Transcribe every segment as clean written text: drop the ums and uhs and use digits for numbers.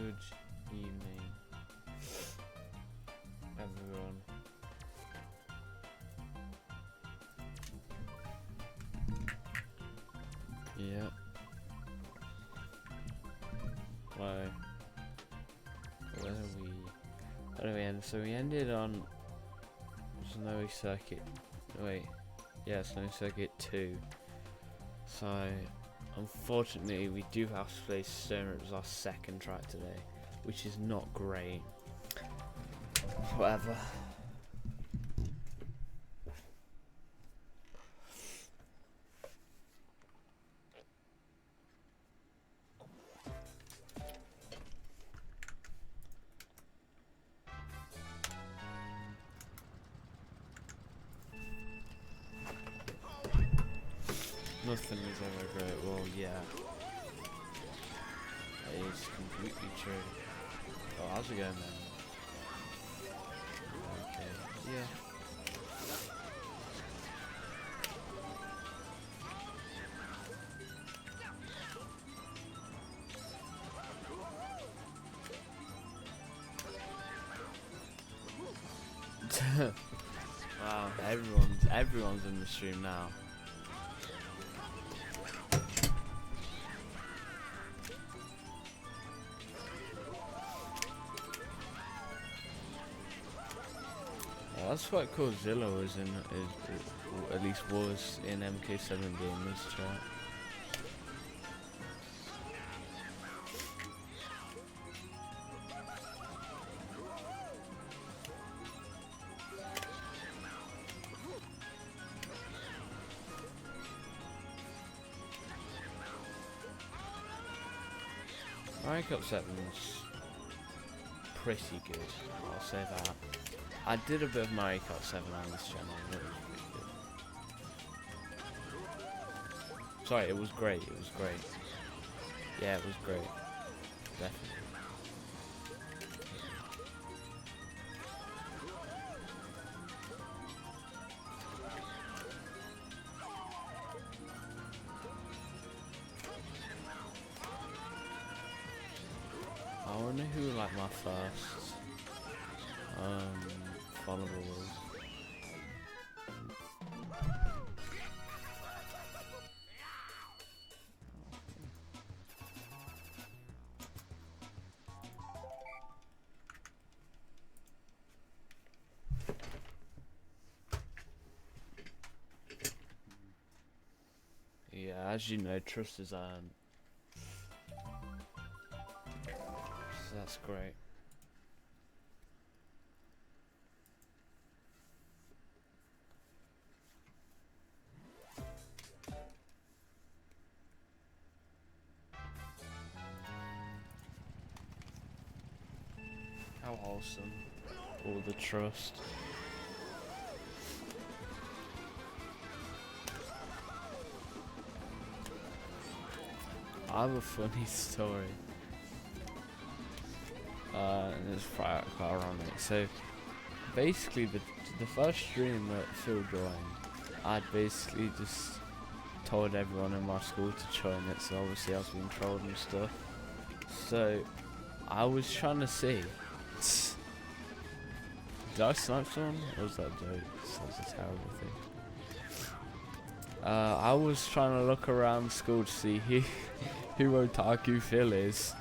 Good evening, everyone. Yeah. Why? Where are we? Where do we end? So we ended on Snowy Circuit. Wait. Yeah, Snowy Circuit 2. So, unfortunately, we do have to play Stoner as our second track today, which is not great. Whatever. Nothing is ever great. Well, yeah. That is completely true. Oh, how's it going then? Okay, yeah. Wow, everyone's in the stream now. Yeah, that's quite cool. Zilla was in, at least was in MK7 Gamers chat. Mario Kart 7's pretty good, I'll say that. I did a bit of Mario Kart 7 on this channel, and it was pretty good. Sorry, it was great, it was great. Yeah, it was great. Definitely. I wonder who like my first follower was. Yeah, as you know, trust is earned. So that's great. How wholesome. All the trust. I have a funny story. And it's quite ironic. So, basically, the first stream that Phil joined, I'd basically just told everyone in my school to join it, so obviously I was being trolled and stuff. So, I was trying to see. Did I snipe someone? Or was that a joke? That was a terrible thing. I was trying to look around school to see who Otaku Phil is.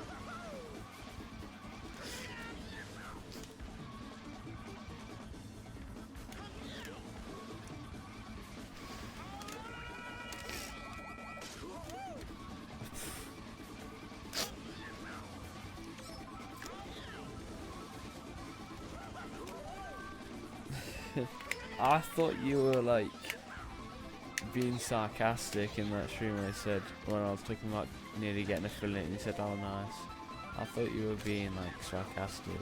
I thought you were like being sarcastic in that stream when I said, when I was talking about nearly getting affiliate and you said, oh nice. I thought you were being like sarcastic.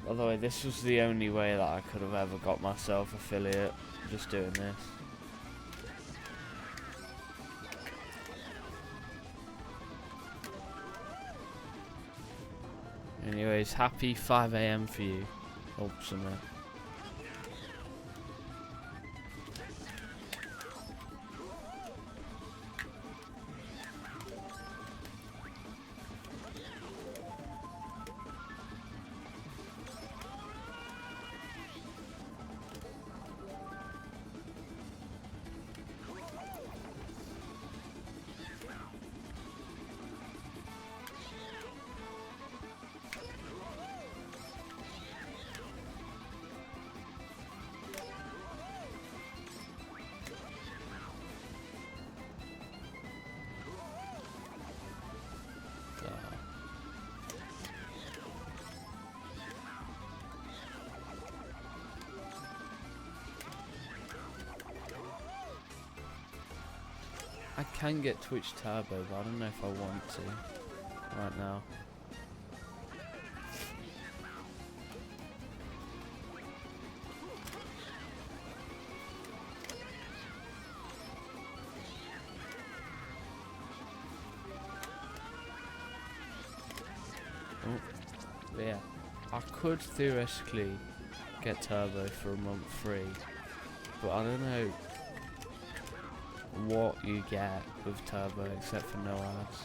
By the way, this was the only way that I could have ever got myself affiliate, just doing this. Anyways, happy 5 AM for you. Hope somewhere. I can get Twitch Turbo, but I don't know if I want to right now. Oh, yeah. I could theoretically get Turbo for a month free, but I don't know what you get with Turbo except for no ads.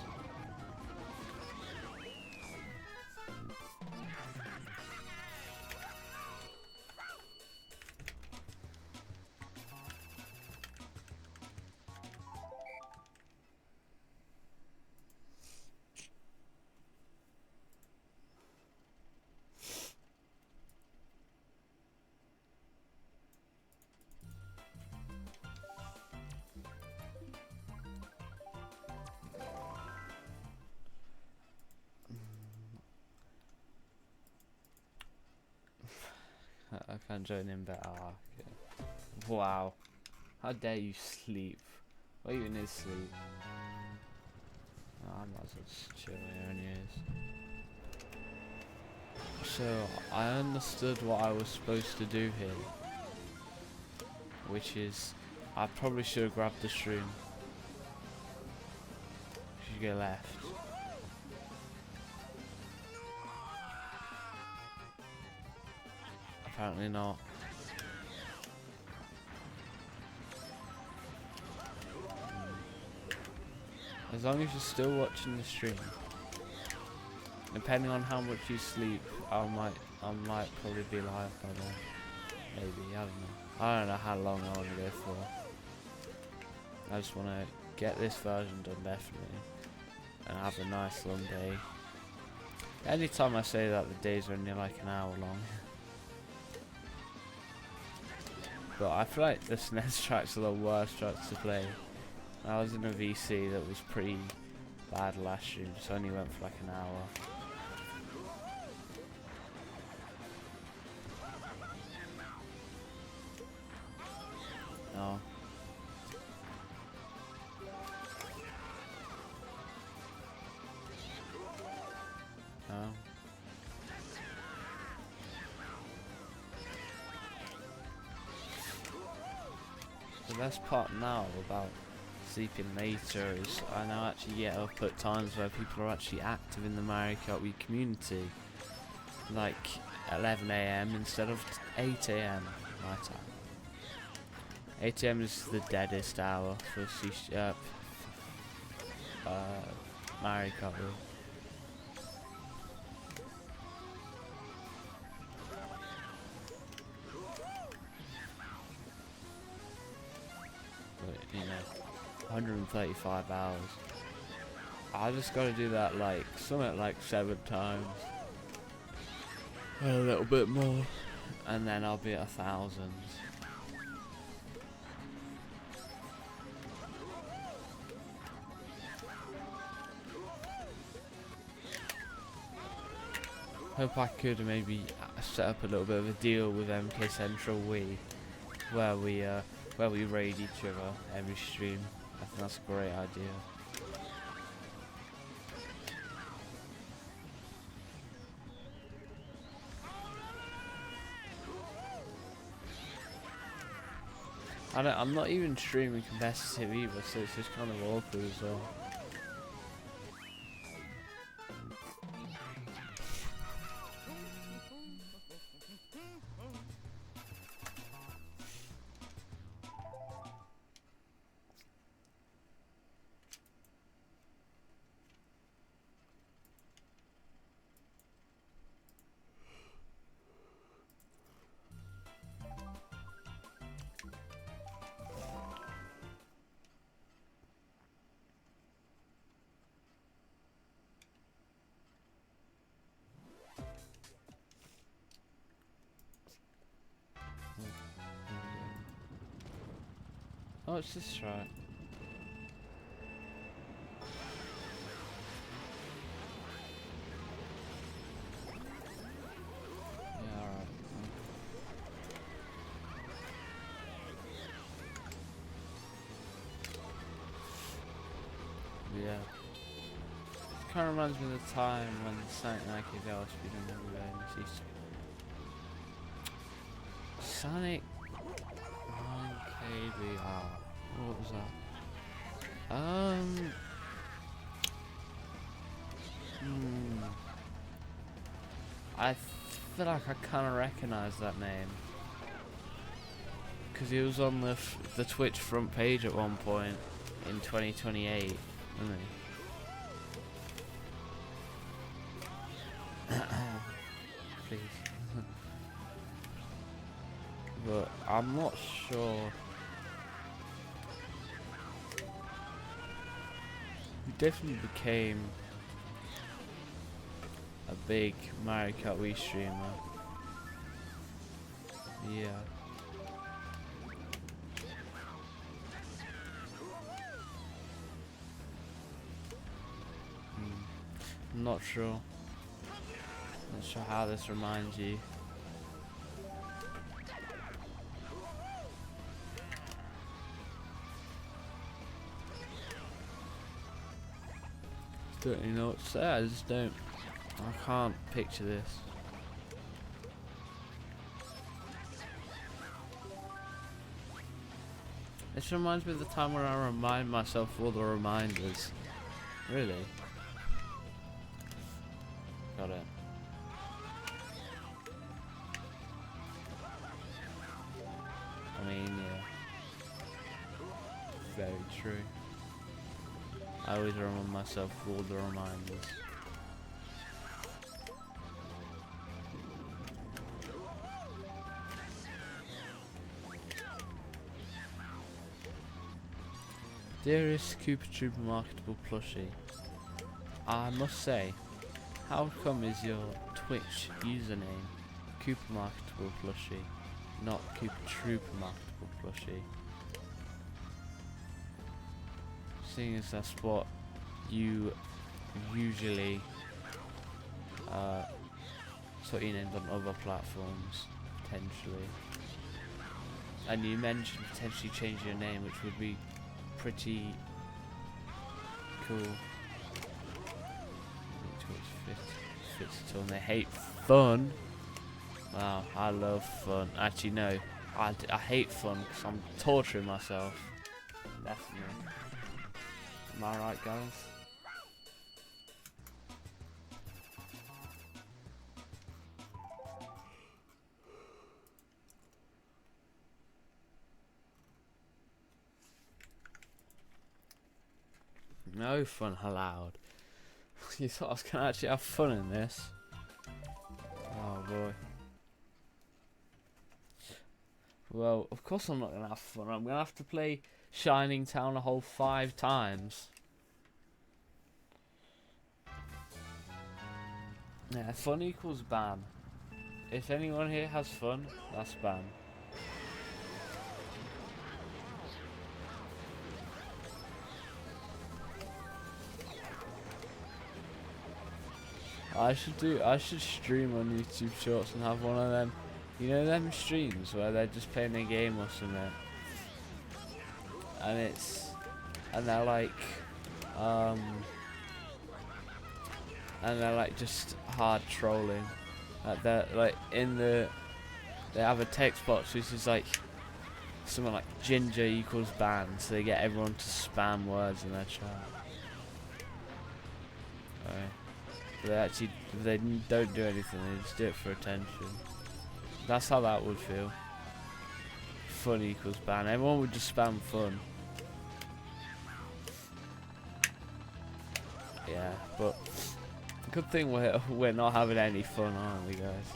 I can't join in, but okay. Wow, how dare you sleep? What even is sleep? Oh, I might as well just chill here anyways. So, I understood what I was supposed to do here, which is, I probably should have grabbed the shroom. Should go left. Apparently not. As long as you're still watching the stream, depending on how much you sleep, I might probably be live by then. Maybe, I don't know. I don't know how long I want to go for. I just want to get this version done definitely, and have a nice long day. Anytime I say that, the days are only like an hour long. But I feel like the SNES tracks are the worst tracks to play. I was in a VC that was pretty bad last stream, so I only went for like an hour. No. No. The best part now about sleeping later is I now actually get up at times where people are actually active in the Mario Kart Wii community, like 11 AM instead of 8 AM my time. 8 AM is the deadest hour for Mario Kart Wii. But, you know, 135 hours. I just gotta do that like something like 7 times, a little bit more, and then I'll be at 1,000. Hope I could maybe set up a little bit of a deal with MK Central Wii, where we raid each other every stream. I think that's a great idea. I'm not even streaming competitive either, so it's just kind of awkward as well. Oh, let's just try it. Yeah, alright. kind of reminds me of the time when Sonic 9KVR was speedrunning everywhere and you see Sonic 9KVR. What was that? I feel like I kind of recognise that name because he was on the Twitch front page at one point in 2028, wasn't he? Please. But I'm not sure. He definitely became a big Mario Kart Wii streamer. Yeah. I'm not sure. Not sure how this reminds you. Don't you know what to say? I just don't. I can't picture this. This reminds me of the time where I remind myself of all the reminders. Really? Got it. I mean, yeah. Very true. I always remind myself of all the reminders. Dearest Cooper Trooper marketable plushie, I must say, how come is your Twitch username Cooper marketable plushie, not Cooper Trooper marketable plushie? Seeing as that's what you usually sort of named on other platforms, potentially. And you mentioned potentially changing your name, which would be pretty cool. Fits it all, and they hate fun. Wow, I love fun. Actually, no, I hate fun because I'm torturing myself. Definitely. Am I right, guys? No fun allowed. You thought I was gonna actually have fun in this? Oh boy. Well, of course I'm not gonna have fun. I'm gonna have to play Shining Town a whole 5 times. Yeah, fun equals ban. If anyone here has fun, that's ban. I should stream on YouTube Shorts and have one of them, you know, them streams where they're just playing a game or something, and they're like just hard trolling. They're like they have a text box which is like something like ginger equals ban, so they get everyone to spam words in their chat. They don't do anything, they just do it for attention. That's how that would feel. Fun equals ban. Everyone would just spam fun. Yeah, but good thing we're not having any fun, aren't we, guys?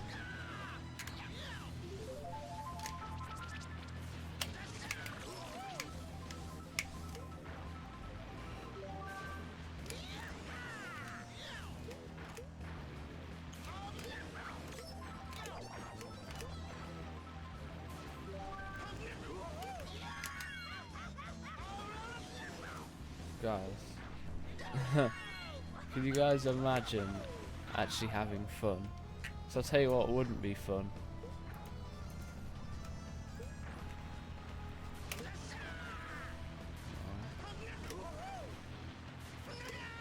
Guys, can you guys imagine actually having fun? So I'll tell you what wouldn't be fun.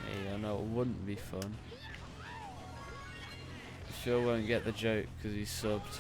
Yeah, you don't know what wouldn't be fun. You sure won't get the joke because he's subbed.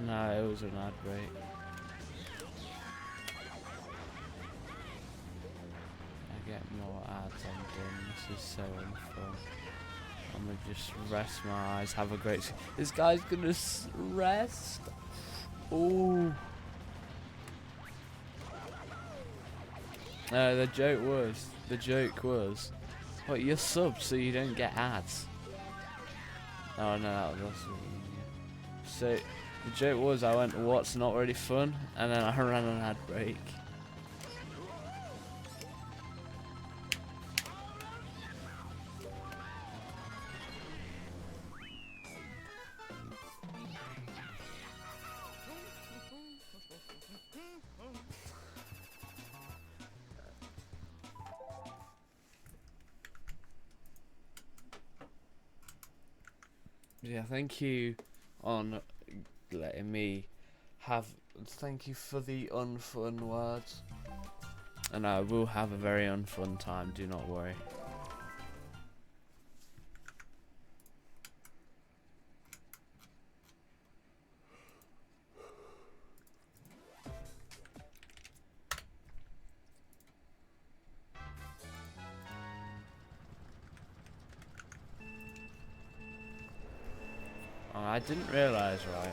No, it was an ad break. I get more ads on doing this is so unfun. I'm gonna just rest my eyes, have a great this guy's gonna rest. Ooh. No, the joke was, what, you're subbed so you don't get ads. Oh no, that was also so the joke was I went, what's not really fun? And then I ran an ad break. Yeah, thank you on letting me thank you for the unfun words, and I will have a very unfun time, do not worry. I didn't realise, right,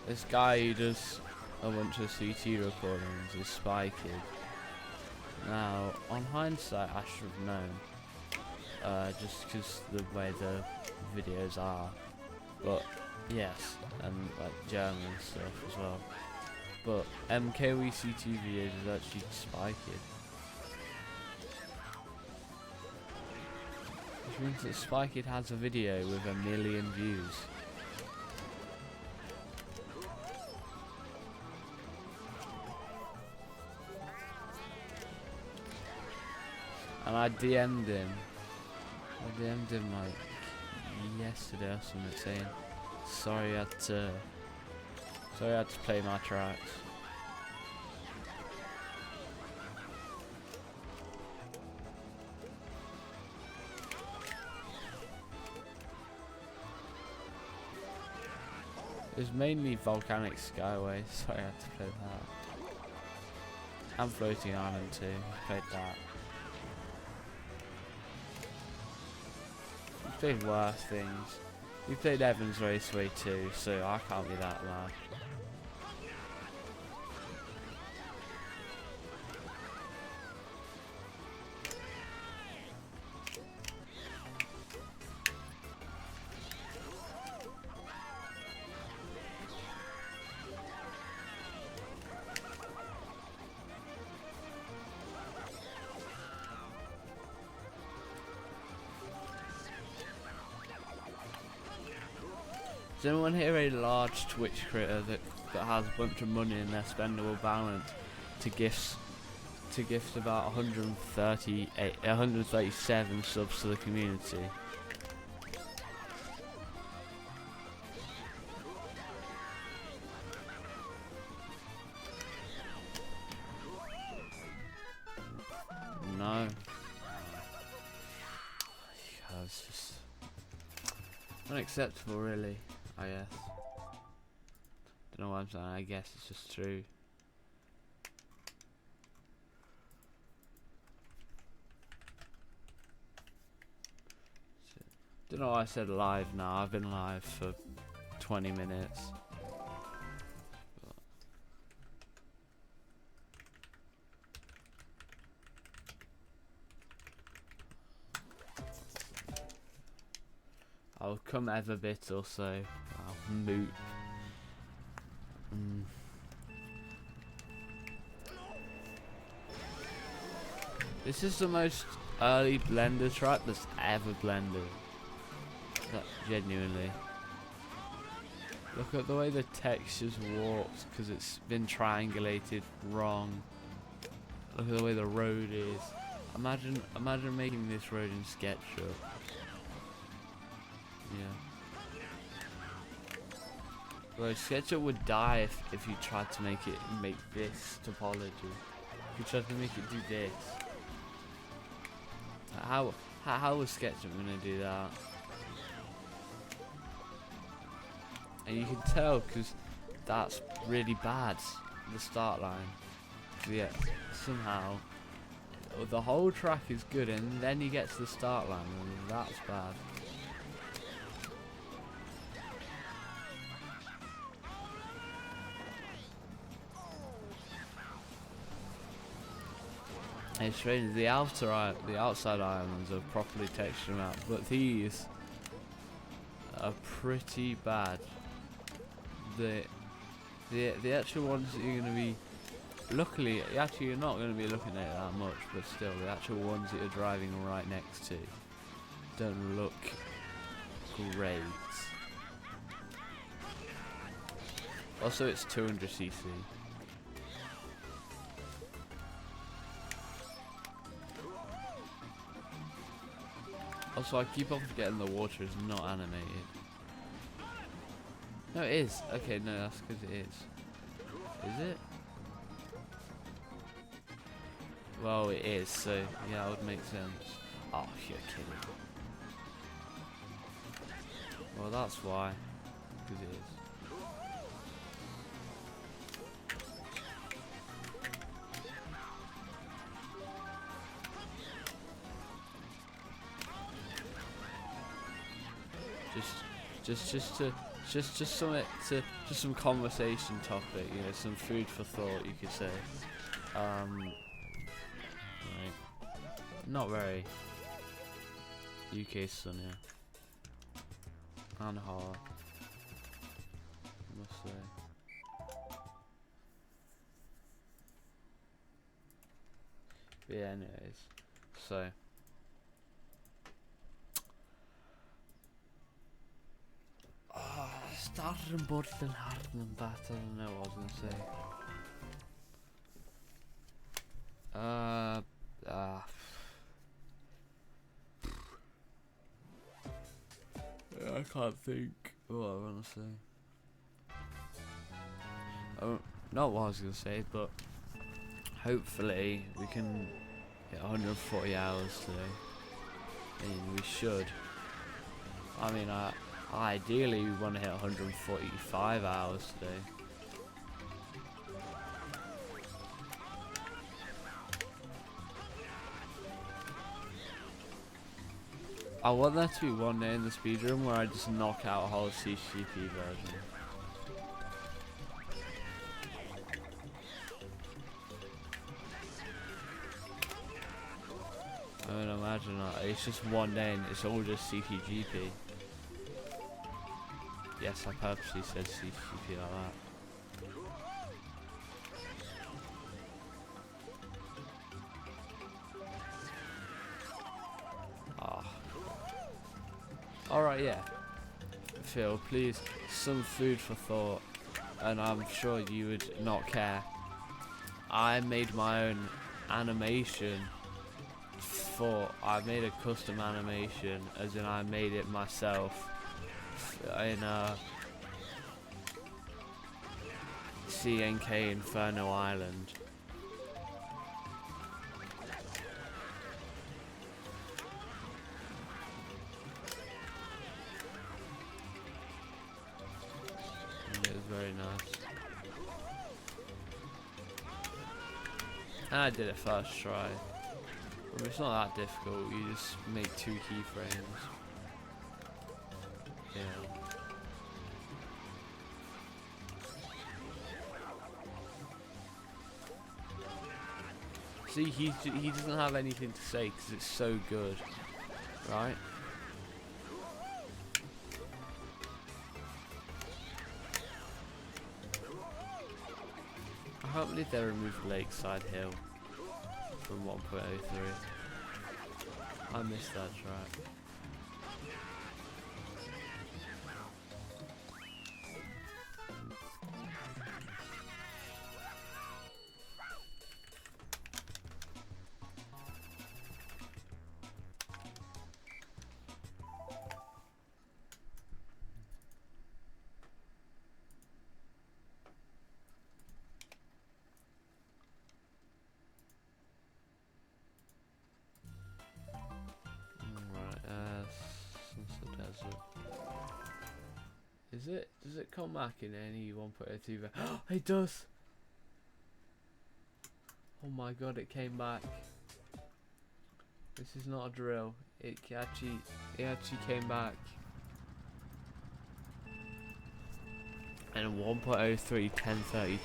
this guy who does a bunch of CT recordings is Spy Kid. Now, on hindsight, I should have known, just because the way the videos are, but yes, and like German stuff as well, but MKW CT videos is actually Spy Kid. Which means that Spy Kid has a video with 1 million views. And I DM'd him. Like yesterday or something, saying sorry I had to play my tracks. It was mainly Volcanic Skyway, so I had to play that. And Floating Island too, played that. We played worse things. We played Evans Raceway too, so I can't be that mad. Does anyone here a large Twitch creator that has a bunch of money in their spendable balance to gift about 137 subs to the community? No. God, it's just unacceptable, really. I guess. Don't know what I'm saying. I guess it's just true. Don't know why I said live now. I've been live for 20 minutes. I'll come every bit or so. I'll moot. This is the most early Blender track that's ever blended. That, genuinely. Look at the way the texture's warped because it's been triangulated wrong. Look at the way the road is. Imagine making this road in SketchUp. Yeah. Well, SketchUp would die if you tried to make this topology. If you tried to make it do this. How was SketchUp gonna do that? And you can tell because that's really bad, the start line. So yeah, somehow the whole track is good and then you get to the start line and that's bad. And it's strange, the outside islands are properly textured out, but these are pretty bad. The actual ones that you're going to be, luckily, actually you're not going to be looking at it that much, but still, the actual ones that you're driving right next to don't look great. Also, it's 200cc. Also, I keep on forgetting the water is not animated. No, it is. Okay, no, that's because it is. Is it? Well, it is, so yeah, that would make sense. Oh, you're kidding. Well, that's why. Because it is. Just some conversation topic, you know, some food for thought, you could say. Right. Not very. UK sun, yeah. And hot. I must say. But yeah, anyways. So. Started and bought still harder than that. I don't know what I was gonna say. I can't think what I want to say. Oh, not what I was gonna say, but hopefully we can get 140 hours today. I mean, we should. I mean, ideally, we want to hit 145 hours today. I want there to be one day in the speedrun where I just knock out a whole CTGP version. I mean, imagine that. It's just one day and it's all just CTGP. Yes, I purposely said CTGP like that. Ah. Alright, yeah. Phil, please, some food for thought. And I'm sure you would not care. I made my own animation I made a custom animation, as in I made it myself. In CNK Inferno Island. And it was very nice. And I did it first try. I mean, it's not that difficult, you just make 2 keyframes. Yeah. See, he doesn't have anything to say because it's so good, right? I can't believe they removed Lakeside Hill from 1.03. I missed that track. Sunset Desert. Is it? Does it come back in any 1.02? It does! Oh my god, it came back. This is not a drill. It actually came back. And 1.03, 1032.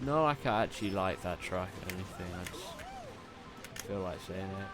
No, I can't actually like that track or anything. I just feel like saying it.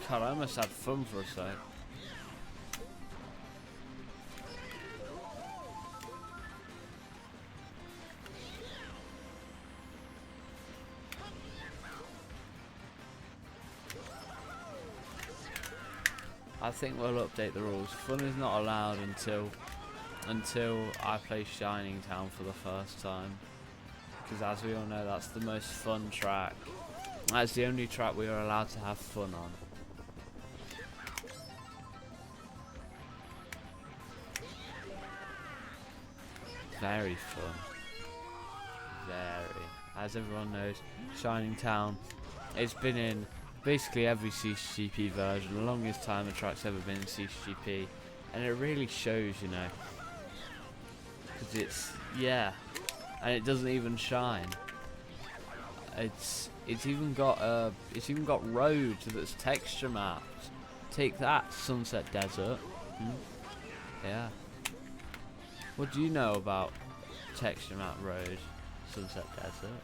God, I almost had fun for a sec. I think we'll update the rules. Fun is not allowed until I play Shining Town for the first time. Because as we all know, that's the most fun track. That's the only track we are allowed to have fun on. Very fun. Very. As everyone knows, Shining Town, it's been in basically every CTGP version, the longest time a track's ever been in CTGP, and it really shows, you know. Because it's, yeah, and it doesn't even shine. It's even got roads that's texture mapped. Take that, Sunset Desert. Yeah. What do you know about texture map road, Sunset Desert?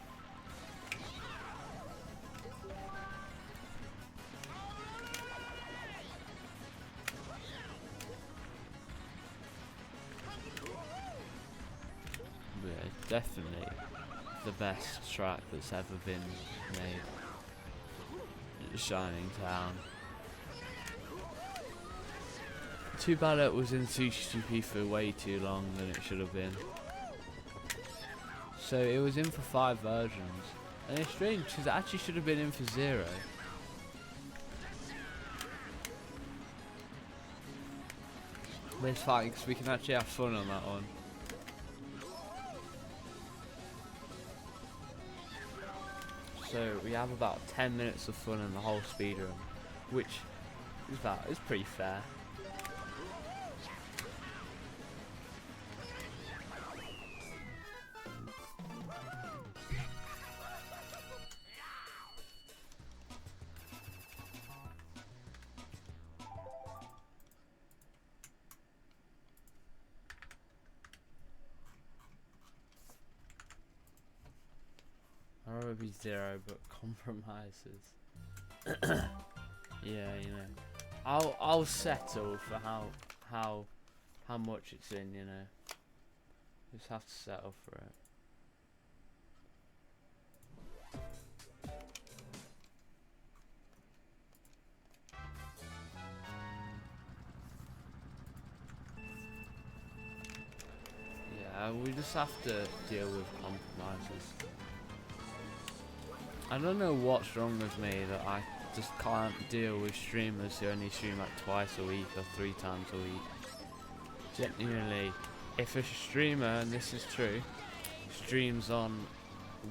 Yeah, it's definitely the best track that's ever been made. Shining Town. Too bad it was in CTGP for way too long than it should have been. So it was in for 5 versions. And it's strange because it actually should have been in for 0. But it's fine because we can actually have fun on that one. So we have about 10 minutes of fun in the whole speedrun, which is pretty fair. I'd rather be 0, but compromises. Yeah, you know, I'll settle for how much it's in, you know. Just have to settle for it. Yeah, we just have to deal with compromises. I don't know what's wrong with me that I just can't deal with streamers who only stream like twice a week or 3 times a week. Genuinely, if a streamer, and this is true, streams on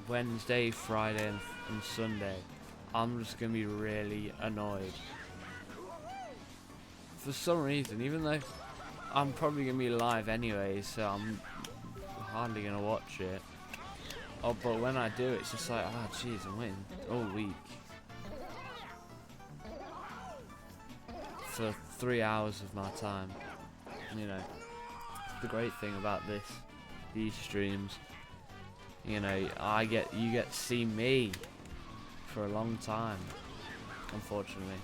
Wednesday, Friday and Sunday, I'm just gonna be really annoyed. For some reason, even though I'm probably gonna be live anyway, so I'm hardly gonna watch it. Oh, but when I do, it's just like, oh jeez, I'm waiting all week for 3 hours of my time. You know, the great thing about these streams, you know, you get to see me for a long time, unfortunately.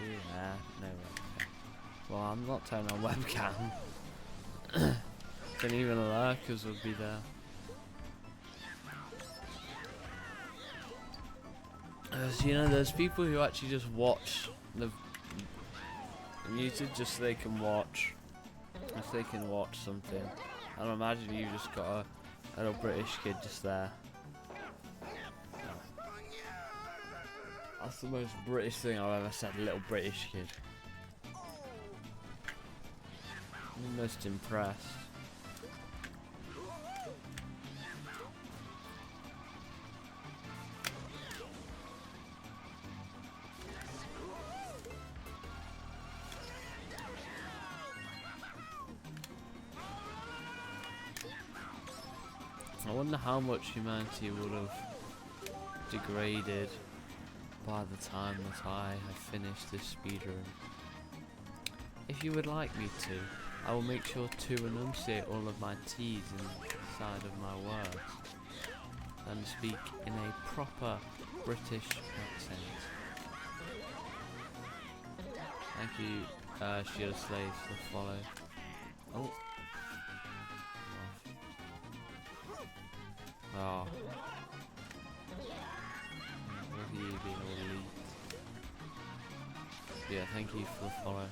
Yeah, no webcam. Well, I'm not turning on webcam. Then even lurkers would be there. As you know, there's people who actually just watch the muted just so they can watch. If they can watch something. And imagine you just got a little British kid just there. That's the most British thing I've ever said, little British kid. I'm most impressed. I wonder how much humanity would have degraded by the time that I have finished this speedrun. If you would like me to, I will make sure to enunciate all of my T's inside of my words and speak in a proper British accent. Thank you, Shield Slaves, for the follow. Oh. Oh. Look at you being all elite. Yeah, thank you for the follow.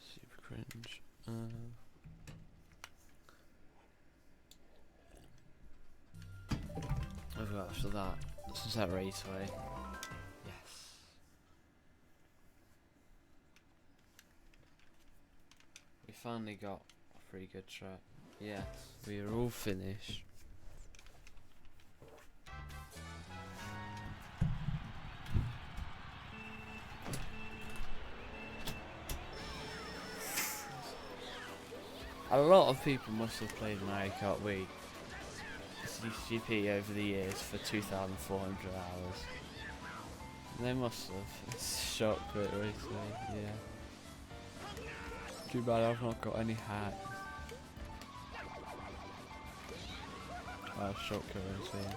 Super cringe. I'll go after that. Sunset Raceway. Yes. We finally got a pretty good track. Yes, we are all finished. A lot of people must have played Mario Kart Wii CTGP over the years for 2,400 hours. They must have. It's shotcut raceway, yeah. Too bad I've not got any hacks. Oh, shotcut raceway.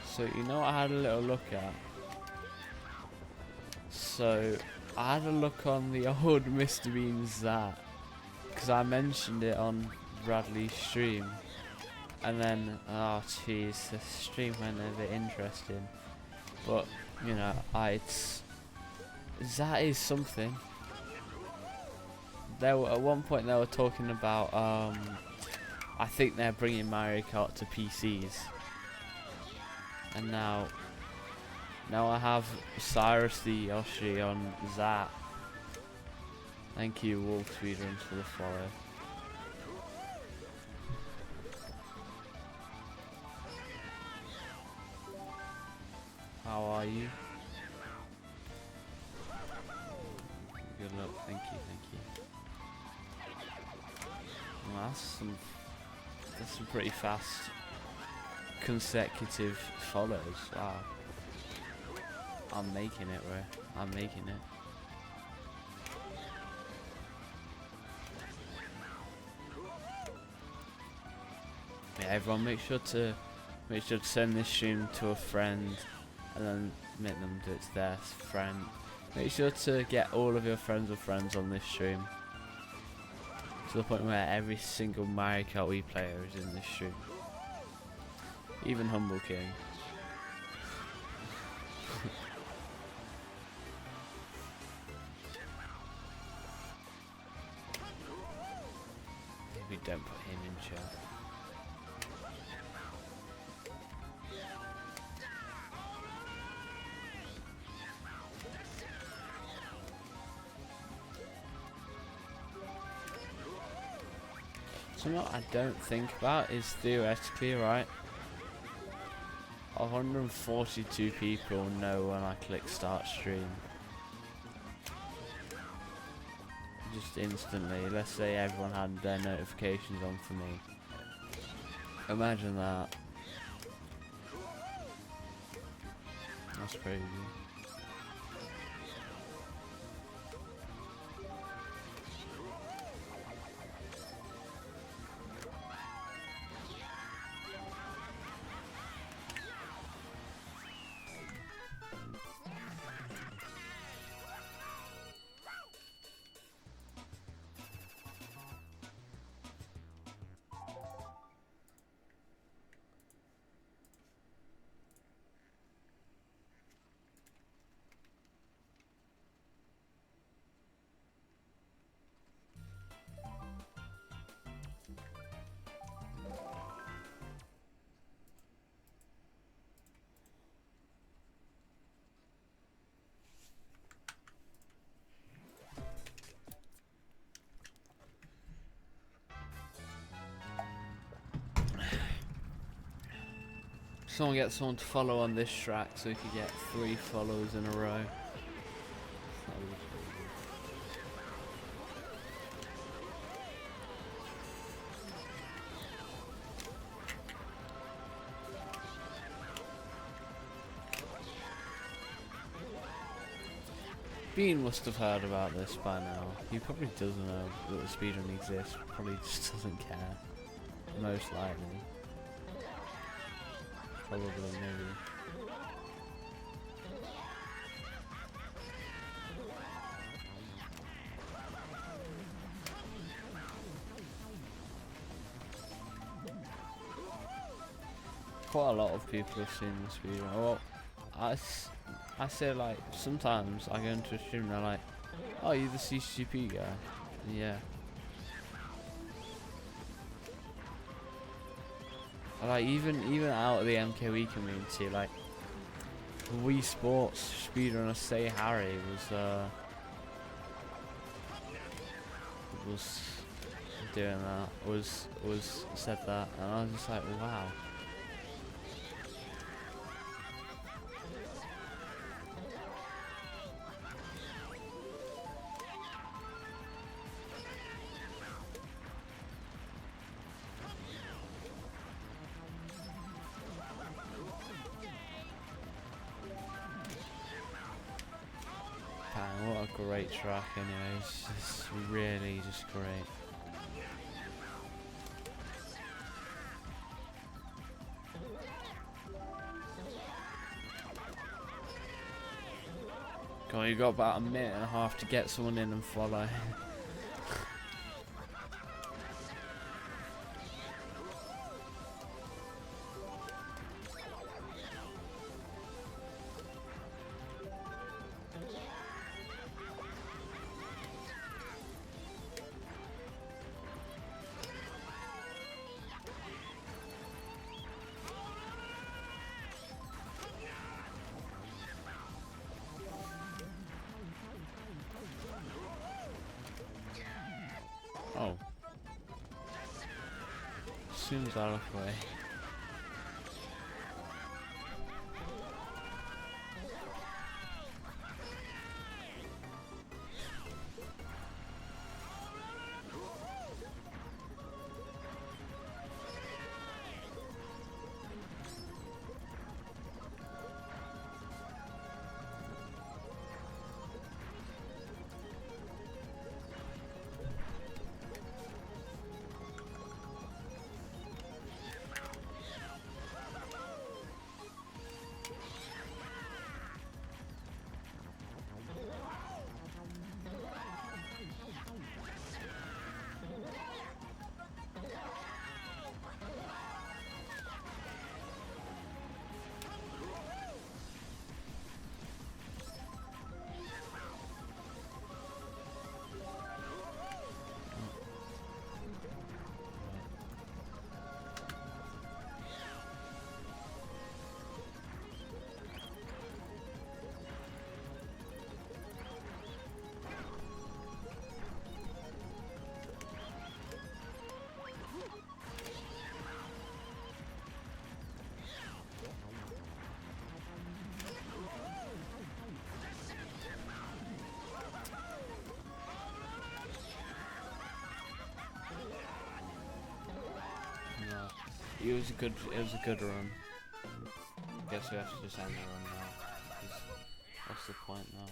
So you know what I had a little look at? So I had a look on the old Mr. Bean's that, because I mentioned it on Bradley's stream. And then, oh jeez, the stream went a bit interesting. But, you know, that is something. At one point they were talking about, I think they're bringing Mario Kart to PCs. And now I have Cyrus the Yoshi on that. Thank you, Wolf Speedruns, for the follow. How are you? Good luck, thank you. Well, that's some pretty fast consecutive follows. Wow. I'm making it, bro. I'm making it. Yeah, everyone, make sure to send this stream to a friend, and then make them do it to their friend. Make sure to get all of your friends of friends on this stream. To the point where every single Mario Kart Wii player is in this stream. Even Humble King. Maybe don't put him in chat. Something I don't think about is theoretically, right? 142 people know when I click start stream. Just instantly. Let's say everyone had their notifications on for me. Imagine that. That's crazy. Someone get someone to follow on this track so we could get 3 follows in a row. Bean must have heard about this by now. He probably doesn't know that the speedrun exists, probably just doesn't care. Most likely. Probably, maybe. Quite a lot of people have seen this video. Well, I say, like, sometimes I go into a stream and they're like, oh, you're the CTGP guy? Yeah. Like, even out of the MKE community, like, Wii Sports speedrunner Say Harry was doing that, was said that, and I was just like, wow. What a great track anyways, it's really just great. Come on, you've got about a minute and a half to get someone in and follow. Oh. As soon as I look away. it was a good run. Guess we have to just end the run now. 'Cause what's the point now?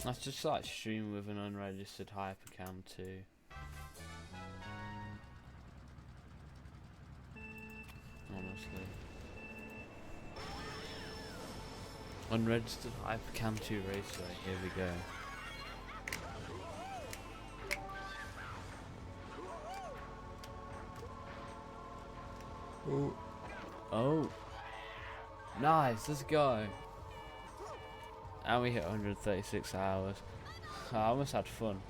That's just like stream with an unregistered hypercam too. Honestly. Unregistered hypercam 2 raceway, here we go. Oh. Oh. Nice, let's go. And we hit 136 hours. I almost had fun.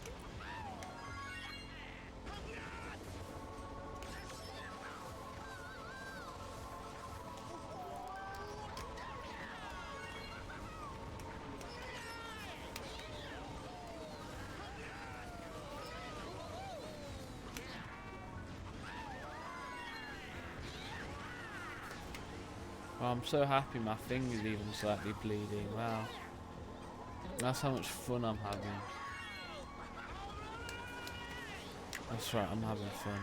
Oh, I'm so happy my finger's even slightly bleeding. Wow. That's how much fun I'm having. That's right, I'm having fun.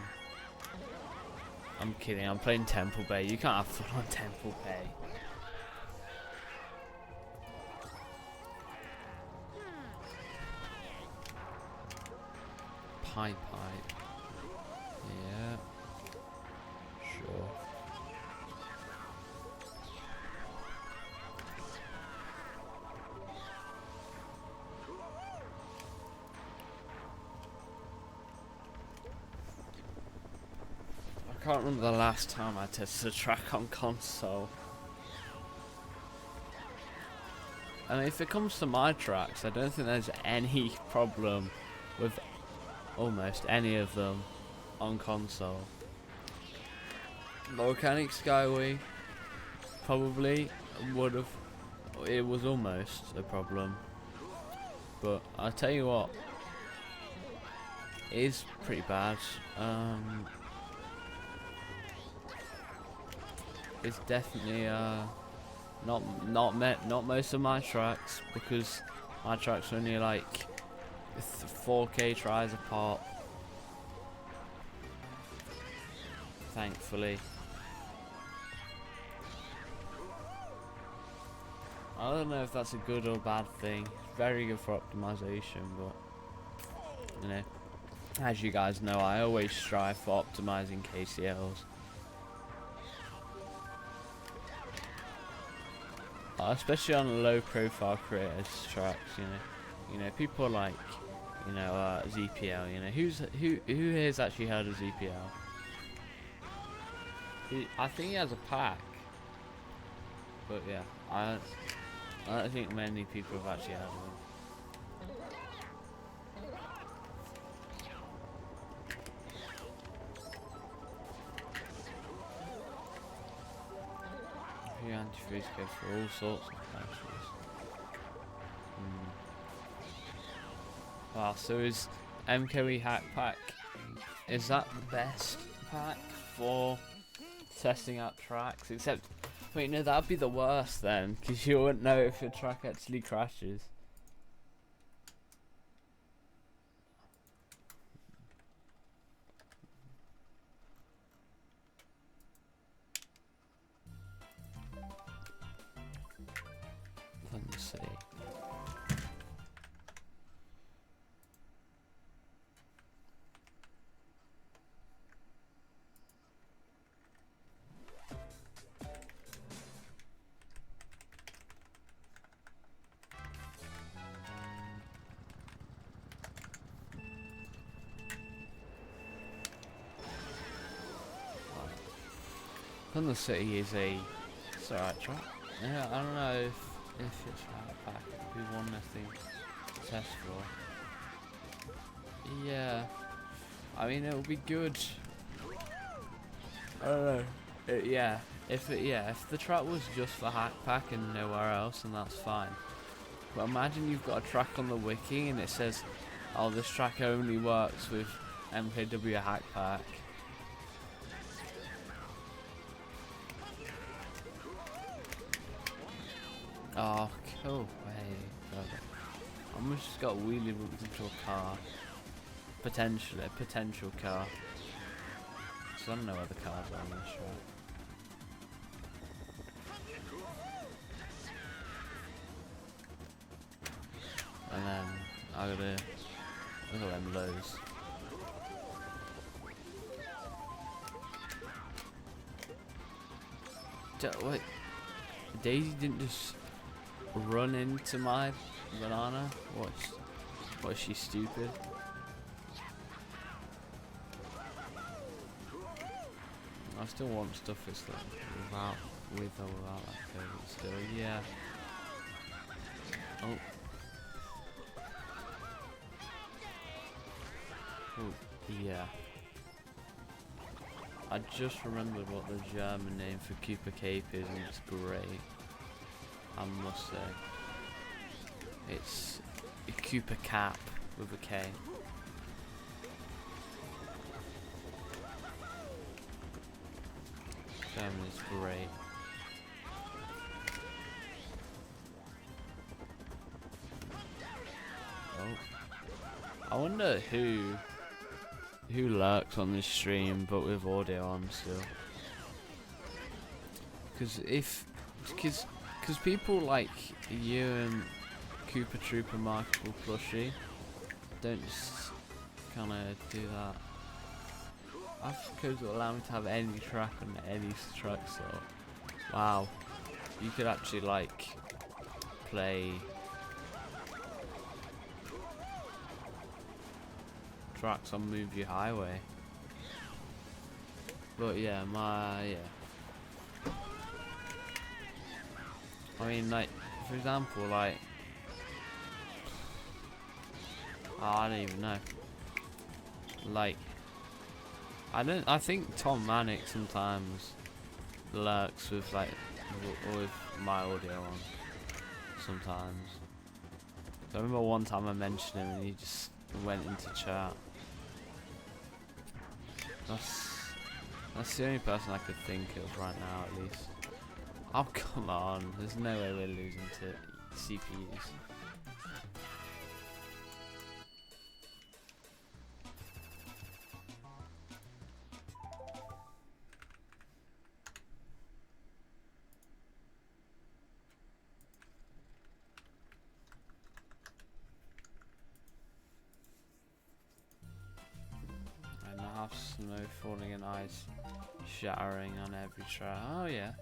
I'm kidding, I'm playing Temple Bay. You can't have fun on Temple Bay. Pipe. Yeah. Sure. I can't remember the last time I tested a track on console. And if it comes to my tracks, I don't think there's any problem with almost any of them on console. Volcanic Skyway probably would have. It was almost a problem, but I'll tell you what, it is pretty bad. It's definitely not most of my tracks, because my tracks are only like 4K tries apart, thankfully. I don't know if that's a good or bad thing. Very good for optimization, but you know, as you guys know, I always strive for optimizing KCLs. Especially on low profile creators tracks, you know, people like, ZPL, who here's actually heard of ZPL? I think he has a pack, but yeah, I don't think many people have actually heard of him. Antifreeze goes for all sorts of crashes. Wow, so is MKE Hack Pack, is that the best pack for testing out tracks? Except, wait, no, that'd be the worst then, because you wouldn't know if your track actually crashes. Let's see. Thunder City is it's alright track. Yeah, I don't know if it's right back. It'd be one less thing to test for. Yeah, I mean, it'll be good. I don't know. Yeah, if the track was just for Hack Pack and nowhere else, then that's fine. But imagine you've got a track on the wiki and it says, oh, this track only works with MKW Hack Pack. Oh, cool. Way. I almost just got wheelie looped into a car. Potentially, a potential car. Because I don't know where the cars are on this track. And then I gotta look at them lows. Wait, Daisy didn't just run into my banana? What is she, stupid? I still want stuff that's like with or without that code still, yeah. Oh. Oh, yeah. I just remembered what the German name for Cooper Cape is, and it's great. I must say. It's a Cooper Cap with a K. German is great. Oh. I wonder who lurks on this stream but with audio on still. Because people like you and Cooper Trooper Markable Plushie don't just kinda do that. I've codes that allow me to have any track on any track, so wow. You could actually like play tracks on Move Your Highway. But yeah, I mean, like, for example, like, oh, I don't even know. Like, I think Tom Manic sometimes lurks with like with my audio on sometimes. So I remember one time I mentioned him and he just went into chat. That's the only person I could think of right now, at least. Oh, come on. There's no way we're losing to CPUs. And I have snow falling and ice shattering on every track. Oh, yeah.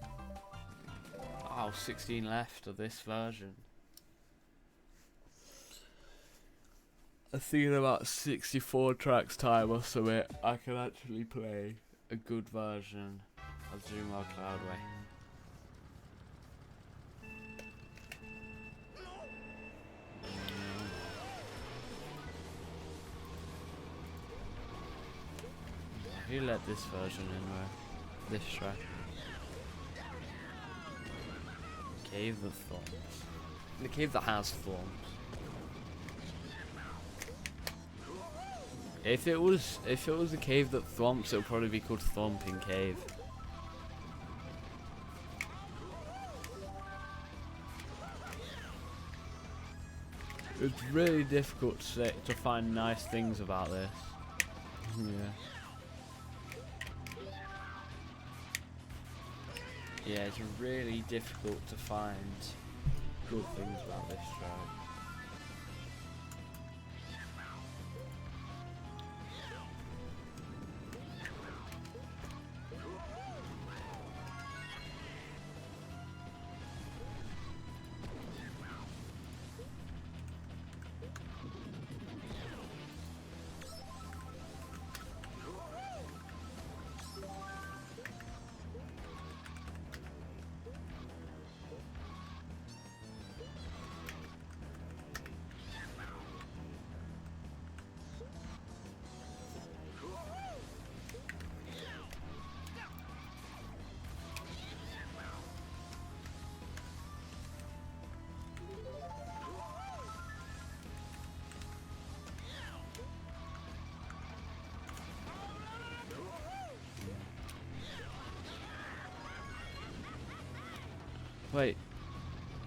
Oh, 16 left of this version. I think in about 64 tracks time or something, I can actually play a good version of Dreamworld Cloudway. Who let this version in, this track? Cave of Thorns. The cave that has thorns. If it was a cave that thwomps, it would probably be called Thwomping Cave. It's really difficult to find nice things about this. Yeah. Yeah, it's really difficult to find good things about this track. Wait,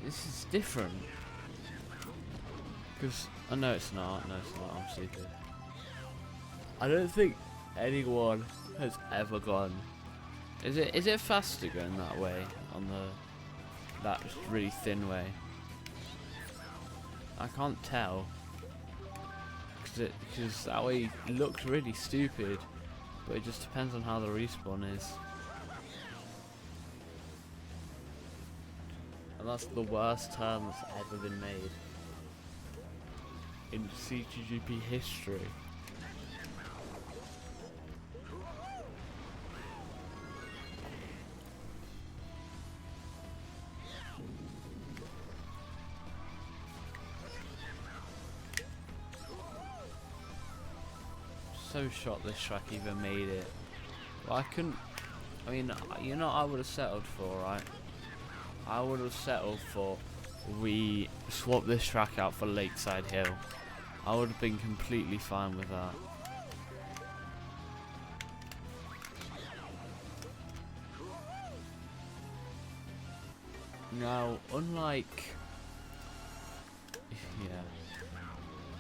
this is different. Because I know it's not. No, it's not. I'm stupid. I don't think anyone has ever gone. Is it faster going that way on that really thin way? I can't tell. Because that way looks really stupid, but it just depends on how the respawn is. And that's the worst turn that's ever been made in CTGP history. So shocked this track even made it. Well, I mean, you know what I would have settled for, right? I would have settled for we swap this track out for Lakeside Hill. I would have been completely fine with that. Now, unlike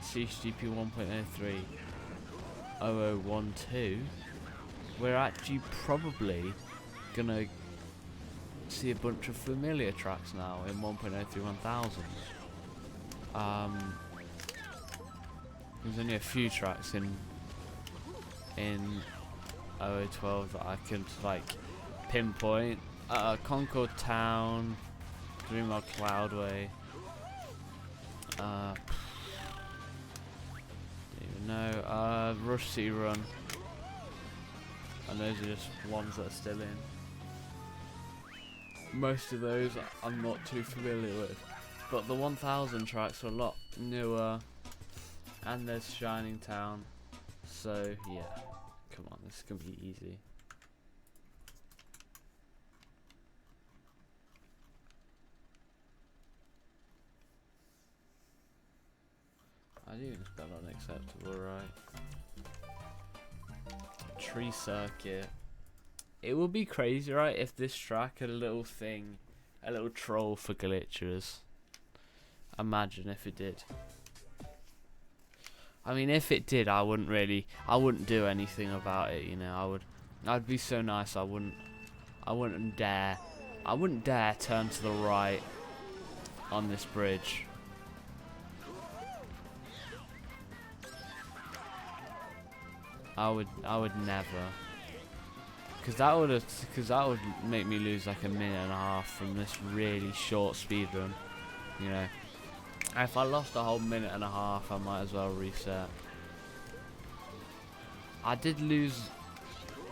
CTGP 1.03 0012, we're actually probably gonna see a bunch of familiar tracks now in 1.03 1000. There's only a few tracks in 0012 that I could like pinpoint. Concord Town, Dreamworld Cloudway. Don't even know. Rush City Run. And those are just ones that are still in. Most of those I'm not too familiar with, but the 1000 tracks are a lot newer, and there's Shining Town, so yeah, come on, this is gonna be easy. I didn't even spell unacceptable, right? Tree Circuit. It would be crazy, right, if this track had a little thing, a little troll for glitchers. Imagine if it did. I mean, if it did, I wouldn't do anything about it, you know. I'd be so nice, I wouldn't dare turn to the right on this bridge. I would never. Because that would make me lose like a minute and a half from this really short speedrun, you know. If I lost a whole minute and a half, I might as well reset. I did lose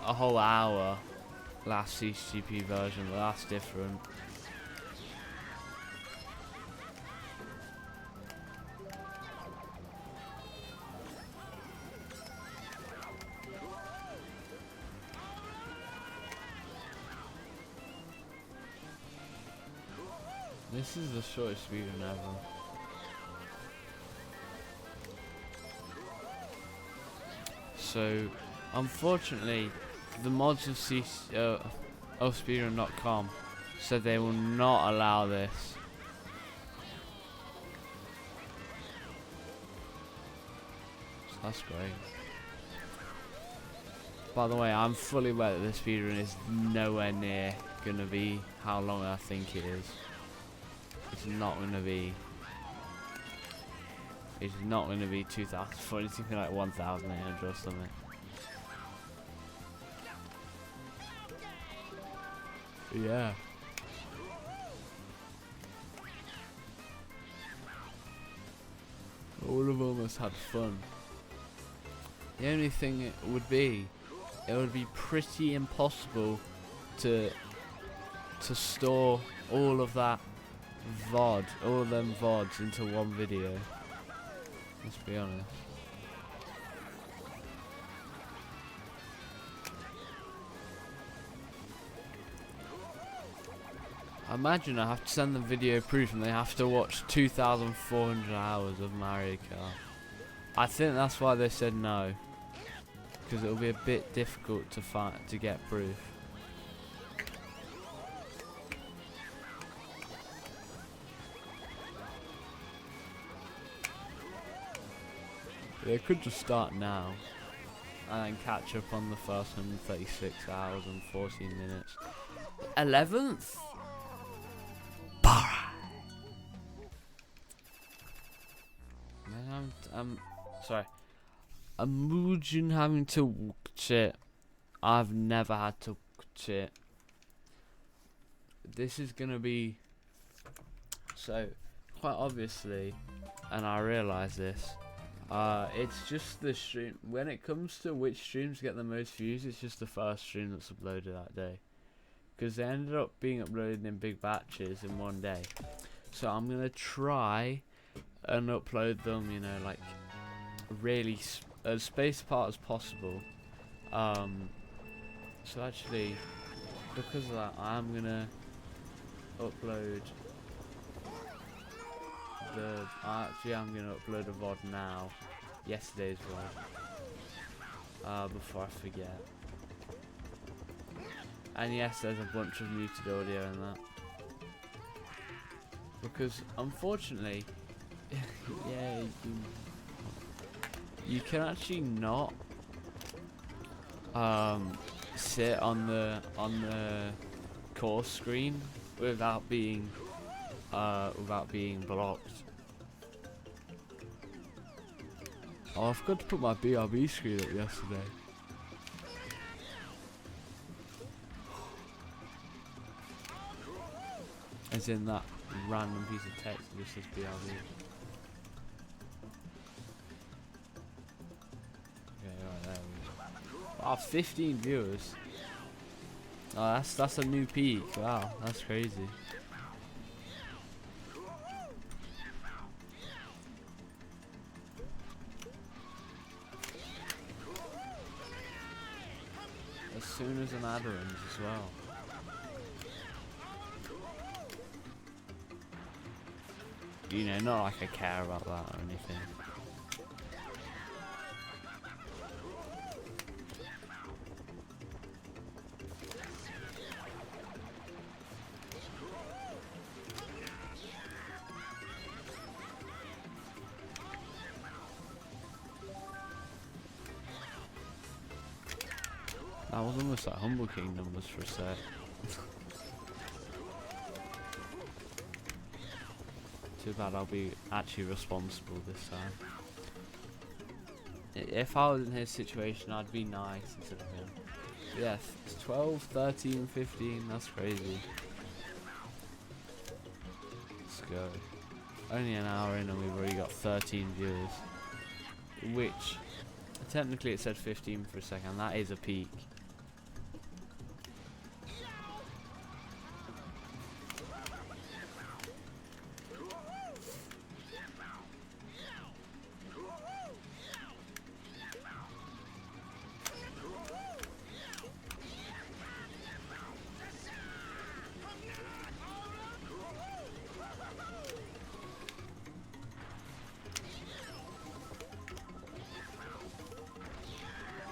a whole hour last CTGP version, but that's different. This is the shortest speedrun ever. So, unfortunately, the mods of speedrun.com said they will not allow this. So that's great. By the way, I'm fully aware that this speedrun is nowhere near gonna be how long I think it is. It's not gonna be 2,000, it's something like 1,800 or something. Yeah. All of them has had fun. The only thing it would be pretty impossible to store all of that VOD, all of them VODs into one video. Let's be honest. Imagine I have to send them video proof and they have to watch 2,400 hours of Mario Kart. I think that's why they said no, because it'll be a bit difficult to get proof. They could just start now and then catch up on the first 136 hours and 14 minutes. 11th? Man, I'm sorry. Imagine having to watch it. I've never had to watch it. This is gonna be so quite obviously, and I realise this. It's just the stream. When it comes to which streams get the most views, it's just the first stream that's uploaded that day, because they ended up being uploaded in big batches in one day. So I'm gonna try and upload them, you know, like really as spaced apart as possible. So actually, because of that, I'm gonna upload I'm gonna upload a VOD now, yesterday's VOD, before I forget. And yes, there's a bunch of muted audio in that, because unfortunately, yeah, you can actually not sit on the course screen without being blocked. Oh, I forgot to put my BRB screen up yesterday. As in that random piece of text that just says BRB. Okay, right, there we go. Wow, 15 viewers. Oh, that's a new peak. Wow, that's crazy. As soon as an ad runs as well. You know, not like I care about that or anything. That was almost like Humble King numbers for a sec. Too bad I'll be actually responsible this time. If I was in his situation, I'd be nice instead of him. Yes, it's 12, 13, 15, that's crazy. Let's go. Only an hour in and we've already got 13 viewers. Which, technically it said 15 for a second, that is a peak.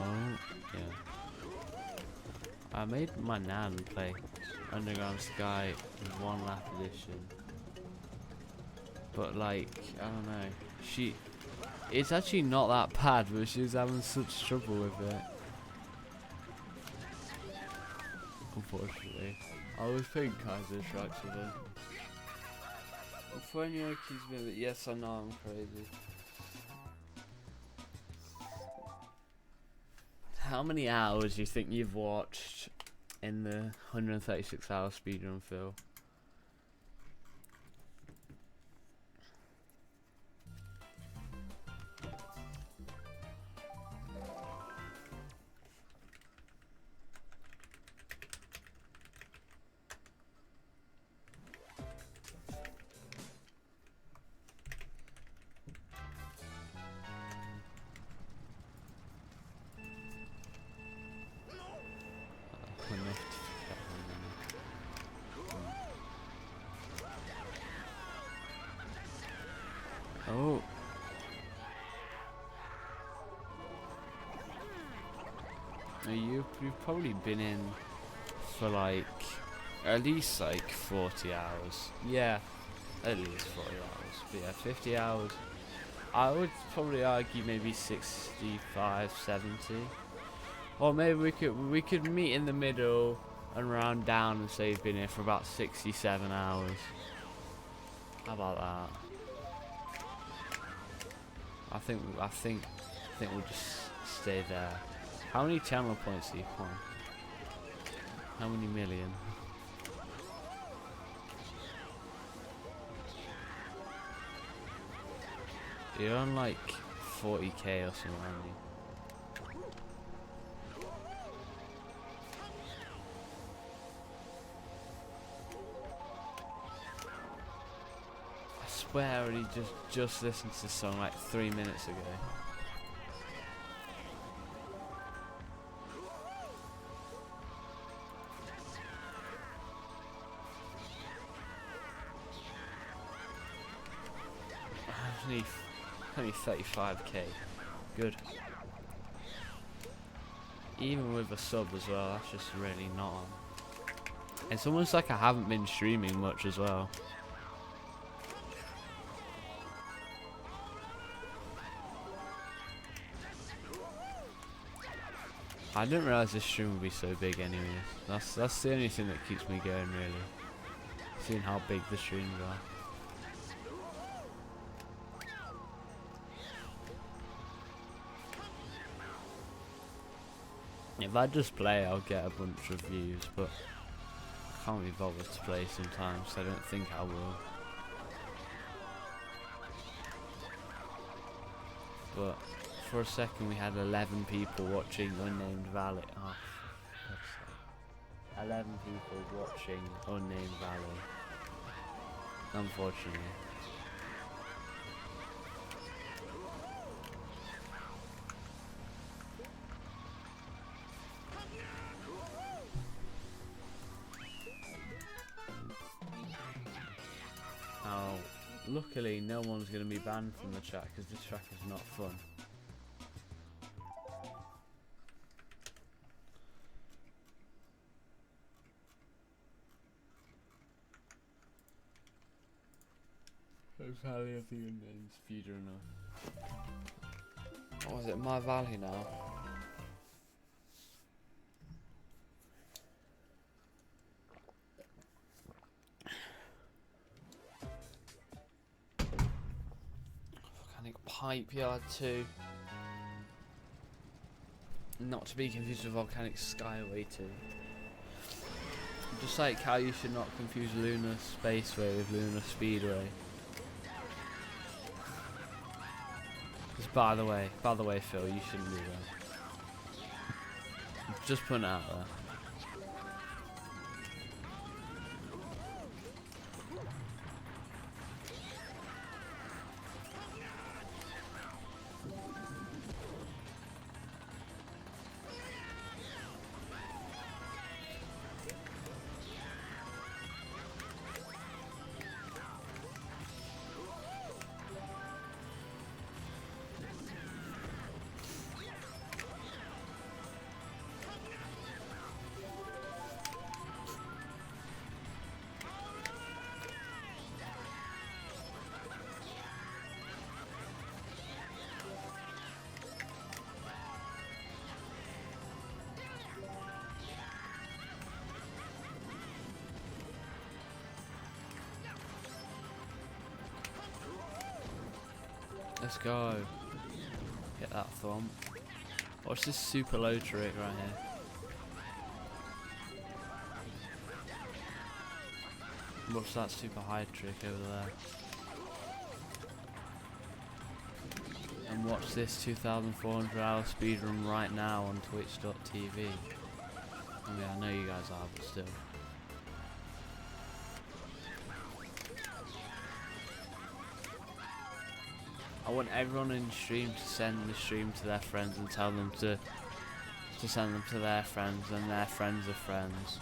Oh, yeah. I made my nan play Underground Sky in 1 lap edition. But like, I don't know. It's actually not that bad, but she's having such trouble with it. Unfortunately. I was playing Kaiser Strikes with her. When you accuse me of it, yes I know I'm crazy. How many hours do you think you've watched in the 136 hour speedrun, Phil? Oh. Now you've probably been in for like at least like 40 hours. Yeah, at least 40 hours. But yeah, 50 hours. I would probably argue maybe 65, 70. Or maybe we could meet in the middle and round down and say you've been here for about 67 hours. How about that? I think we'll just stay there. How many channel points are you on? How many million? You're on like 40k or something, aren't you? I swear I already just listened to this song like 3 minutes ago. Only 35k. Good. Even with a sub as well, that's just really not on. It's almost like I haven't been streaming much as well. I didn't realise this stream would be so big anyways. That's the only thing that keeps me going really. Seeing how big the streams are. If I just play, I'll get a bunch of views, but I can't be bothered to play sometimes, so I don't think I will. But for a second we had 11 people watching Unnamed Valley. Oh, for God's sake. 11 people watching Unnamed Valley. Unfortunately. Luckily, no one's going to be banned from the track because this track is not fun. Valley of the Unknown, Speedrunner. Oh, is it my valley now? Pipe Yard 2. Not to be confused with Volcanic Skyway 2. Just like how you should not confuse Lunar Spaceway with Lunar Speedway. Just by the way, Phil, you shouldn't do that. Just putting it out there. Let's go. Get that thump. Watch this super low trick right here. Watch that super high trick over there. And watch this 2,400 hour speedrun right now on twitch.tv. I mean, I know you guys are, but still. I want everyone in the stream to send the stream to their friends and tell them to send them to their friends and their friends of friends.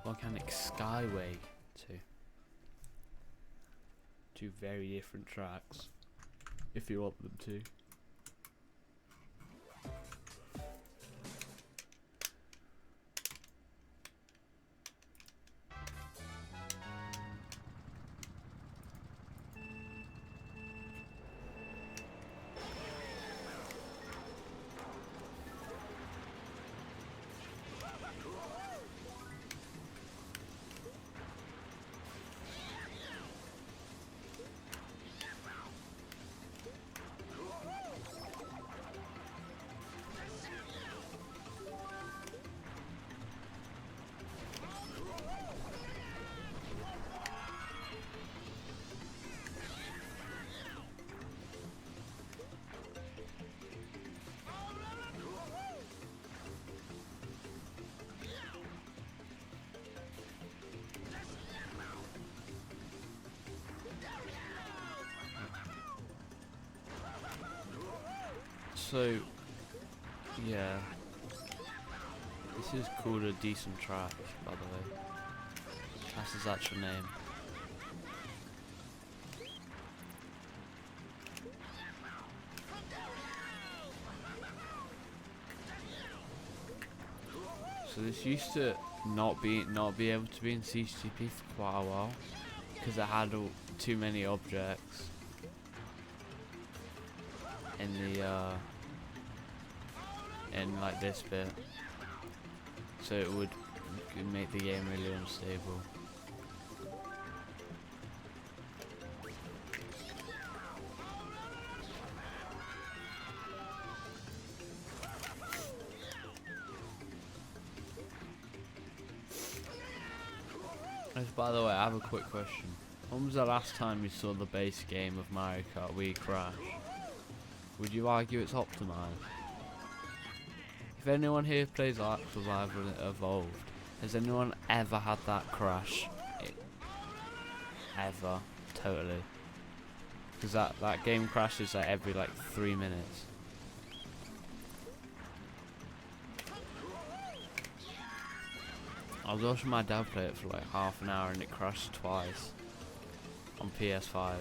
Volcanic Skyway 2. Two very different tracks, if you want them to. So, yeah, this is called a decent track, by the way. That's his actual name. So this used to not be able to be in CTGP for quite a while because it had too many objects in the in like this bit, so it would make the game really unstable. By the way, I have a quick question. When was the last time you saw the base game of Mario Kart Wii crash? Would you argue it's optimized? If anyone here plays Ark Survival Evolved, has anyone ever had that crash? Ever. Totally. Because that game crashes like every like 3 minutes. I was watching my dad play it for like half an hour and it crashed twice on PS5.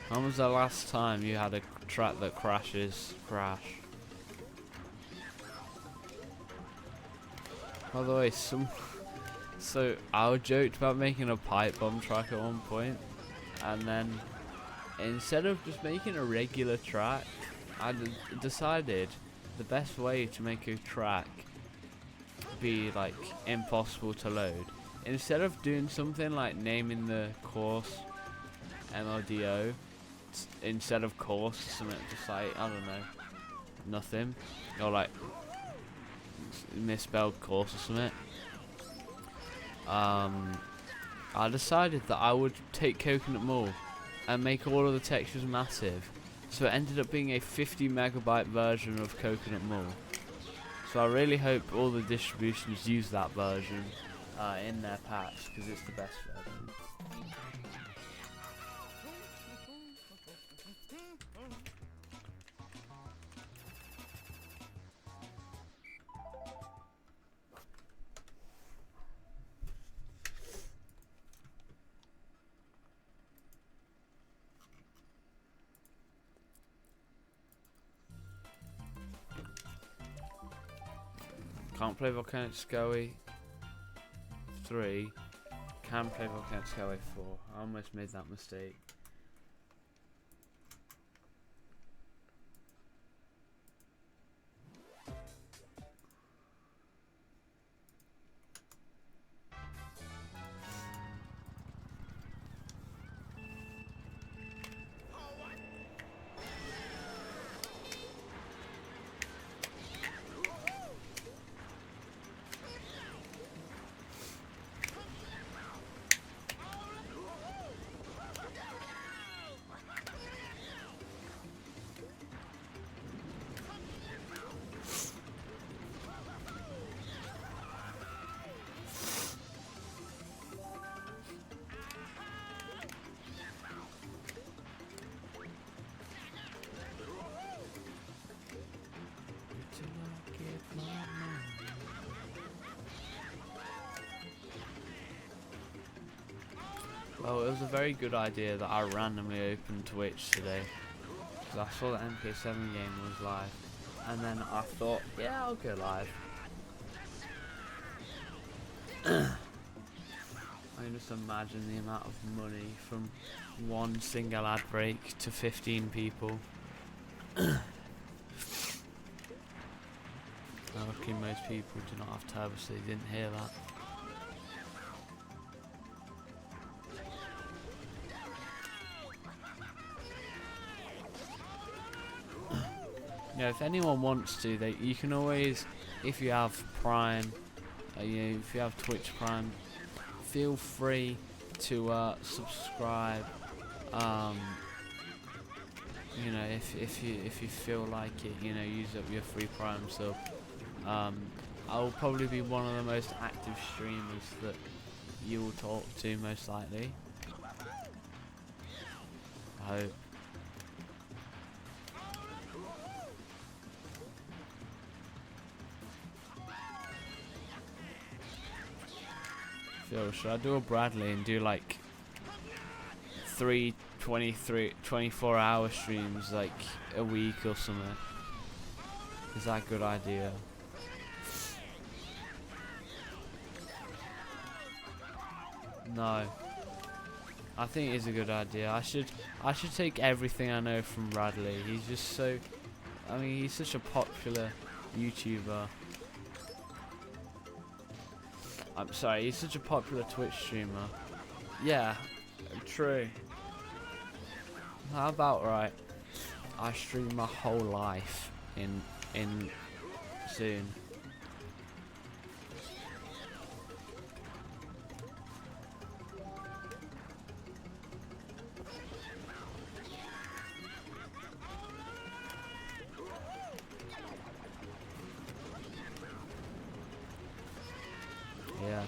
When was the last time you had a track that crashes? By the way, so I joked about making a pipe bomb track at one point, and then instead of just making a regular track, I decided the best way to make a track be like impossible to load. Instead of doing something like naming the course MLDO instead of course, something just like, I don't know, nothing, or like misspelled course or something. I decided that I would take Coconut Mall and make all of the textures massive, so it ended up being a 50 megabyte version of Coconut Mall. So I really hope all the distributions use that version in their patch, because it's the best version. Can't play Volcanic Skyway 3. Can play Volcanic Skyway 4. I almost made that mistake. was a very good idea that I randomly opened Twitch today, because I saw that MK7 game was live, and then I thought, yeah, I'll go live. I can just imagine the amount of money from one single ad break to 15 people. Luckily most people do not have turbo, so they didn't hear that. Yeah, if anyone wants to, you can always, if you have Prime, if you have Twitch Prime, feel free to subscribe. You know, if you feel like it, you know, use up your free Prime sub. I will probably be one of the most active streamers that you will talk to, most likely. I hope. Phil, should I do a Bradley and do like 24-hour streams like a week or something? Is that a good idea? No. I think it is a good idea. I should take everything I know from Bradley. He's just so, I mean, he's such a popular YouTuber. I'm sorry, he's such a popular Twitch streamer. Yeah, true. How about, right, I stream my whole life in soon. Yeah.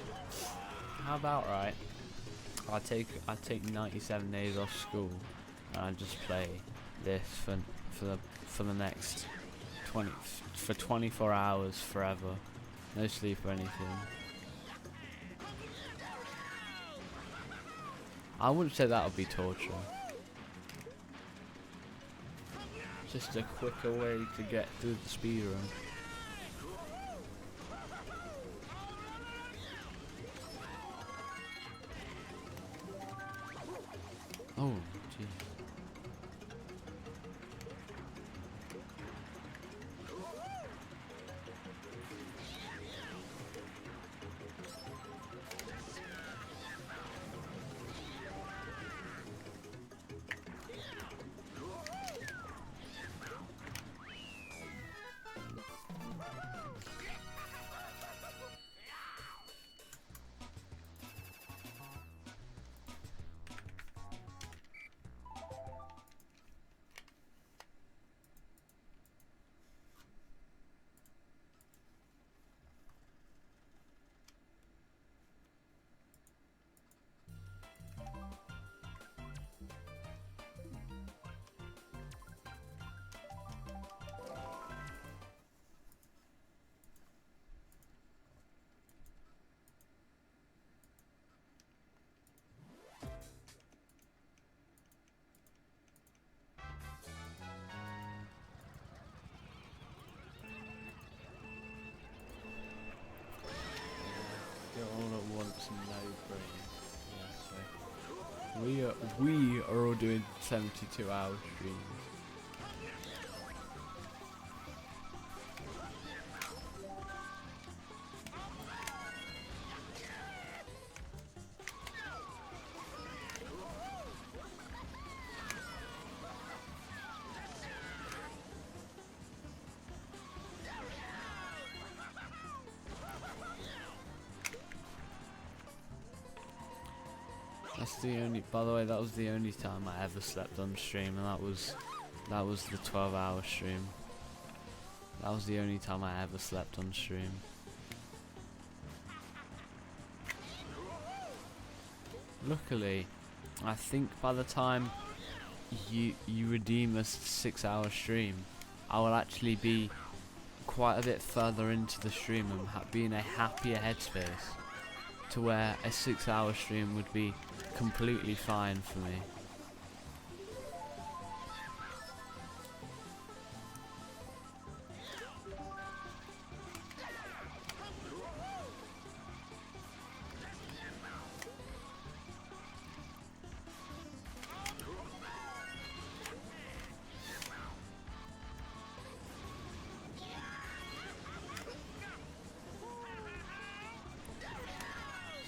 How about, right, I take 97 days off school and I just play this for the next 24 hours forever. No sleep or anything. I wouldn't say that would be torture. Just a quicker way to get through the speedrun. Oh, gee. No brain. Yeah, so we are all doing 72-hour streams. That's the only. By the way, that was the only time I ever slept on stream, and that was the 12-hour stream. That was the only time I ever slept on stream. Luckily, I think by the time you redeem a 6-hour stream, I will actually be quite a bit further into the stream and be in a happier headspace, to where a 6-hour stream would be completely fine for me.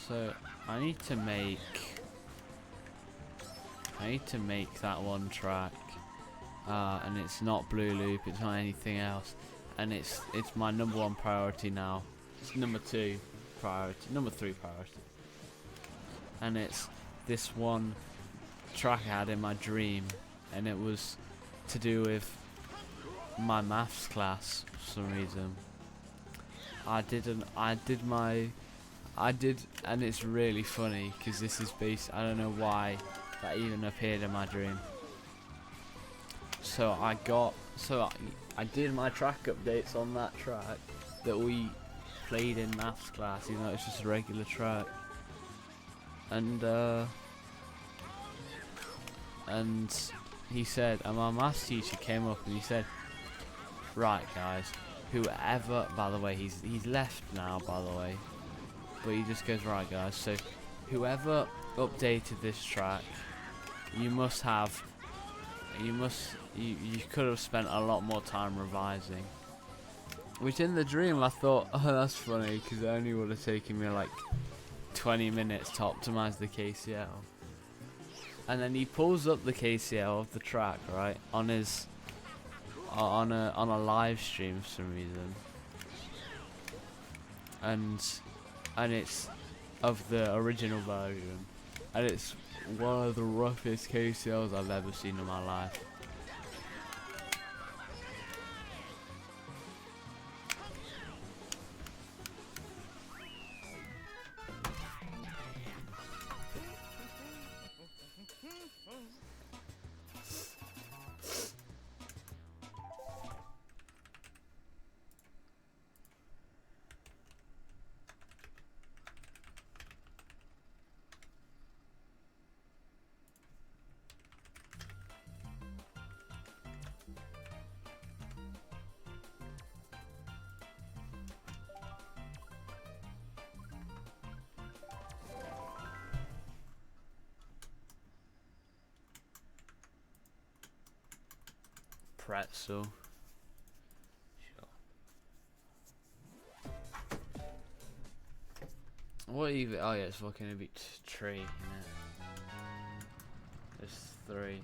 So I need to make that one track, and it's not Blue Loop, it's not anything else, and it's my #1 priority now. It's #2 priority, #3 priority, and it's this one track I had in my dream, and it was to do with my maths class for some reason. And it's really funny because this is based, I don't know why that even appeared in my dream. So I did my track updates on that track that we played in maths class, even though it's just a regular track. And he said, and my maths teacher came up and he said, right guys, whoever, by the way, he's left now, by the way. But he just goes, right guys, so whoever updated this track, you could have spent a lot more time revising. Which in the dream I thought, oh that's funny, because it only would have taken me like 20 minutes to optimize the KCL. And then he pulls up the KCL of the track, right, on his on a live stream for some reason. And it's of the original version, and it's one of the roughest KCLs I've ever seen in my life. Pretzel. Sure. What even? Oh yeah, it's fucking a bit tree, innit? There's 3.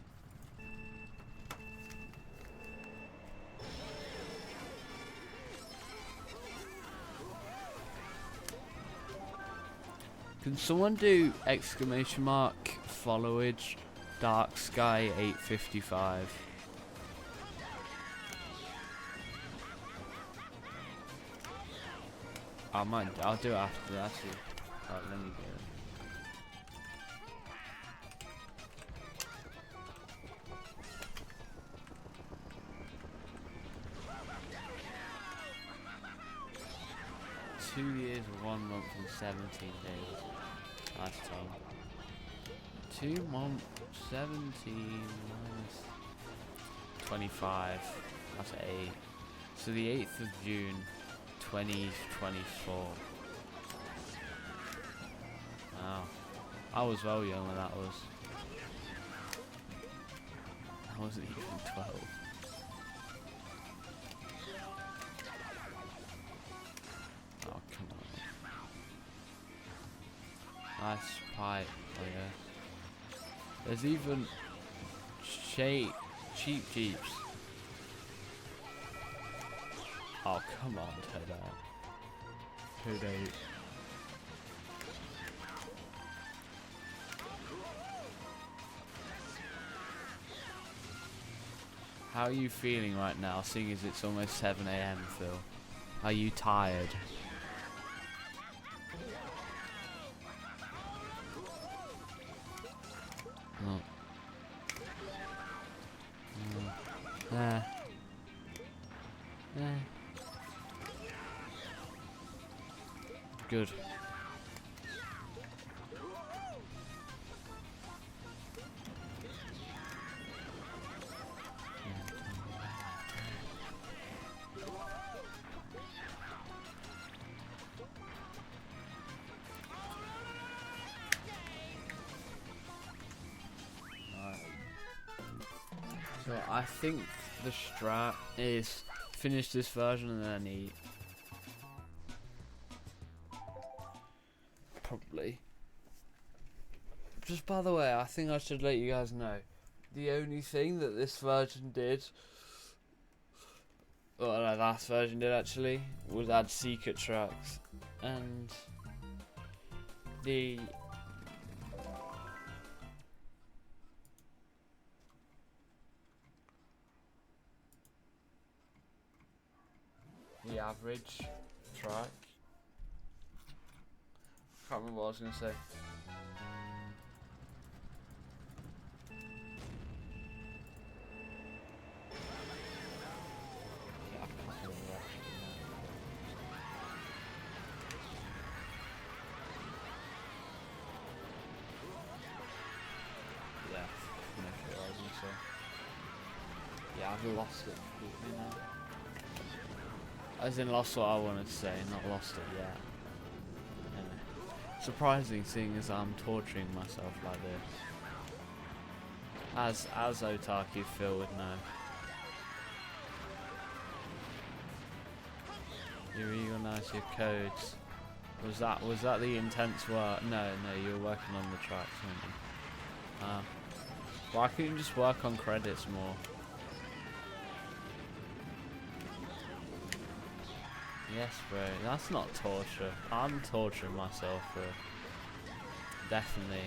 Can someone do exclamation mark followage dark sky 855? I'll do it after that. Alright, let me get it. Two years, 1 month and 17 days. Last time. 2 months, 17 minus 25. That's 8. So the 8th of June, 2024. Wow. I was well young when that was. I wasn't even 12. Oh, come on. Nice pipe, I guess. There's even cheap Jeeps. Oh, come on, Toad. How are you feeling right now, seeing as it's almost 7 AM, Phil? Are you tired? Oh. Good. So I think the strat is finish this version and then eat. Probably. Just by the way, I think I should let you guys know, the only thing that this version did, or the last version did actually, was add secret tracks. And the average track, can't remember what I was going to say. Yeah, I've lost it completely now. As in lost what I wanted to say, not lost it yet. Anyway. Surprising seeing as I'm torturing myself like this. As Otaku Phil would know. You reorganize your codes. Was that the intense work? No, you were working on the tracks, weren't you? Why couldn't you just work on credits more? Yes, bro. That's not torture. I'm torturing myself, bro. Definitely.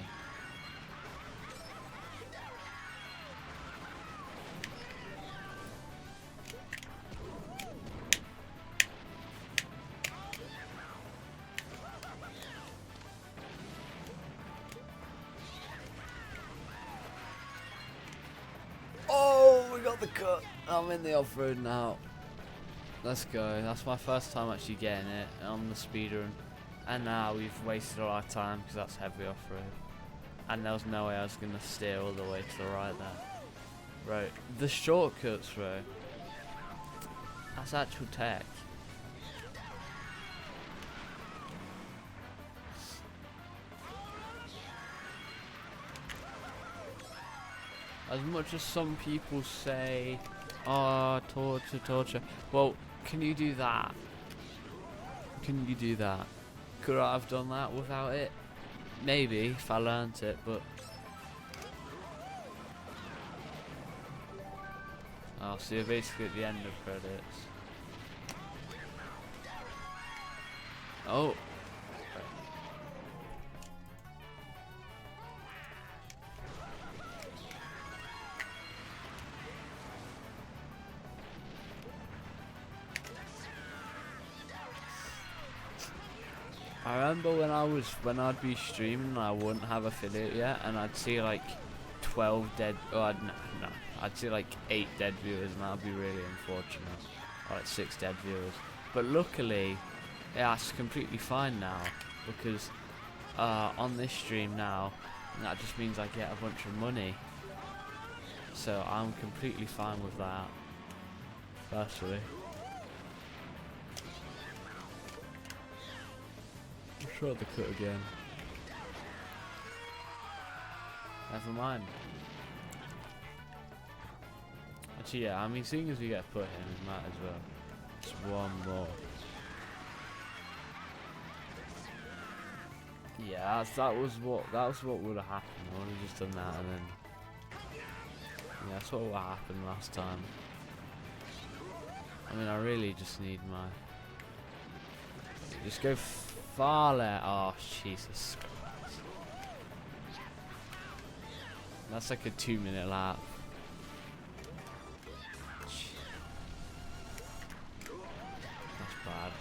Oh, we got the cut. I'm in the off-road now. Let's go. That's my first time actually getting it on the speedrun. And now we've wasted all our time because that's heavy off-road. And there was no way I was going to steer all the way to the right there. Right. The shortcuts, bro. That's actual tech. As much as some people say, oh, torture. Well, can you do that? Can you do that? Could I have done that without it? Maybe, if I learnt it, but... Oh, so you're basically at the end of credits. Oh! I remember when I'd be streaming and I wouldn't have affiliate yet, and I'd see like 12 dead, I'd see like 8 dead viewers, and that'd be really unfortunate, or like 6 dead viewers. But luckily, yeah, it's completely fine now, because on this stream now, that just means I get a bunch of money, so I'm completely fine with that, personally. Try the cut again. Never mind. Actually, yeah, I mean, seeing as we get put in, we might as well. Just one more. Yeah, that was what would have happened. I would have just done that, and then yeah, that's what happened last time. I mean, I really just need my. Just go far left. Oh, Jesus Christ. That's like a 2-minute lap. That's bad.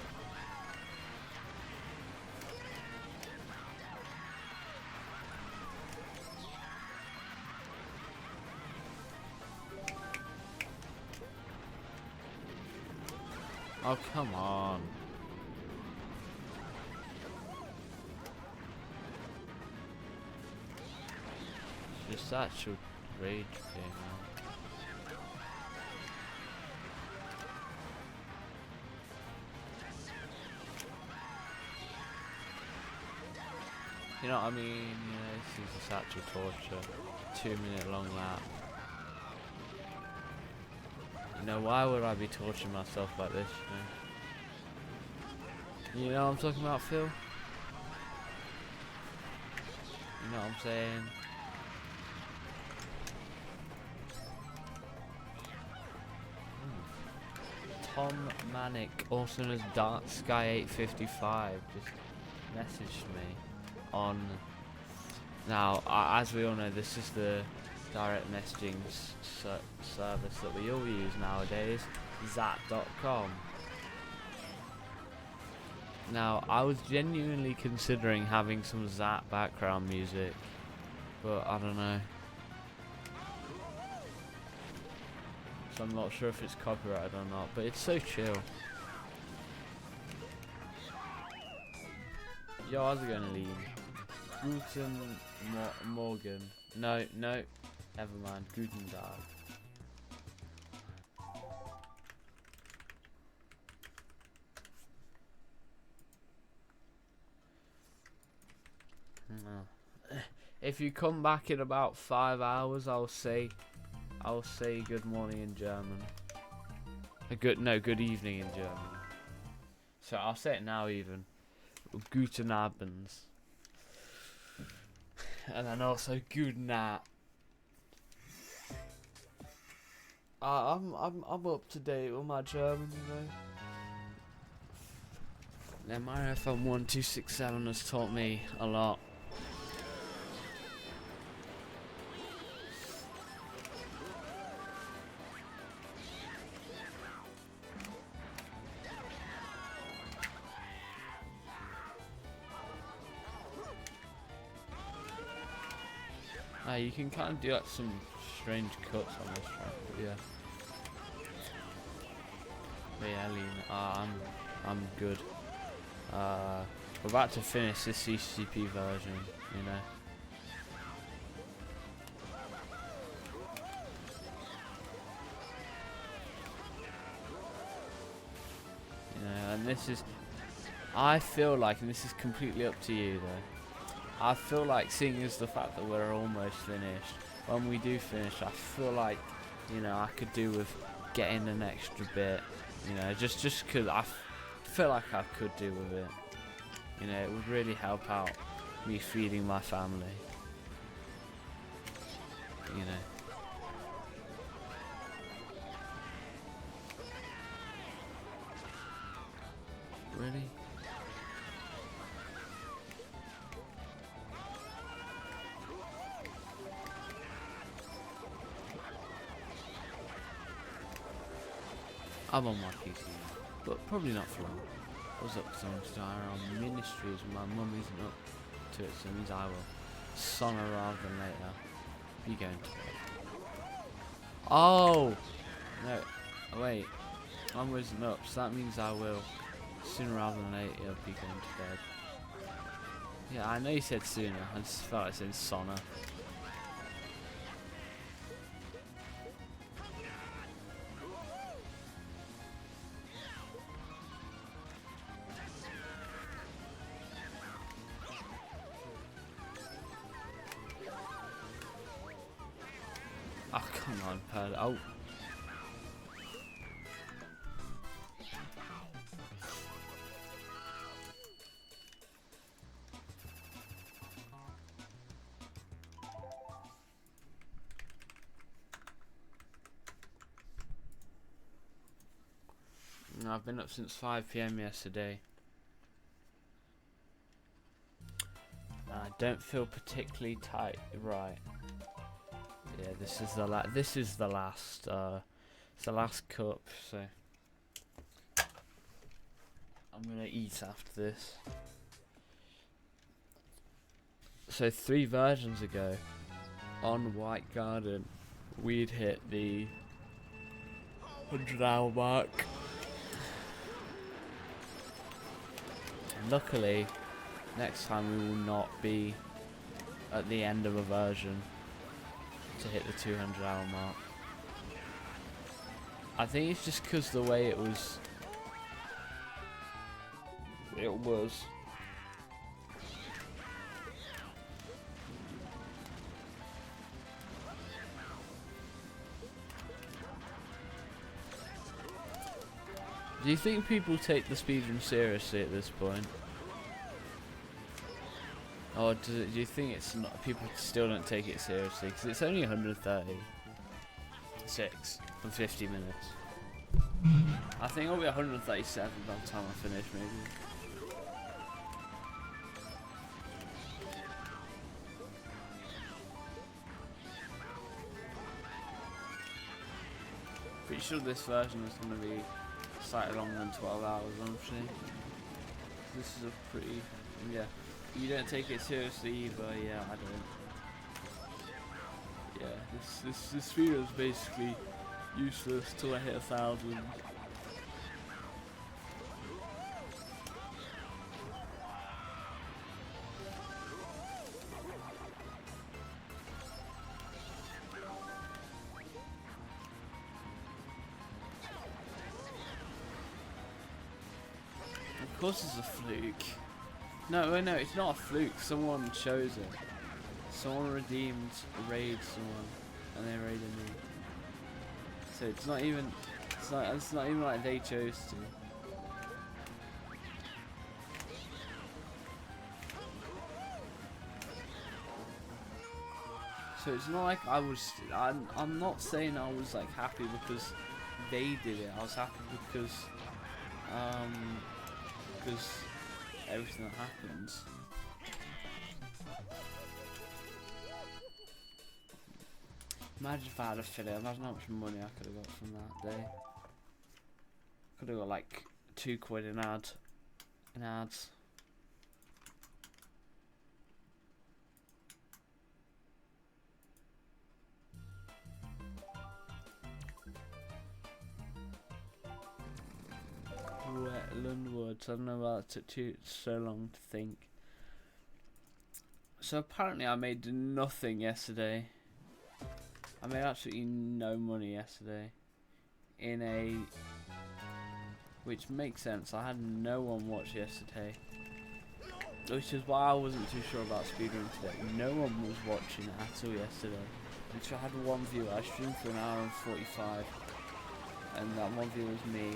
Oh, come on. Just actual rage game now. You know what I mean? You know, this is just actual torture. 2-minute long lap. You know, why would I be torturing myself like this, you know what I'm talking about, Phil? You know what I'm saying? Tom Manic, also known as Dark Sky 855, just messaged me on. Now, as we all know, this is the direct messaging service that we all use nowadays, Zap.com. Now, I was genuinely considering having some Zap background music, but I don't know. So I'm not sure if it's copyrighted or not, but it's so chill. Yo, how's it going, Lee? Guten Morgen. No, never mind. Guten Tag. No. If you come back in about 5 hours, I'll say good morning in German. Good evening in German. So I'll say it now even. Guten Abend. And then also good night. I'm up to date with my German, you know. Now my FM 1267 has taught me a lot. You can kind of do like some strange cuts on this track, but yeah. But yeah, Lean, I'm good. We're about to finish this CTGP version, you know. And this is, I feel like, and this is completely up to you though, I feel like, seeing as the fact that we're almost finished, when we do finish, I feel like, you know, I could do with getting an extra bit, you know, just because I feel like I could do with it. You know, it would really help out me feeding my family. You know. Really? I'm on my PC, but probably not for long. I was up to some on ministries when my mum isn't up to it, so it means I will sooner rather than later be going to bed. Oh! No, wait. Mum isn't up, so that means I will sooner rather than later be going to bed. Yeah, I know you said sooner, I just felt like saying sooner. Oh, come on, pad. Oh. No, I've been up since 5 PM yesterday. I don't feel particularly tight, right? Yeah, this is the last. It's the last cup, so I'm gonna eat after this. So 3 versions ago, on White Garden, we'd hit the 100-hour mark. Luckily, next time we will not be at the end of a version to hit the 200-hour mark. I think it's just because the way it was. Do you think people take the speedrun seriously at this point? Or do you think it's not? People still don't take it seriously because it's only 136 for 50 minutes. I think it'll be 137 by the time I finish, maybe. Pretty sure this version is going to be slightly longer than 12 hours, honestly. This is a pretty, yeah. You don't take it seriously either, yeah, I don't. Yeah, this video is basically useless till I hit 1,000. Of course it's a fluke. No, it's not a fluke. Someone chose it. Someone redeemed, raided someone, and they raided me. So it's not even like they chose to. So it's not like I was. I'm not saying I was like happy because they did it. I was happy because everything that happens. Imagine if I had affiliate. Imagine how much money I could have got from that day. Could have got like £2 in ads. Wetland Woods. I don't know why it took so long to think. So apparently I made nothing yesterday. I made absolutely no money yesterday. Which makes sense. I had no one watch yesterday. Which is why I wasn't too sure about speedrunning today. No one was watching at all yesterday. Which I had one viewer. I streamed for 1 hour and 45. And that one viewer was me.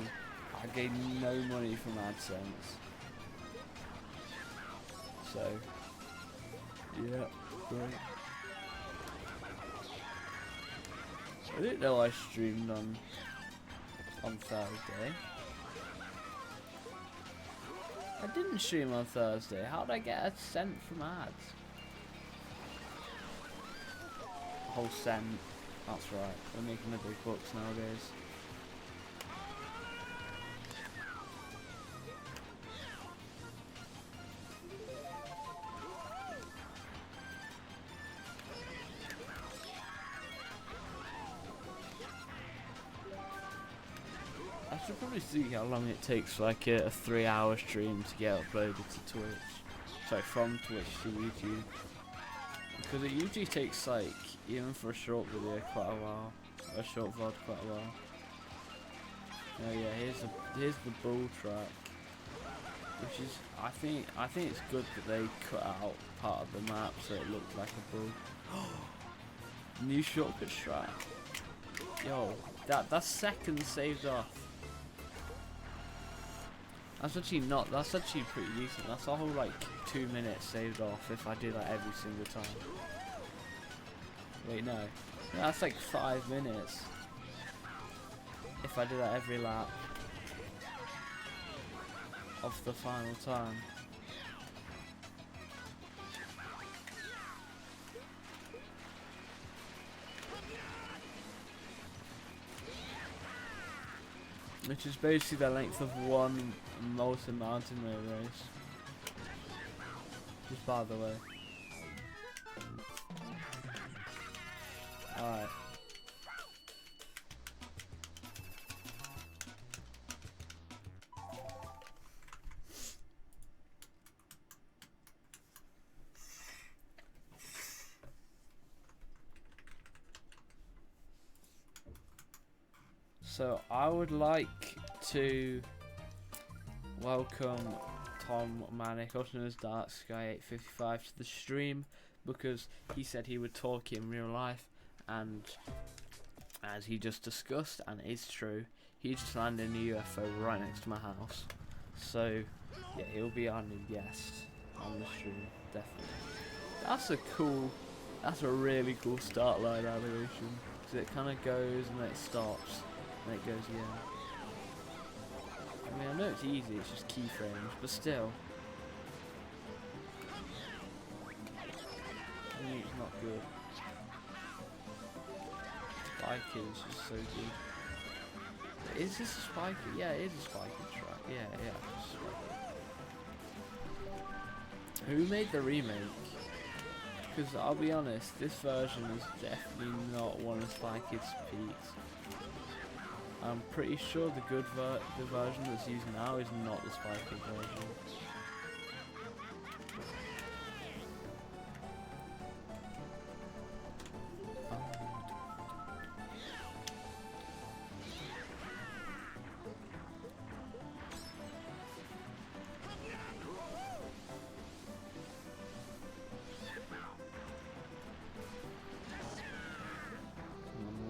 I gained no money from AdSense. So, yeah, great. I didn't know I streamed on Thursday. I didn't stream on Thursday. How did I get a cent from ads? A whole cent. That's right. We're making the big bucks nowadays. I should probably see how long it takes for like a 3-hour stream to get uploaded to Twitch. Sorry, from Twitch to YouTube. Because it usually takes like, even for a short video, quite a while. A short VOD, quite a while. Oh yeah, here's the bull track. Which is, I think it's good that they cut out part of the map so it looked like a bull. New shortcut strat. Yo, that's second saved off. That's actually pretty decent. That's a whole like 2 minutes saved off if I do that every single time. Wait, no. Yeah, that's like 5 minutes. If I do that every lap of the final time. Which is basically the length of one Molten Mountain race. Just by the way. Alright. So I would like to welcome Tom Manic, also known as Dark Sky 855, to the stream because he said he would talk in real life, and as he just discussed, and is true, he just landed in a UFO right next to my house. So yeah, he'll be our new guest on the stream, definitely. That's a really cool start line animation, because it kind of goes and then it stops, and it goes again. I mean, I know it's easy, it's just keyframes, but still. I mean, it's not good. Spiky is just so good. Is this a spiky? Yeah, it is a spiky track. Yeah. Who made the remake? Because I'll be honest, this version is definitely not one of Spy Kids' peaks. I'm pretty sure the version that's used now is not the Spy Kids version.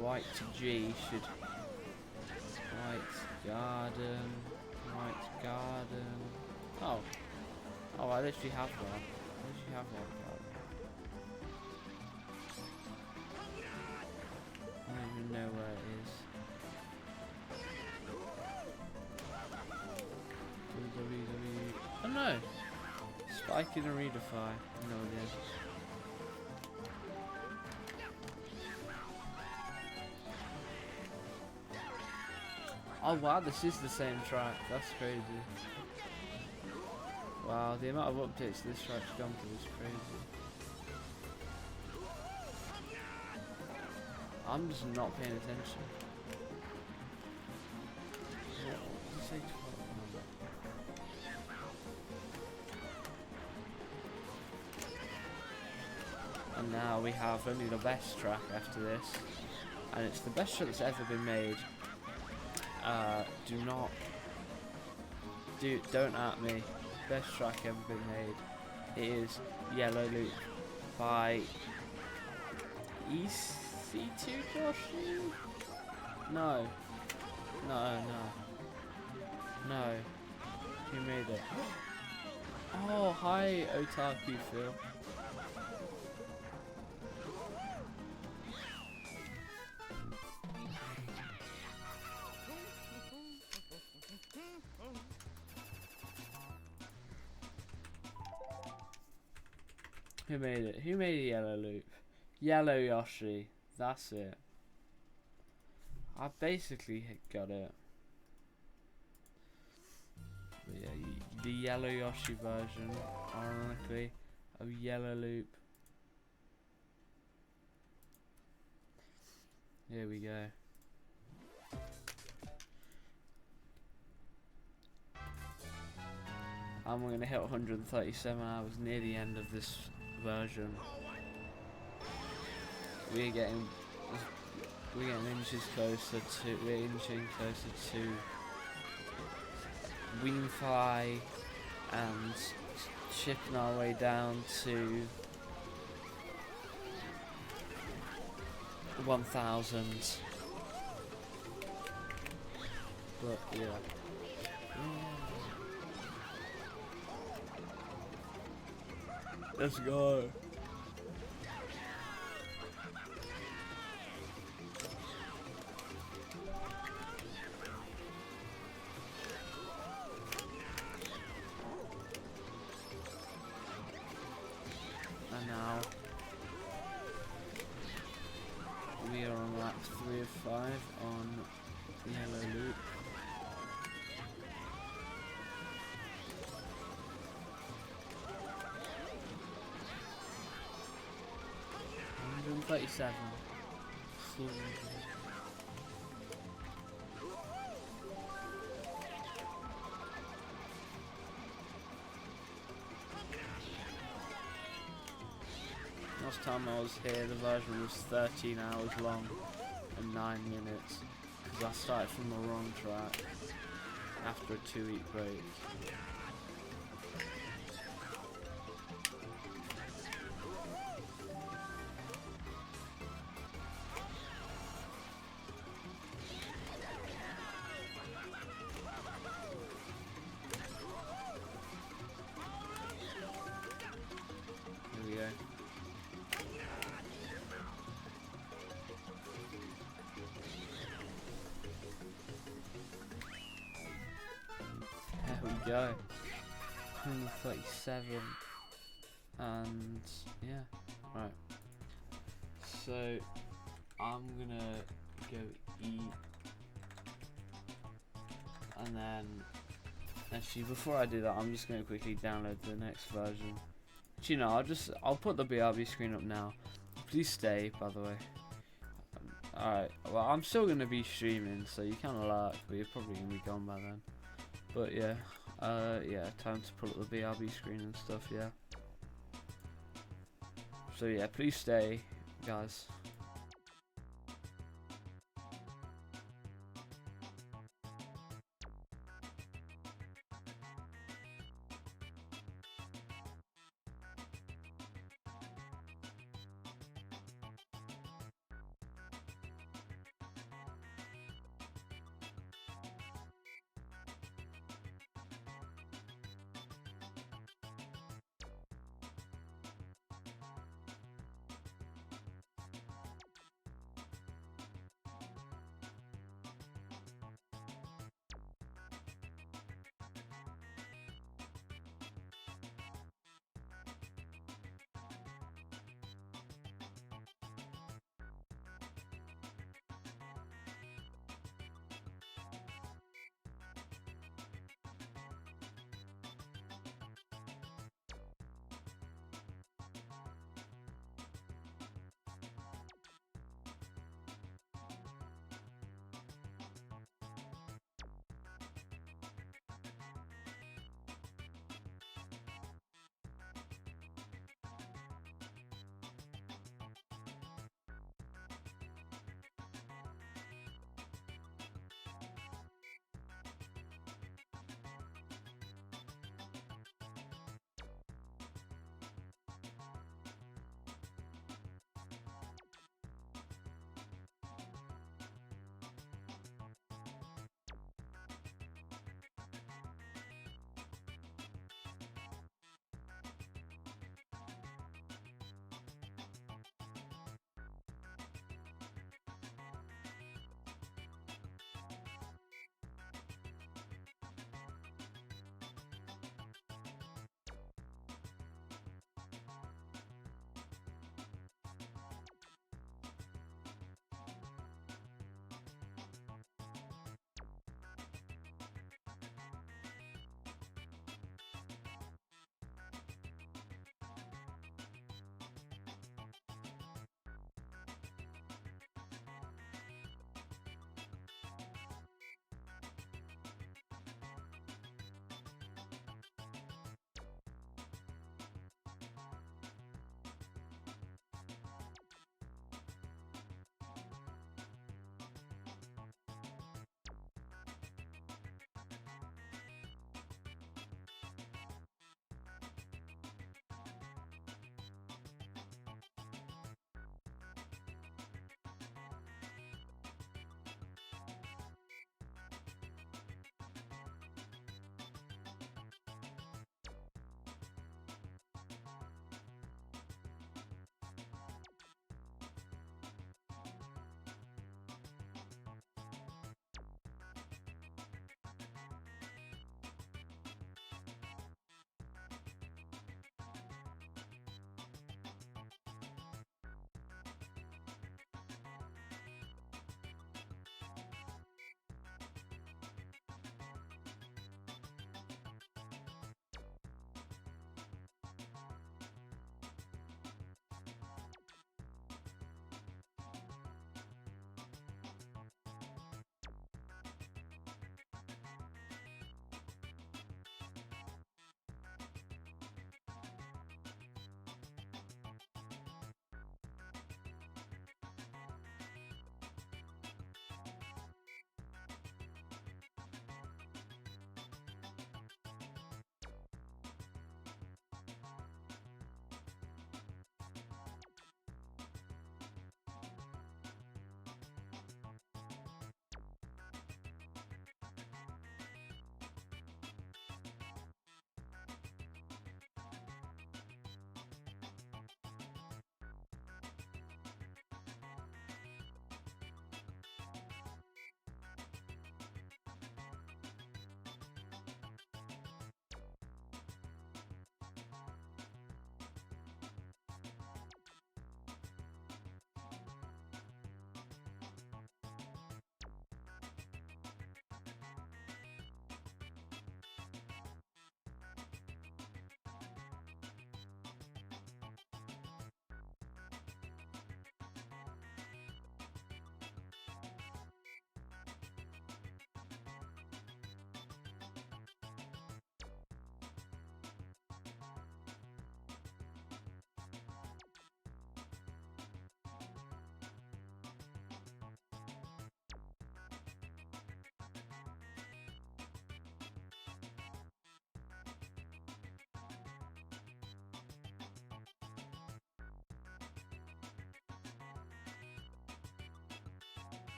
White to G should... White garden... Oh. Oh, I literally have one. I don't even know where it is. Oh no! Spike in a redefy. No, it is. Oh wow, this is the same track. That's crazy. Wow, the amount of updates this track's gone through is crazy. I'm just not paying attention. What did you say? And now we have only the best track after this, and it's the best track that's ever been made. Don't at me. Best track ever been made. It is Yellow Loop by CTGP? No. Who made it? Oh, hi Otaku Phil. Who made it? Who made the Yellow Loop? Yellow Yoshi. That's it. I basically got it. But yeah, the Yellow Yoshi version, ironically, of Yellow Loop. Here we go. And we're gonna hit 137 hours near the end of this version. We're getting inching closer to Wingfly and chipping our way down to 1000. But yeah. Let's go. And now we are on lap 3 of 5 on Yellow Loop. And 37. Last time I was here, the version was 13 hours long and 9 minutes, because I started from the wrong track after a 2-week break. go. 137. And yeah, right. So I'm gonna go eat, and then actually before I do that, I'm just gonna quickly download the next version. But, you know, I'll put the BRB screen up now. Please stay, by the way. Alright, well, I'm still gonna be streaming, so you kind of lurk, but you're probably gonna be gone by then. But yeah, yeah, time to pull up the BRB screen and stuff. Yeah. So yeah, please stay, guys.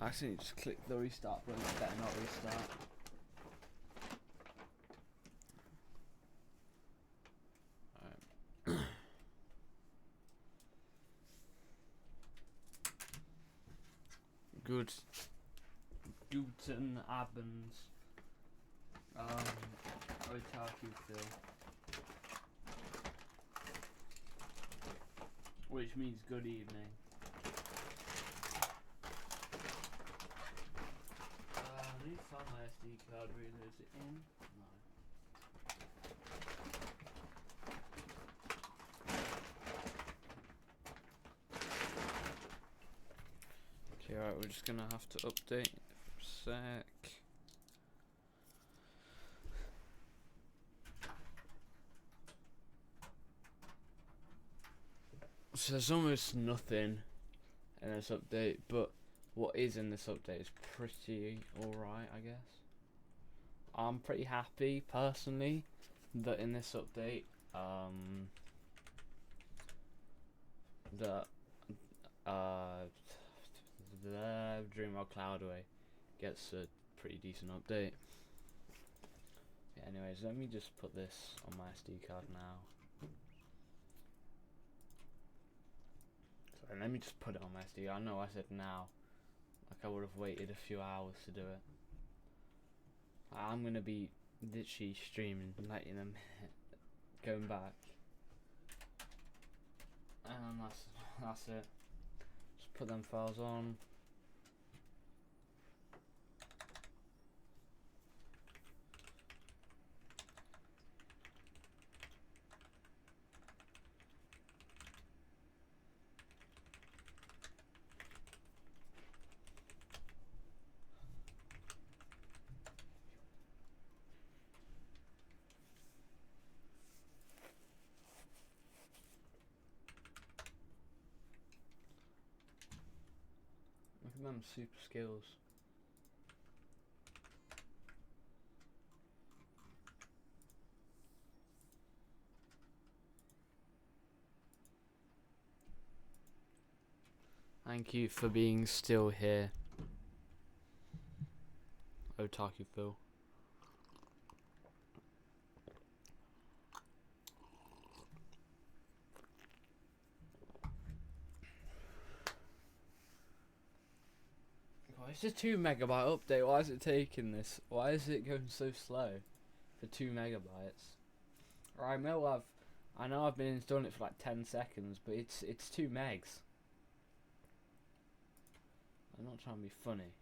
I accidentally just clicked the restart button, it's better not restart. Good. Guten Abend. Otaku Phil. Which means good evening. I need to find my SD card reader. Is it in? No. Okay, right, we're just gonna have to update for a sec. So there's almost nothing in this update, but what is in this update is pretty alright, I guess. I'm pretty happy, personally, that in this update, the Dreamworld Cloudway gets a pretty decent update. Yeah, anyways, let me just put this on my SD card now. Sorry, let me just put it on my SD. I know I said now, like I would have waited a few hours to do it. I'm gonna be literally streaming like in a minute, going back, and that's it. Just put them files on. Look at them super skills. Thank you for being still here, Otaku Phil. Why is it 2 megabyte update? Why is it taking this? Why is it going so slow for 2 megabytes? Right, I know I've been installing it for like 10 seconds, but it's 2 megs. I'm not trying to be funny.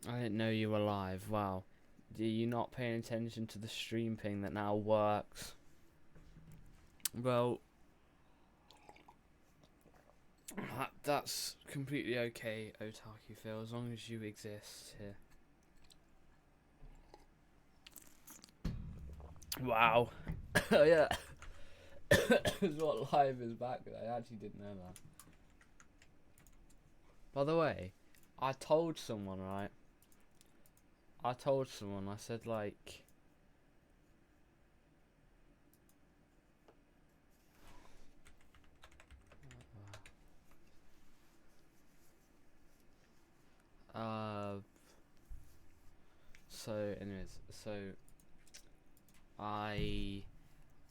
I didn't know you were live. Wow. Are you not paying attention to the stream ping that now works? Well, that's completely okay, Otaku Phil, as long as you exist here. Wow. Oh yeah. That's what live is back. I actually didn't know that. By the way, I told someone, right? I said like...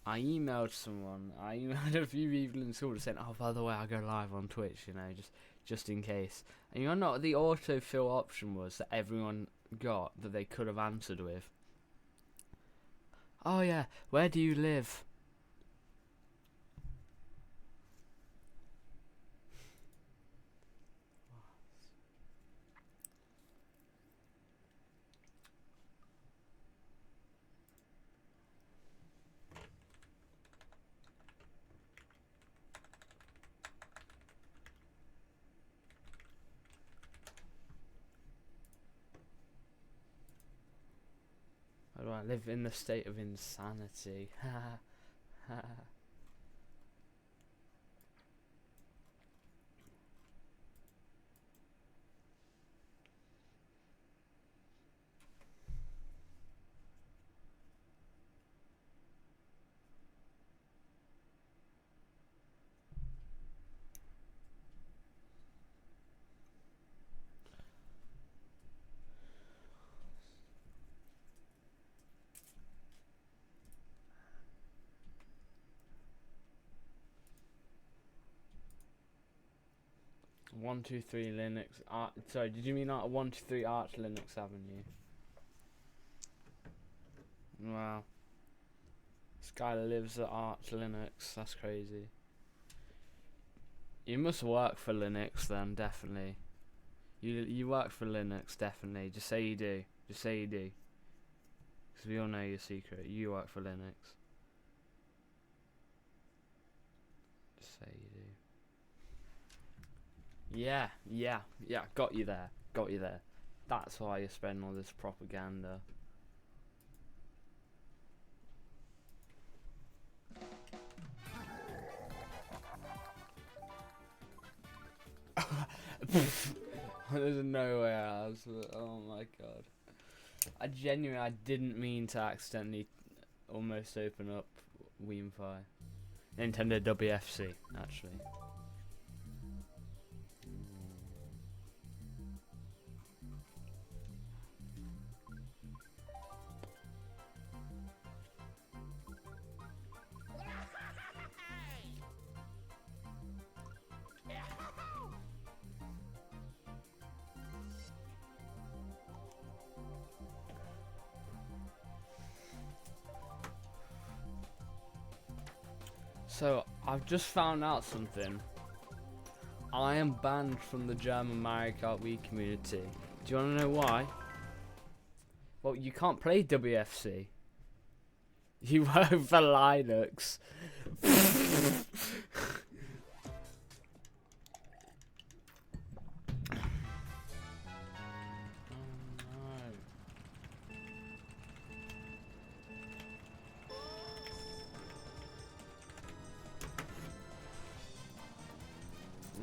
I emailed someone. I emailed a few people in school saying, "Oh, by the way, I go live on Twitch, you know, just in case." And you know what the autofill option was that everyone got that they could have answered with? Oh yeah, where do you live? live in the state of insanity. 123 Linux. Sorry, did you mean 123 Arch Linux Avenue? Wow. This guy lives at Arch Linux. That's crazy. You must work for Linux then, definitely. You work for Linux, definitely. Just say you do. Just say you do. Because we all know your secret. You work for Linux. Just say you do. Yeah. Got you there. Got you there. That's why you're spreading all this propaganda. There's no way I was. Oh my god. I didn't mean to accidentally almost open up Weemfi. Nintendo WFC, actually. So, I've just found out something. I am banned from the German Mario Kart Wii community. Do you want to know why? Well, you can't play WFC. You work for Linux.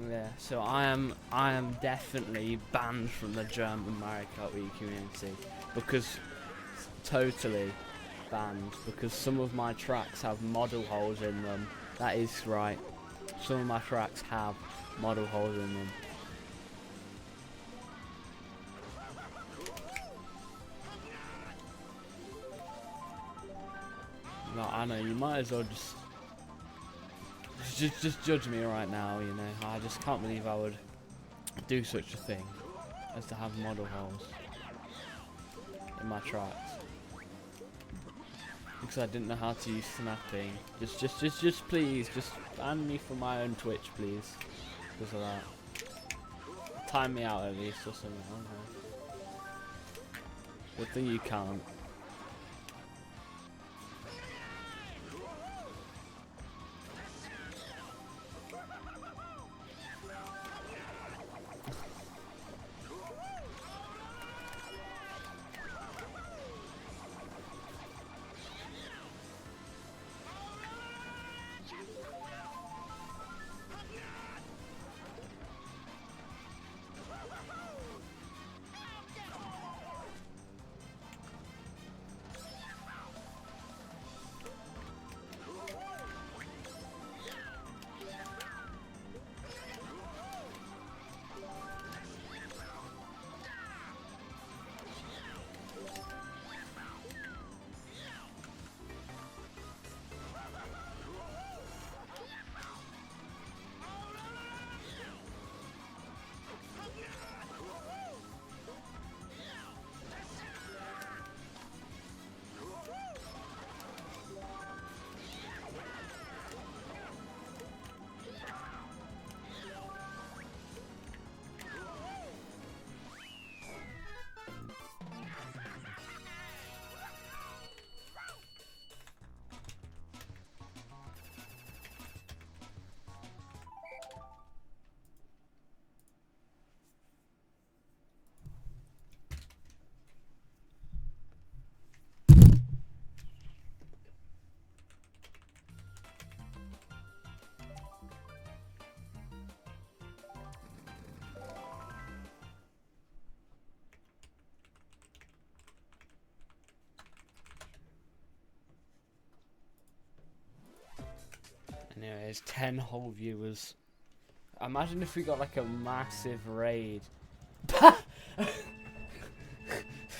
Yeah, so I am definitely banned from the German Mario Kart Wii community because totally banned because some of my tracks have model holes in them. That is right. Some of my tracks have model holes in them. No, I know you might as well just judge me right now, you know. I just can't believe I would do such a thing as to have model holes in my tracks because I didn't know how to use snapping. Just please, just ban me from my own Twitch, please, because of that. Time me out at least or something. I don't know. Good thing you can't. guys, 10 whole viewers. Imagine if we got like a massive raid. There's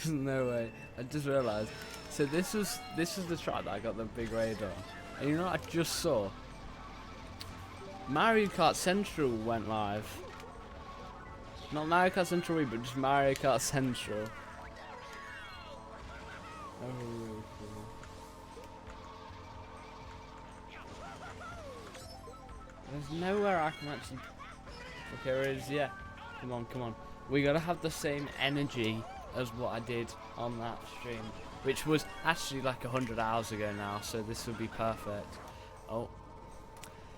no way. I just realised. So this was the track that I got the big raid on. And you know what I just saw? Mario Kart Central went live. Not Mario Kart Central Wii, but just Mario Kart Central. Oh, really cool. There's nowhere I can actually... Okay, where is... Yeah. Come on, come on. We gotta have the same energy as what I did on that stream. Which was actually like 100 hours ago now, so this will be perfect. Oh.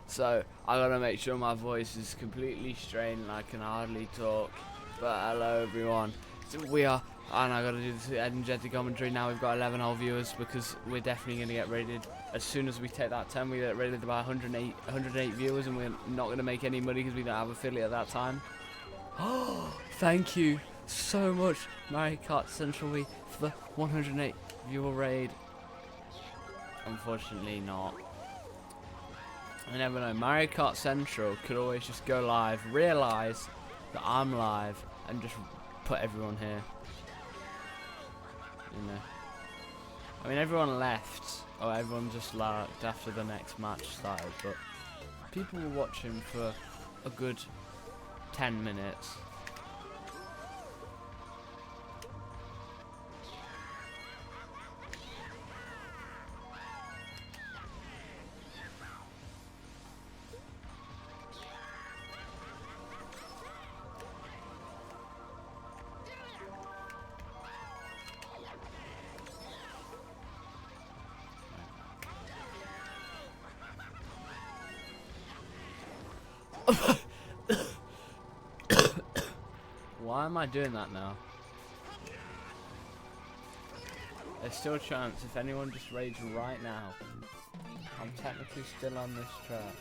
So, I gotta make sure my voice is completely strained and I can hardly talk. But hello everyone. So we are... And I gotta do this energetic commentary now. We've got 11 whole viewers because we're definitely gonna get rated. As soon as we take that 10, we get rated by 108 viewers, and we're not gonna make any money because we don't have affiliate at that time. Oh, thank you so much, Mario Kart Central Wii, for the 108 viewer raid. Unfortunately not. I never know. Mario Kart Central could always just go live, realise that I'm live, and just put everyone here. You know. I mean, everyone left, or everyone just lurked after the next match started, but people were watching for a good 10 minutes. Why am I doing that now? There's still a chance if anyone just raids right now. I'm technically still on this track.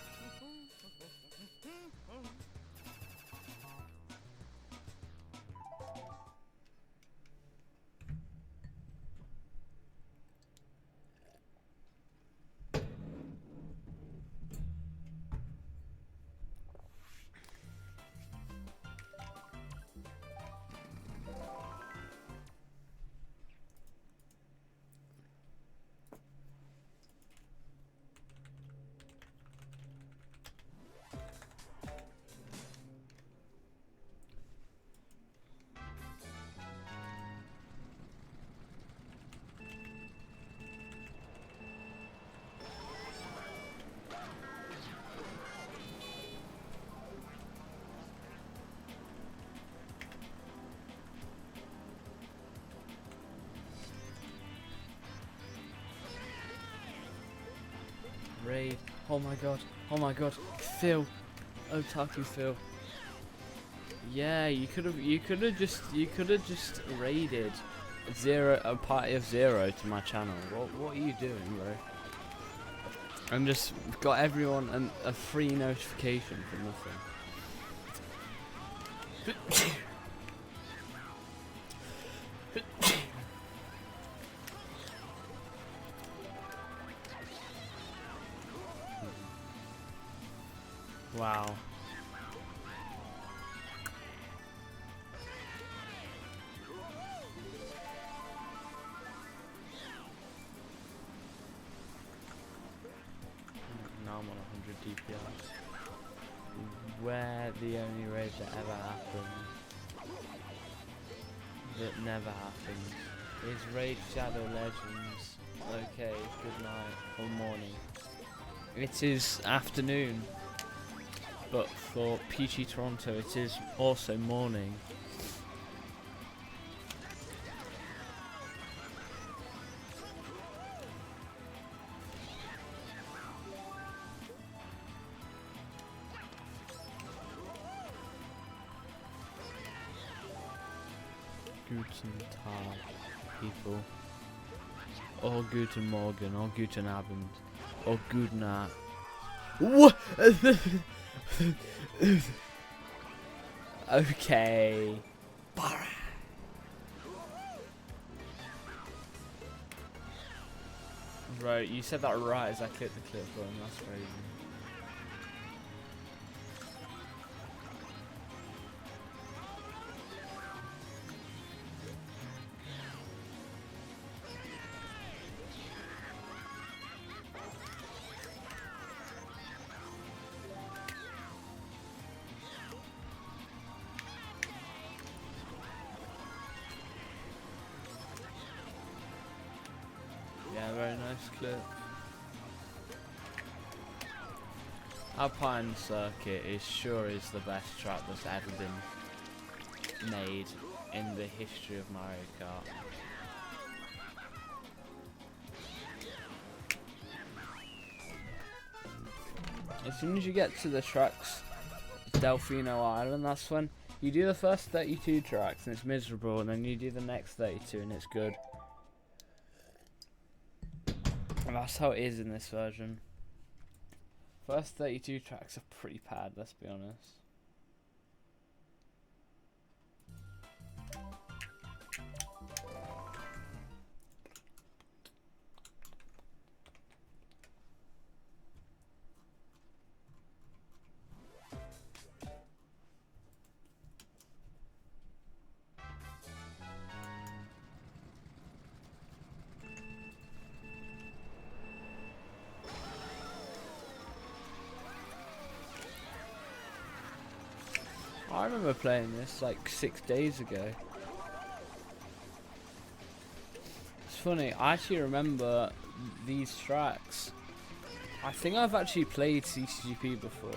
Raid. Oh my god. Oh my god. Phil. Otaku Phil. Yeah, you could have just raided a party of 0 to my channel. What are you doing, bro? And just got everyone a free notification for nothing. Wow. Now I'm on 100 DPS. Where the only raid that ever happens, that never happens, is Raid Shadow Legends. Okay, good night or morning. It is afternoon, but for PG Toronto it is also morning. Guten Tag, people. Or Guten Morgen, or Guten Abend, or Guten Nacht. What? Okay. Right, you said that right as I clicked the clip button, that's crazy. Yeah, very nice clip. Alpine Circuit is the best track that's ever been made in the history of Mario Kart. As soon as you get to the tracks, Delfino Island, that's when you do the first 32 tracks and it's miserable, and then you do the next 32 and it's good. And that's how it is in this version. First 32 tracks are pretty bad, let's be honest. I remember playing this like 6 days ago. It's funny, I actually remember these tracks. I think I've actually played CTGP before.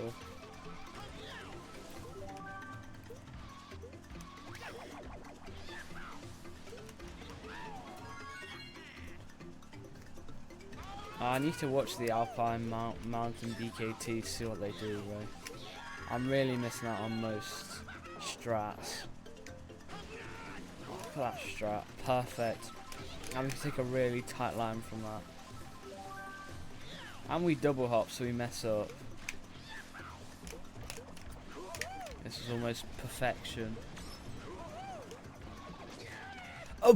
I need to watch the Alpine Mountain DKT to see what they do, right? I'm really missing out on most strats. Look at that strat, perfect. And we can take a really tight line from that. And we double hop, so we mess up. This is almost perfection. Oh!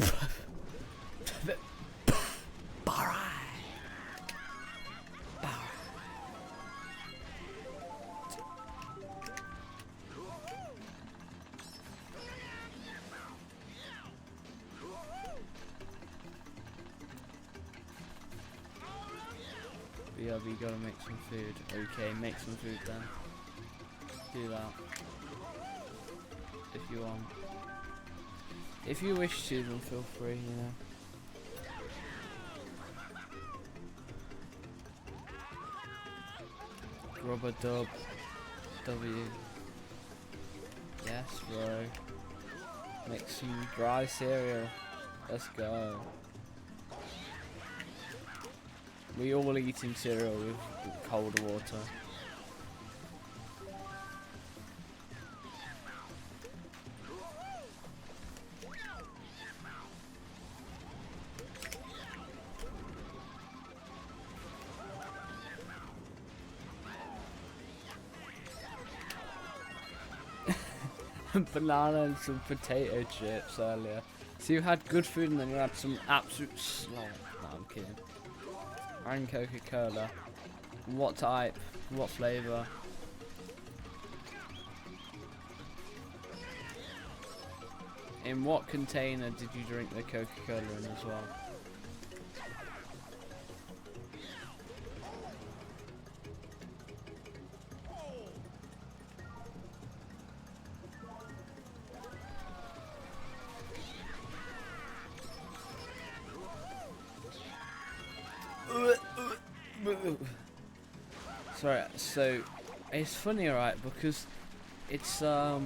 Yeah, we gotta make some food. Okay, make some food then. Do that. If you want. If you wish to, then feel free, you know. Rubber dub. W. Yes, bro. Make some dry cereal. Let's go. We all eating cereal with cold water. Banana and some potato chips earlier. So you had good food and then you had some absolute slop. No, I'm kidding. And Coca-Cola. What type? What flavour? In what container did you drink the Coca-Cola in as well? Sorry, so it's funny, right? Because it's I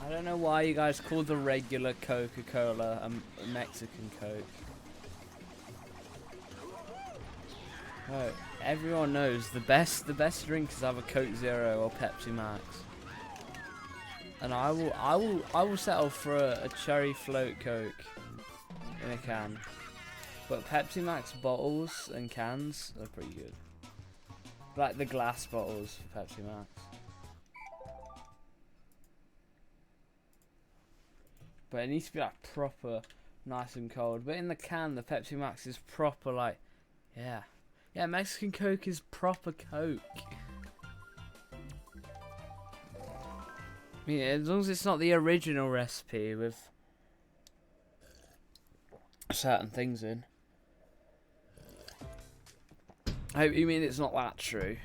don't know why you guys call the regular Coca-Cola a Mexican Coke. Oh, everyone knows the best drink is either Coke Zero or Pepsi Max. And I will settle for a cherry float Coke in a can. But Pepsi Max bottles and cans are pretty good. Like the glass bottles for Pepsi Max. But it needs to be like proper nice and cold. But in the can, the Pepsi Max is proper like, yeah. Yeah, Mexican Coke is proper Coke. I mean, as long as it's not the original recipe with certain things in. I hope you mean it's not that true.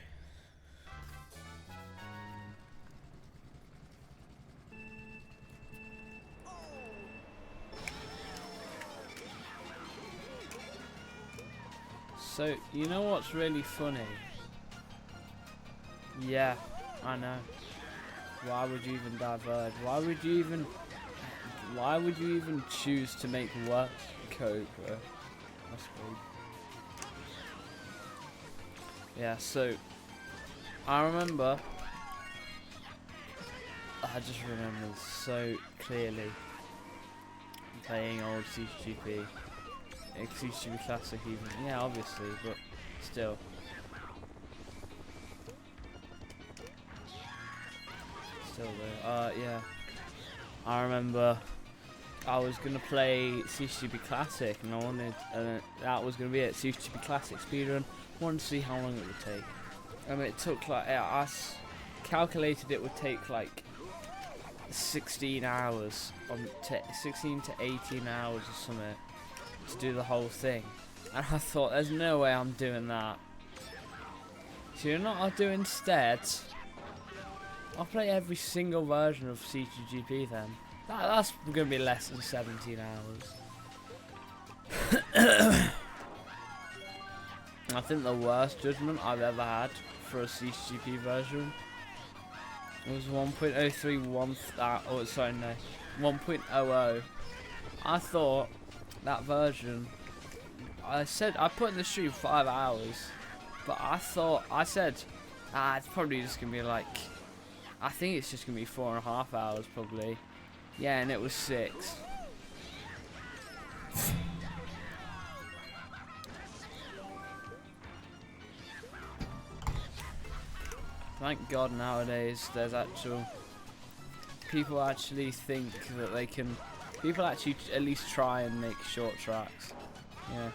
So, you know what's really funny? Yeah, I know. Why would you even diverge? Why would you even choose to make work code, bro? That's weird. Yeah, so I just remember so clearly playing old CTGP. CTGP Classic even. Yeah, obviously, but still. Still though. Yeah. I remember I was gonna play CTGP Classic and I wanted, that was gonna be it, CTGP Classic speedrun. Wanted to see how long it would take. And it took like, I calculated it would take like 16 hours, 16 to 18 hours or something to do the whole thing. And I thought, there's no way I'm doing that. So you know what I'll do instead? I'll play every single version of CTGP then. That's going to be less than 17 hours. I think the worst judgment I've ever had for a CTGP version was 1.031. Oh, sorry, no, 1.00. I thought that version. I put in the stream 5 hours, but I said, it's probably just gonna be like, I think it's just gonna be 4.5 hours probably. Yeah, and it was 6. Thank God nowadays there's people actually think that they can, people actually at least try and make short tracks. Yeah.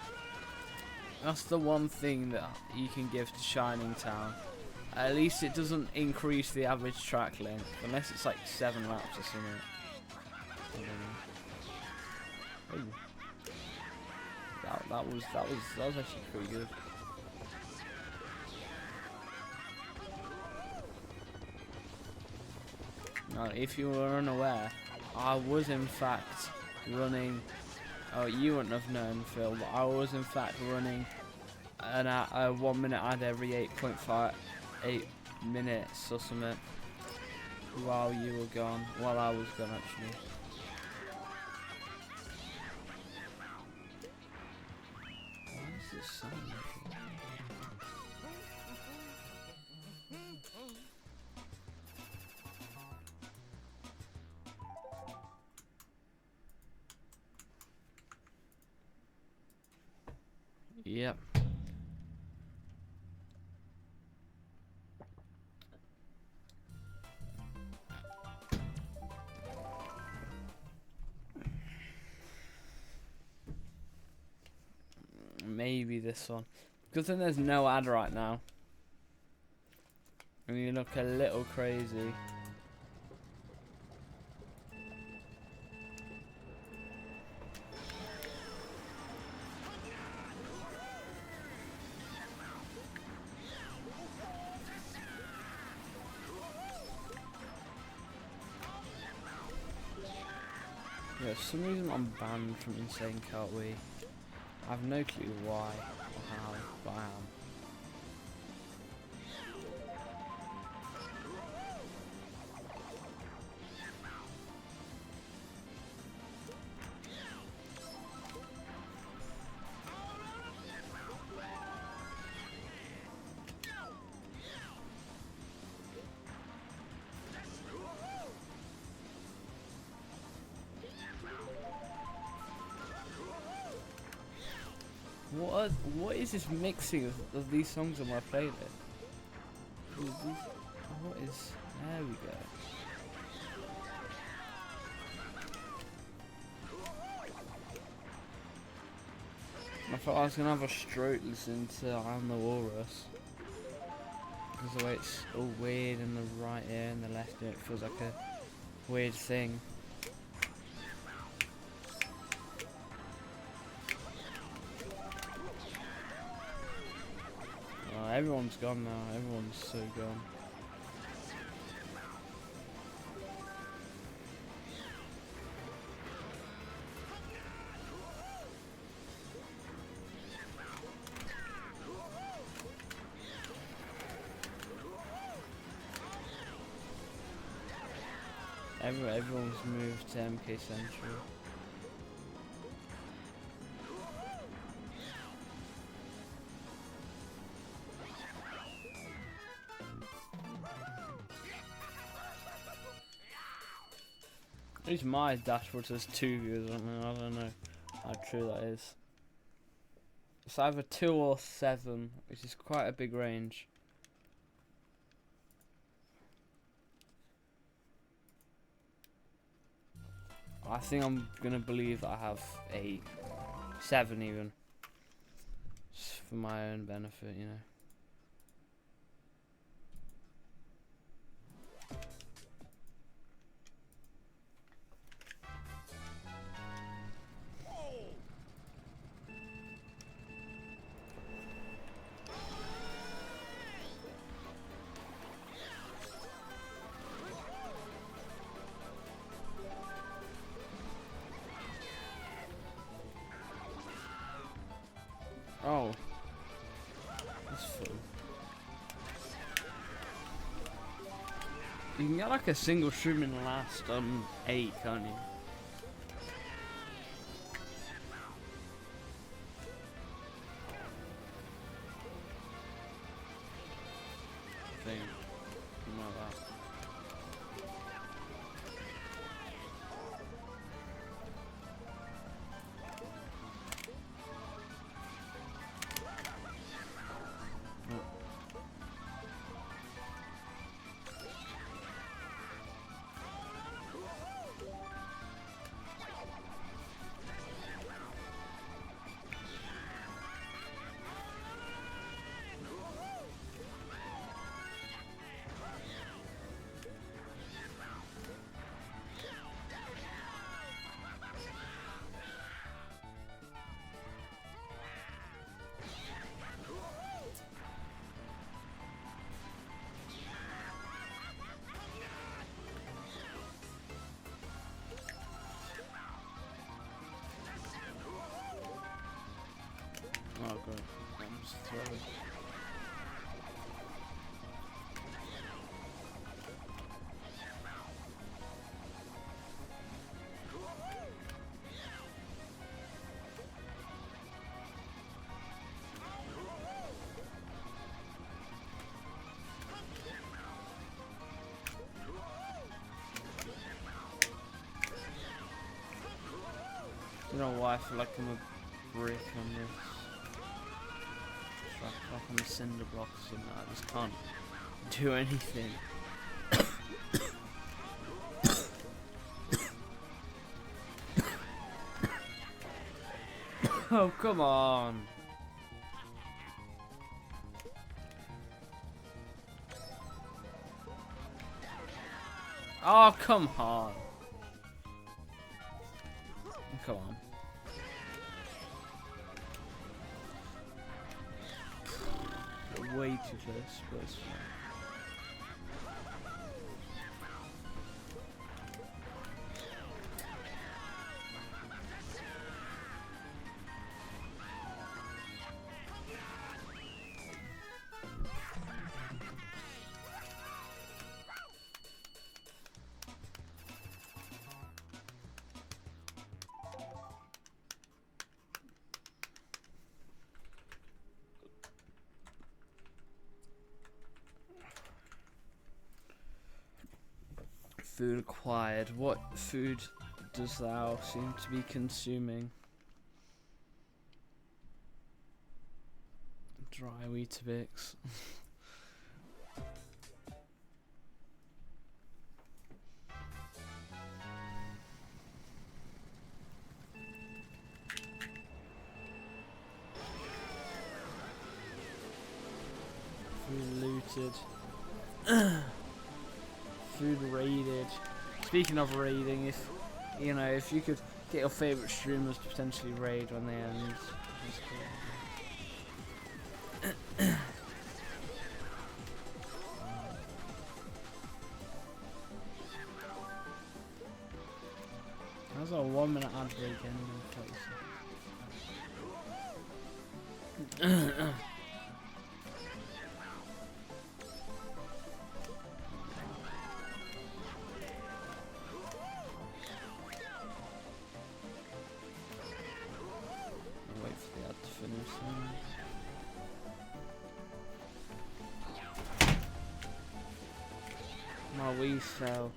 That's the one thing that you can give to Shining Town. At least it doesn't increase the average track length, unless it's like 7 laps or something. Ooh. That was actually pretty good. Now, if you were unaware, I was in fact running. Oh, you wouldn't have known, Phil, but I was in fact running a 1 minute ad every 8 minutes or something while you were gone. While I was gone, actually. What is this sound? Yep. Maybe this one. Good thing there's no ad right now. And you look a little crazy. Yeah, for some reason I'm banned from Insane Can't We? I have no clue why or how, but I am. What is this mixing of these songs on my playlist? What is... There we go. I thought I was going to have a stroke listening to I'm the Walrus. Because the way it's all weird in the right ear and the left ear, it feels like a weird thing. Everyone's gone now, everyone's so gone. Everyone's moved to MK Central. At least my dashboard says 2 viewers on there. I don't know how true that is. It's either 2 or 7, which is quite a big range. I think I'm gonna believe that I have 8, 7 even. Just for my own benefit, you know. Oh, that's fun. You can get like a single shroom in the last 8, can't you? I think something like that. Oh god, I'm just throwing. I don't know why I feel like I'm a brick on this. Like on the cinder blocks and I just can't do anything. Oh, come on. Oh, come on. Come on. Way too close, but it's fine. Food acquired. What food does thou seem to be consuming? Dry Weetabix. Food looted. Food raided. Speaking of raiding, if you know, if you could get your favourite streamers to potentially raid when they end. How's a 1 minute ad break ending? Wii fell.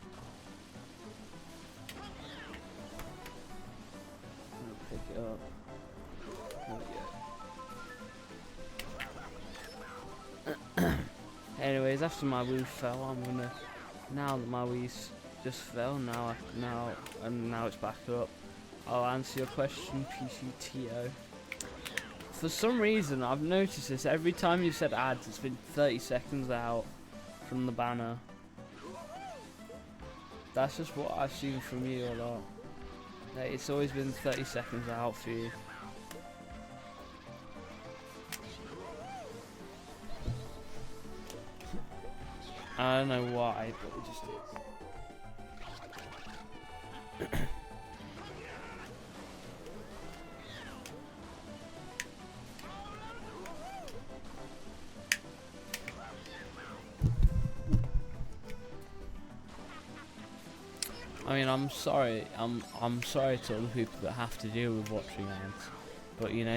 I'll pick it up. There we go. Anyways, after my Wii fell, I'm gonna, now that my Wii's just fell, now it's back up, I'll answer your question, PCTO. For some reason, I've noticed this, every time you've said ads, it's been 30 seconds out from the banner. That's just what I've seen from you a lot. Like, it's always been 30 seconds out for you. I don't know why, but it just is. I mean, I'm sorry to all the people that have to deal with watching ads, but you know,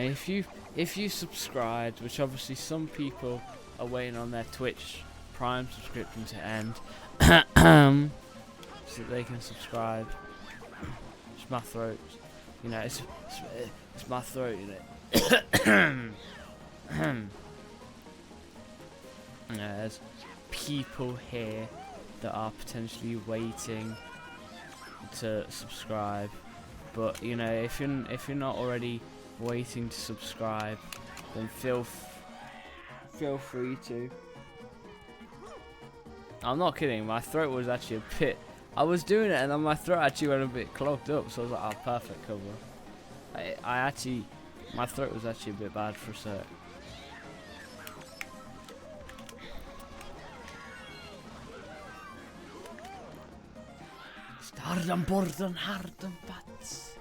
if you subscribed, which obviously some people are waiting on their Twitch Prime subscription to end, so that they can subscribe. It's my throat, you know. It's my throat, you know. You know, there's people here that are potentially waiting to subscribe, but you know, if you're not already waiting to subscribe, then feel free to. I'm not kidding, my throat was actually a bit, I was doing it and then my throat actually went a bit clogged up, so I was like, oh, perfect cover. My throat was actually a bit bad for a sec. Harden, borden, harden, bats.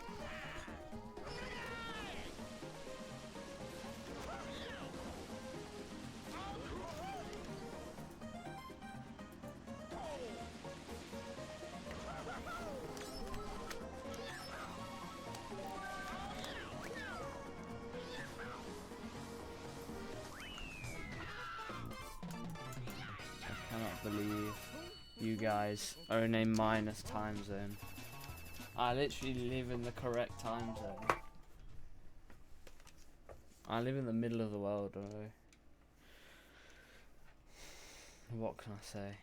I cannot believe you guys are in a minus time zone. I literally live in the correct time zone. I live in the middle of the world, alright. What can I say?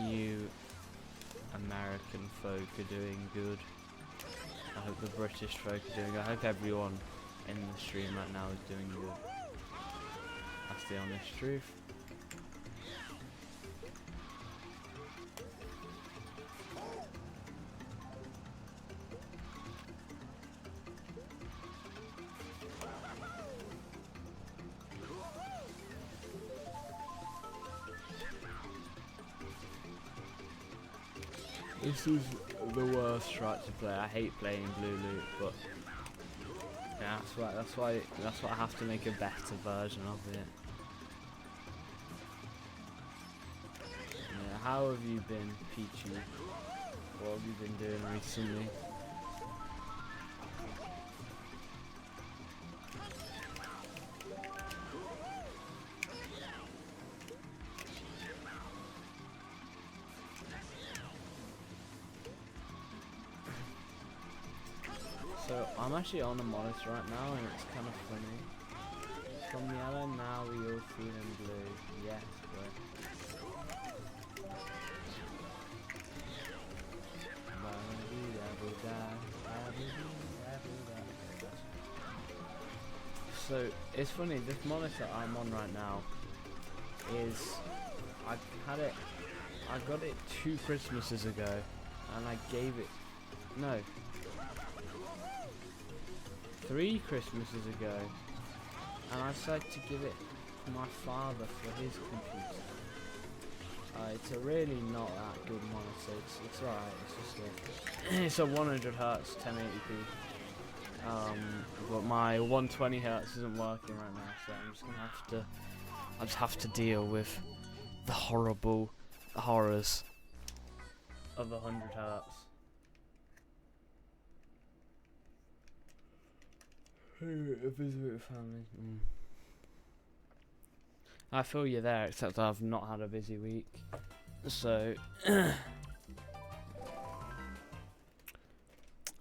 You American folk are doing good. I hope the British folk are doing good. I hope everyone in the stream right now is doing good. That's the honest truth. This is the worst strat to play. I hate playing blue loot, but yeah, that's why I have to make a better version of it. Yeah, how have you been, Peachy? What have you been doing recently? So I'm actually on a monitor right now, and it's kind of funny. From yellow now we all feeling blue. Yes, bro. So it's funny. This monitor I'm on right now is I got it 2 Christmases ago, and I gave it 3 Christmases ago, and I decided to give it to my father for his computer. It's a really not that good monitor. It's alright. It's just it's a 100 Hz 1080p. But my 120 Hz isn't working right now, so I'm just gonna have to deal with the horrors of 100 Hz. A visit with family. I feel you're there, except I've not had a busy week, so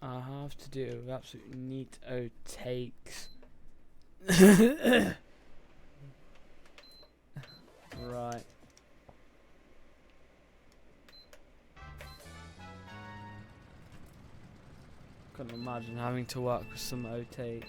I have to do absolutely neat takes. Right. Couldn't imagine having to work with some OT.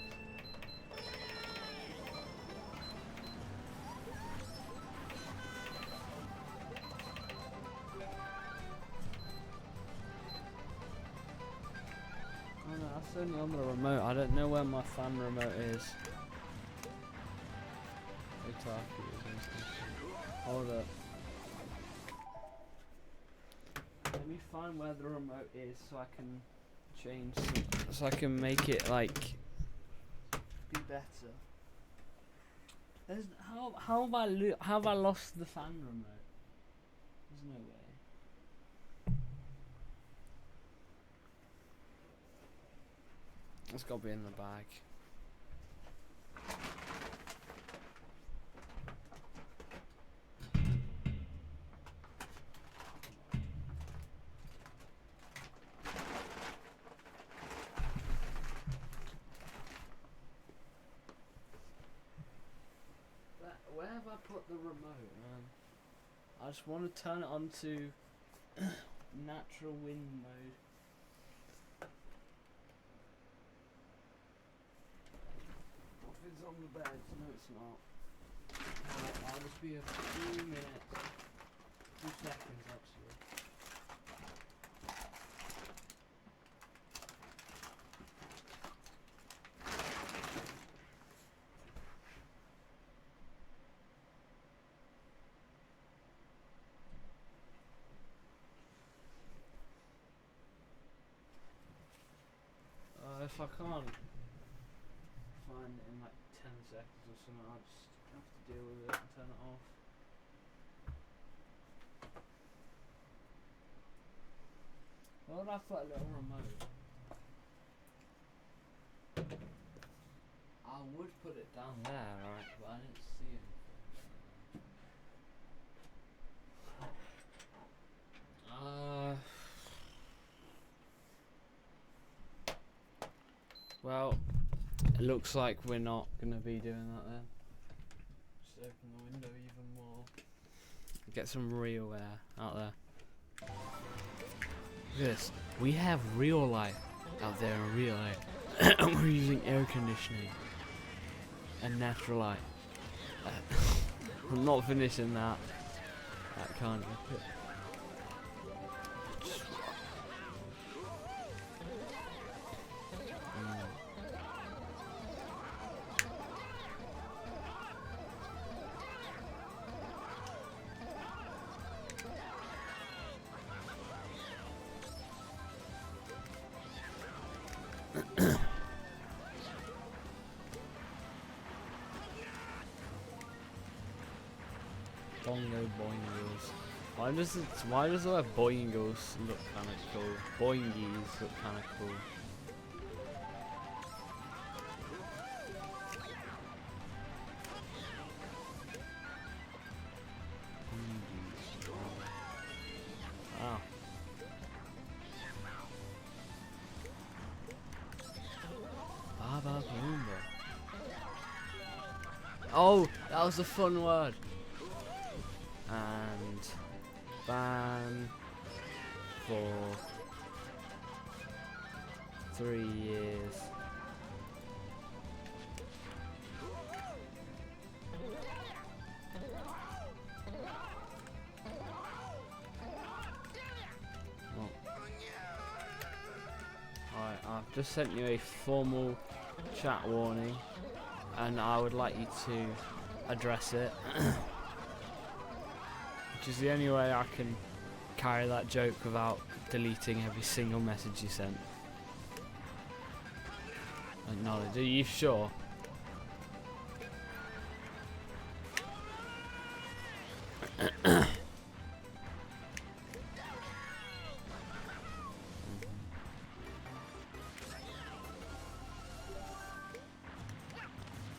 Oh no, that's only on the remote. I don't know where my fan remote is. Hold up. Let me find where the remote is so I can change so I can make it like be better. There's how have I lost the fan remote? There's no way. It's got to be in the bag. Where have I put the remote, man? I just want to turn it on to natural wind mode. It's on the bed. No, it's not. Right, I'll just be a few minutes. 2 seconds, actually. If I can't find it in like 10 seconds or something, I'll just have to deal with it and turn it off. Why would I put a little remote? I would put it down there, right, but I didn't see it. Well, it looks like we're not going to be doing that then. Just open the window even more. Get some real air out there. Look at this. We have real light out there in real light. And we're using air conditioning and natural light. I'm not finishing that. That can't be put. Bongo boingos. Why does the word boingos look kinda cool? Boingies look kinda cool. Wow. Baba Boomba. Oh, that was a fun word. And ban for 3 years. Oh. Alright, I've just sent you a formal chat warning, and I would like you to address it. which is the only way I can carry that joke without deleting every single message you sent. Acknowledge. Are you sure?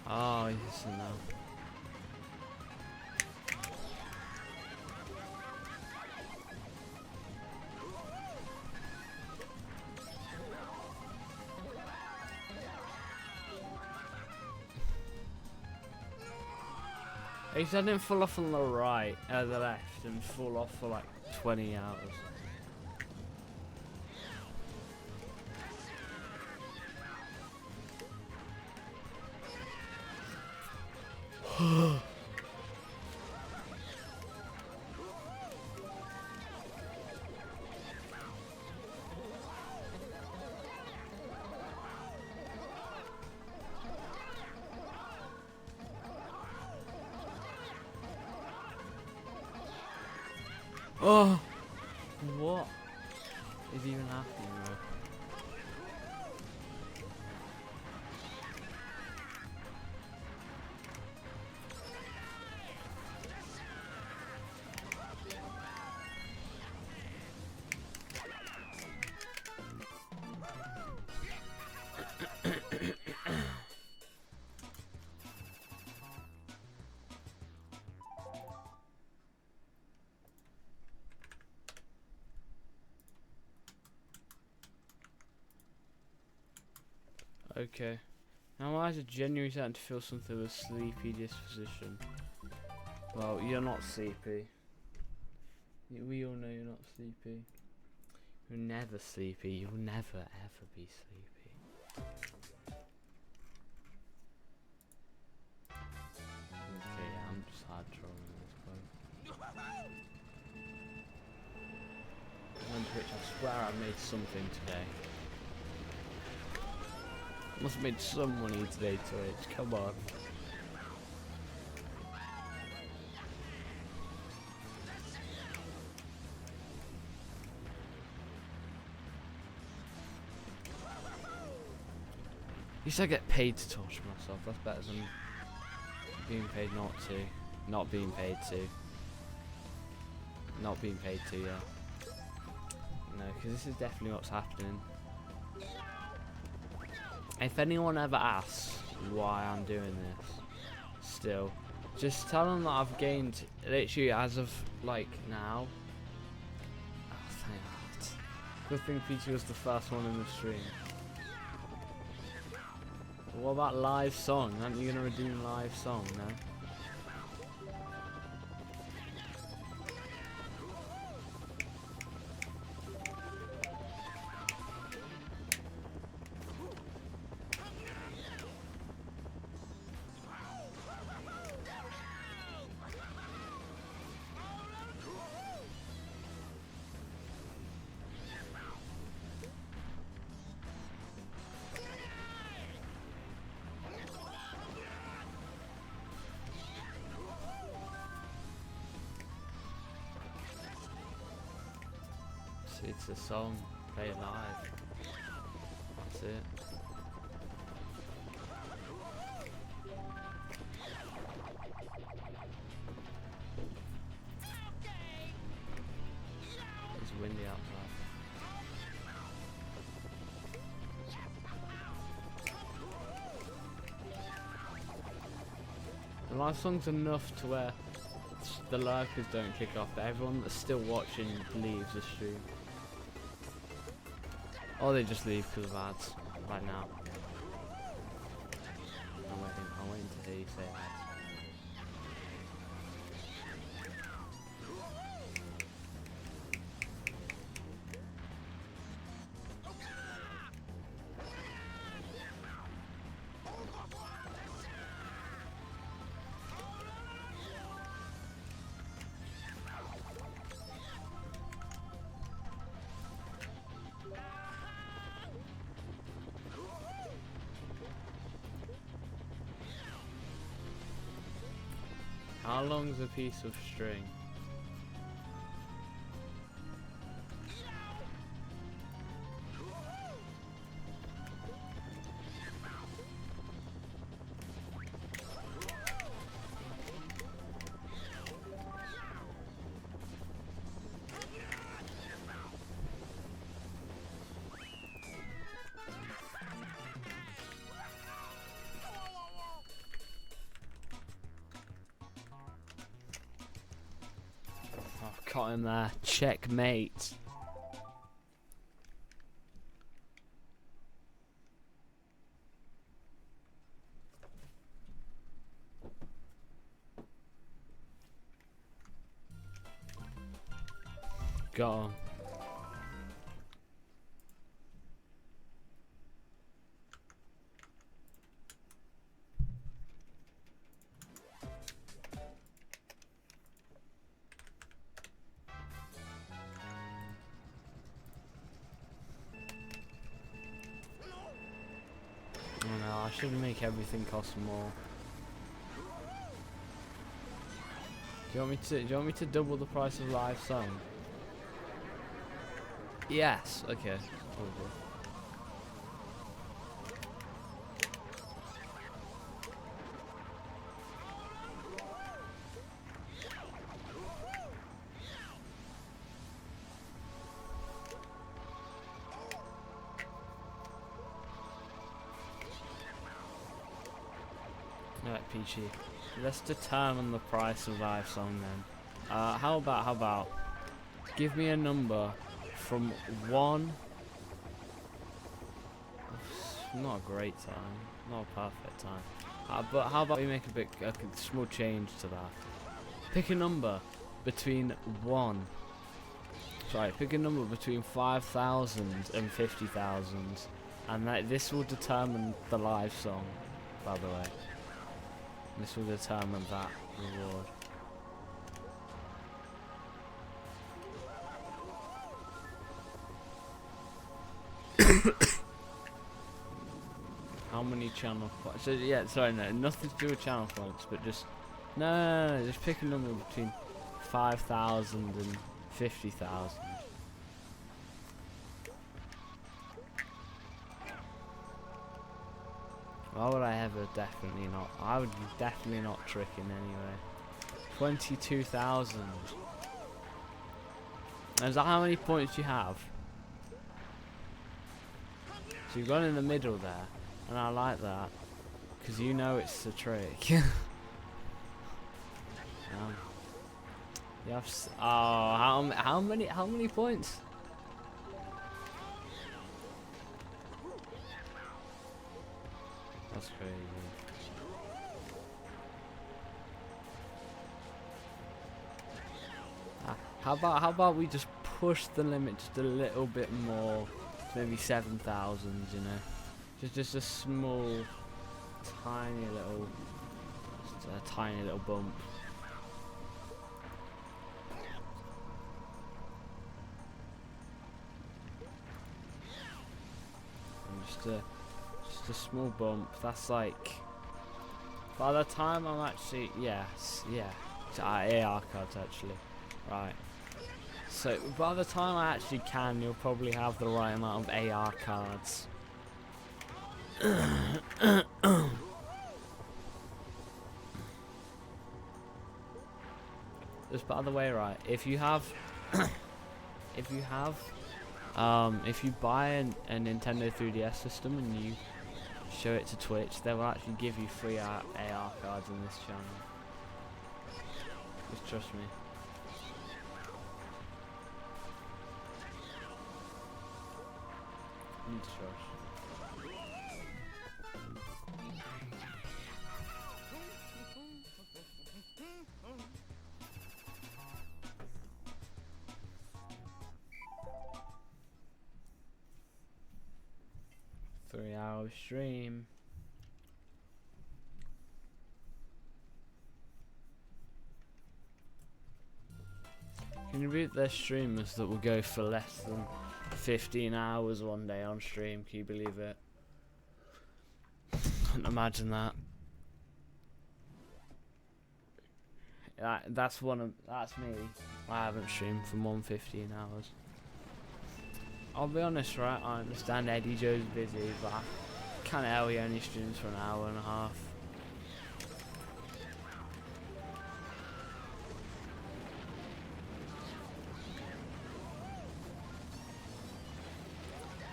Oh, yes, no. At least I didn't fall off on the right, the left, and fall off for like 20 hours. Oh, what is even happening, bro? Okay. Now I was genuinely starting to feel something of a sleepy disposition. Well, you're not sleepy. We all know you're not sleepy. You're never sleepy. You'll never ever be sleepy. Okay, yeah, I'm just hard trolling at this point. On Twitch, I swear I made something today. Must have made some money today, Twitch. Come on. At least I get paid to torture myself. That's better than being paid not to. Not being paid to. Not being paid to, yeah. No, because this is definitely what's happening. If anyone ever asks why I'm doing this, still, just tell them that I've gained, literally as of like now. Oh, thank God. Good thing Peachy was the first one in the stream. What about live song? Aren't you gonna redeem live song, no? It's a song, play it live. That's it. It's windy outside. The live song's enough to where the lurkers don't kick off, but everyone that's still watching leaves the stream. Or they just leave because of ads right now. I'm waiting to hear you say ads. How long's a piece of string? Got him there. Checkmate. Got him. Oh no, I should make everything cost more. Do you want me to double the price of live song? Yes. Okay. Cool. Alright, Peachy. Let's determine the price of live song then. How about give me a number from 1. Not a great time, not a perfect time. But how about we make a small change to that? Pick a number between 1. Sorry, pick a number between 5,000 and 50,000, and this will determine the live song. By the way, this will determine that reward. How many channel points? So yeah, sorry, no, nothing to do with channel points, but just no, just pick a number between 5,000 and 50,000. Why would I ever? Definitely not. I would be definitely not tricking anyway. 22,000. Is that how many points you have? So you've gone in the middle there, and I like that, because you know it's a trick. You have how many points? That's crazy. How about we just push the limit just a little bit more, maybe 7,000, you know, just a small, tiny little bump. And just a small bump. That's like, by the time I'm actually, yes, yeah, it's AR cards actually, right. So by the time I actually can, you'll probably have the right amount of AR cards. Just by the way, right, if you buy a Nintendo 3DS system and you show it to Twitch, they will actually give you free AR cards in this channel. Just trust me. Need to trust. 3-hour stream. Can you beat their streamers that will go for less than 15 hours one day on stream? Can you believe it? Can't imagine that. That's me. I haven't streamed for more than 15 hours. I'll be honest, right? I understand Eddie Joe's busy, but I can't tell he only streams for an hour and a half.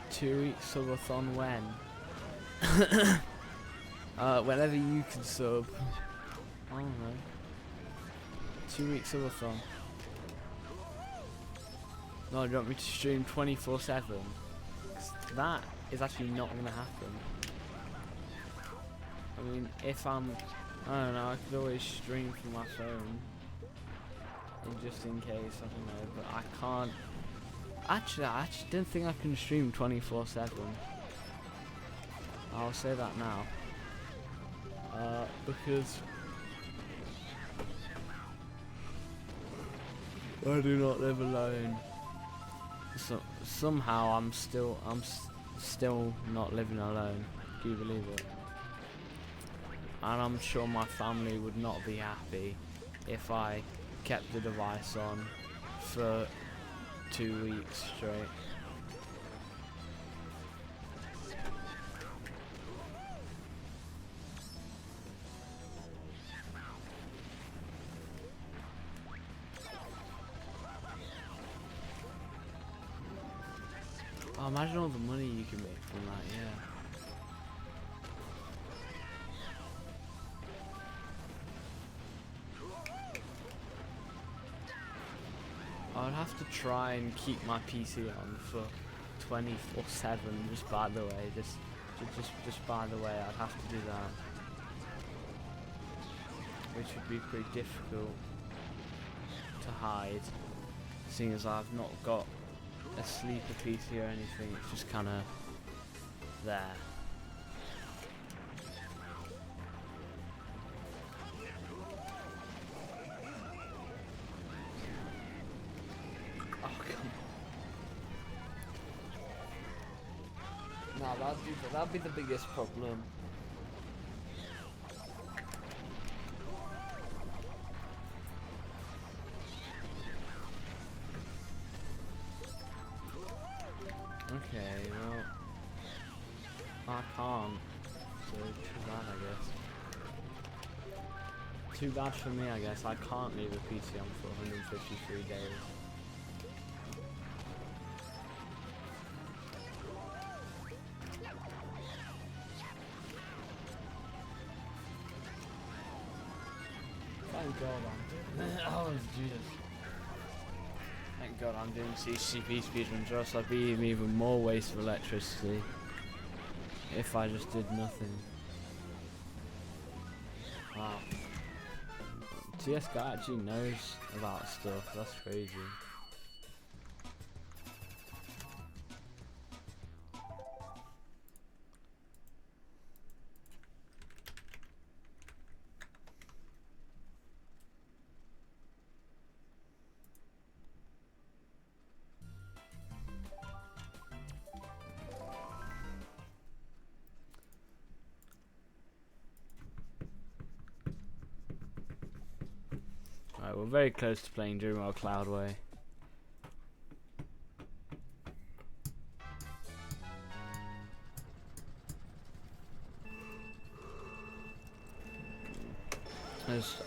Two-week subathon when? Whenever you can sub. I don't know. 2 weeks subathon. No, do you want me to stream 24/7? That is actually not going to happen. I mean, if I don't know, I could always stream from my phone. And just in case, I don't know, but I can't. Actually, I actually don't think I can stream 24/7. I'll say that now. Because I do not live alone. So somehow I'm still not living alone. Do you believe it? And I'm sure my family would not be happy if I kept the device on for 2 weeks straight. Oh, imagine all the money you can make from that, yeah. I would have to try and keep my PC on for 24/7. Just by the way, just by the way, I'd have to do that, which would be pretty difficult to hide, seeing as I've not got a sleeper PC or anything. It's just kind of there. No, that'd be the biggest problem. Okay, well, I can't. So too bad, I guess. Too bad for me, I guess. I can't leave a PC on for 153 days. Thank God I'm doing oh, Jesus. Thank God I'm doing CTGP speedruns, or else I'd be even more waste of electricity if I just did nothing. Wow. TS guy actually knows about stuff, that's crazy. Alright, we're very close to playing Dreamworld Cloudway.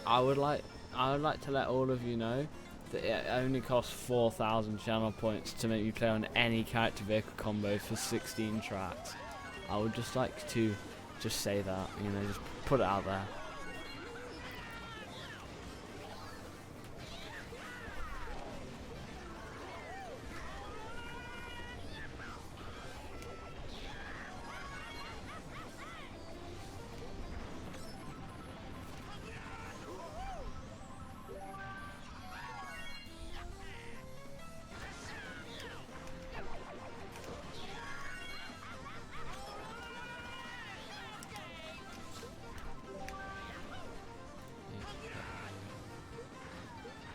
I would like to let all of you know that it only costs 4,000 channel points to make me play on any character vehicle combo for 16 tracks. I would just like to just say that, you know, just put it out there.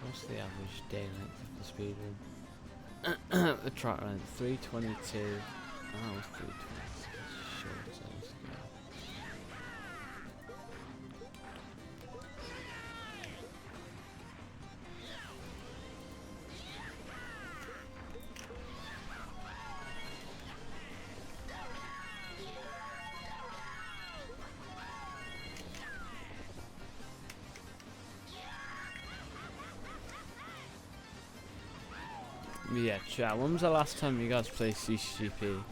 What's the average day length of the speedrun? The track length 322. Oh, that was 320. Short as yeah, chat. When was the last time you guys played CTGP?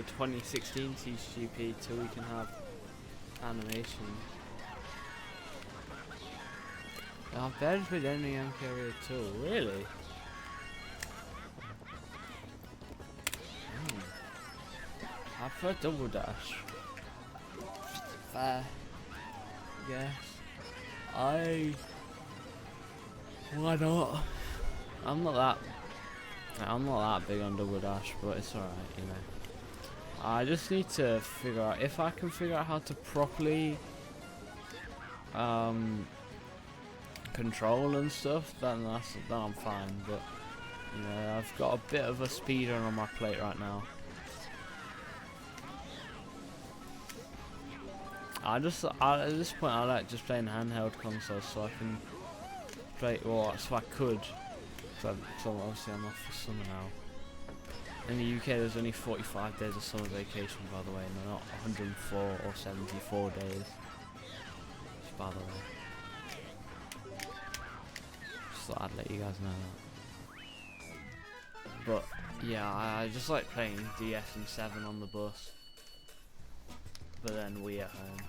till 2016 CTGP till we can have animation. I've barely played any MK at all, really? I prefer double dash. Fair. Yes. Why not? I'm not that big on double dash, but it's alright, you know. I just need to figure out if I can figure out how to properly control and stuff, then I'm fine. But you know, I've got a bit of a speedrun on my plate right now. At this point I like just playing handheld consoles, so I can play, well, so I could, so obviously I'm off for summer now. In the UK there's only 45 days of summer vacation, by the way, and not 104 or 74 days, just by the way. Just thought I'd let you guys know that. But yeah, I just like playing DS and 7 on the bus, but then Wii at home.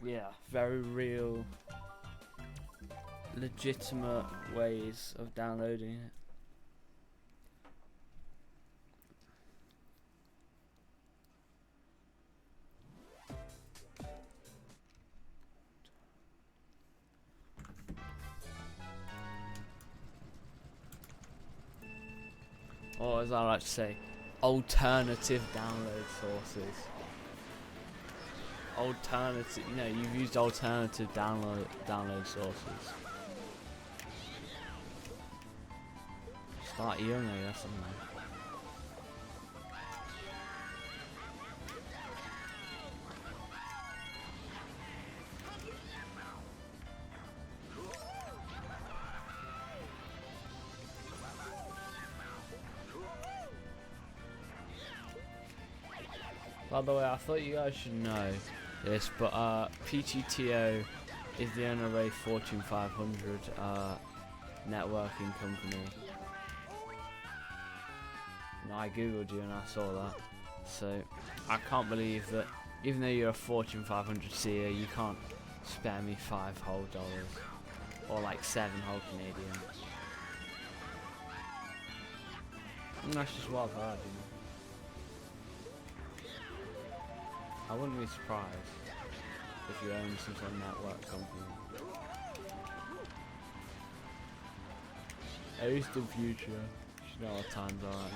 Yeah, very real, legitimate ways of downloading it. Or as I like to say, alternative download sources. Alternative, you know, you've used alternative download sources. Start young, I guess, something. By the way, I thought you guys should know this, but PGTO is the owner of a Fortune 500 networking company. And I googled you and I saw that, so I can't believe that even though you're a Fortune 500 CEO, you can't spare me $5 whole, or like 7 whole Canadian. And that's just what I've heard, you know. I wouldn't be surprised if you own some sort of network company. At least in future. You know what times are right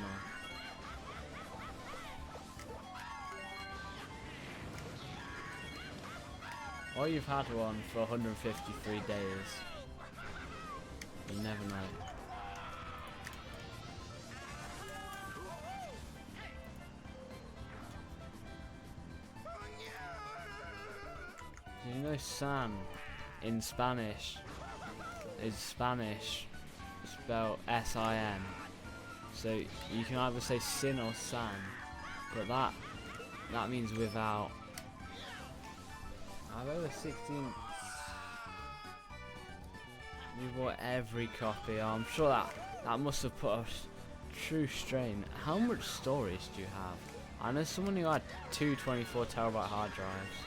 now. Or you've had one for 153 days. You never know. You know, San in Spanish is spelled S-I-N, so you can either say sin or san, but that means without. I've over 16. You bought every copy. I'm sure that must have put a true strain. How much storage do you have? I know someone who had 2 24TB hard drives.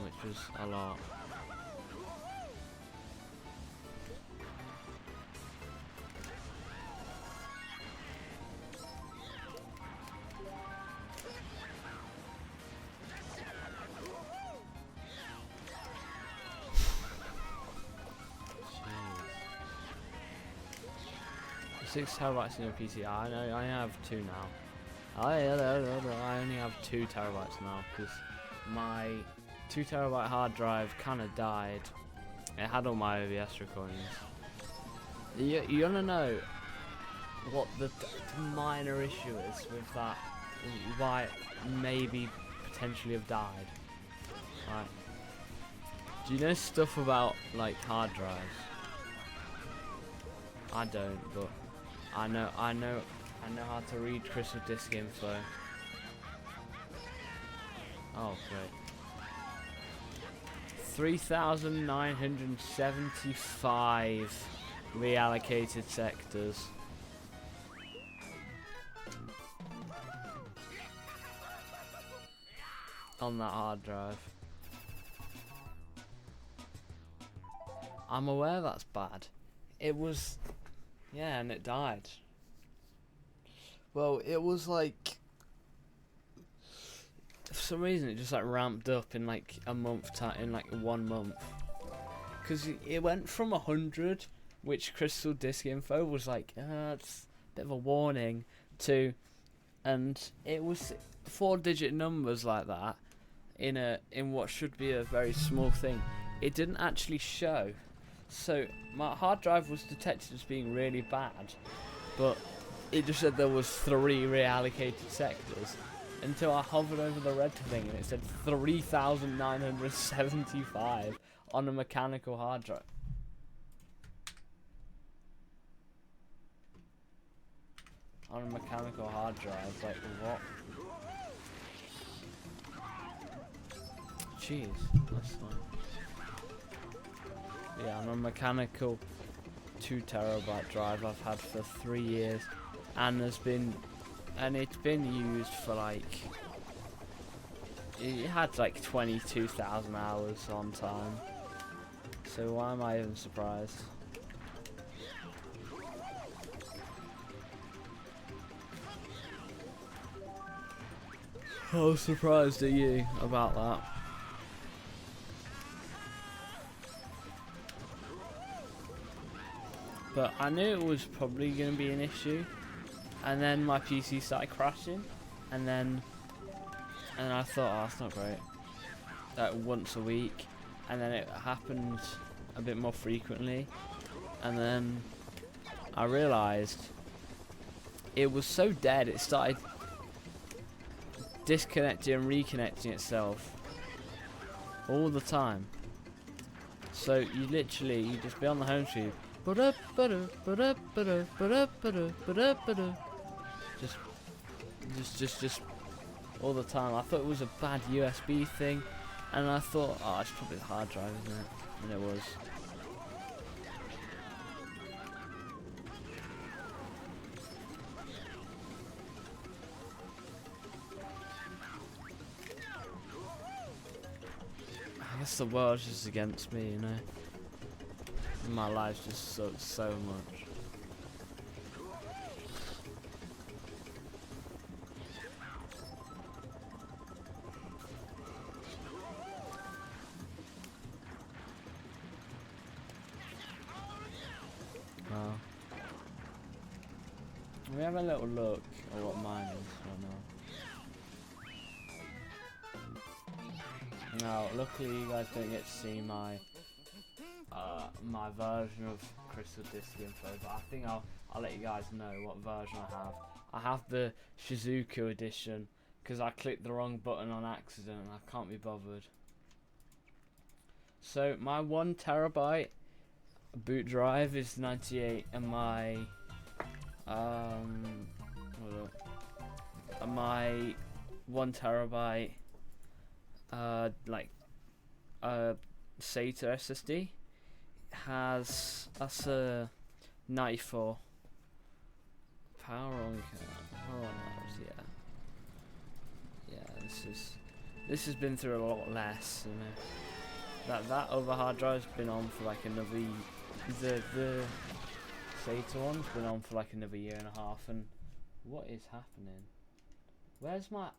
Which was a lot. Jeez. 6TB in your PC. I know. I have 2 now. I only have 2TB now because my 2TB hard drive kind of died. It had all my OBS recordings. You wanna know what the minor issue is with that? Why it maybe potentially have died? Right. Do you know stuff about like hard drives? I don't, but I know how to read crystal disk info. Oh, great. 3,975 reallocated sectors. On that hard drive. I'm aware that's bad. It was... Yeah, and it died. Well, it was like... For some reason, it just like ramped up in like a month time, in like 1 month. Because it went from 100, which Crystal Disk Info was like, it's a bit of a warning, to... And it was 4-digit numbers like that in what should be a very small thing. It didn't actually show. So my hard drive was detected as being really bad, but it just said there was 3 reallocated sectors until I hovered over the red thing and it said 3,975 on a mechanical hard drive. On a mechanical hard drive, like what? Jeez, that's fine. Yeah, on a mechanical 2 terabyte drive I've had for 3 years, and it's been used for like, it had like 22,000 hours on time. So why am I even surprised? I was surprised at you about that. But I knew it was probably going to be an issue, and then my PC started crashing, and I thought, oh, that's not great. Once a week, and then it happened a bit more frequently, and then I realised it was so dead it started disconnecting and reconnecting itself all the time. So you just be on the home screen, just all the time. I thought it was a bad USB thing, and I thought, oh, it's probably the hard drive, isn't it? And it was. I guess the world's just against me, you know. My life's just so much. We have a little look at what mine is right now. Now, luckily you guys don't get to see my my version of Crystal Disk Info, but I think I'll let you guys know what version I have. I have the Shizuku edition because I clicked the wrong button on accident and I can't be bothered. So my 1 terabyte boot drive is 98, and my my 1 terabyte SATA SSD that's a 94 power on hours. Yeah, this has been through a lot less, you know. That other hard drive's been on for like another, the SATA one's been on for like another 1.5 years, and what is happening? Where's my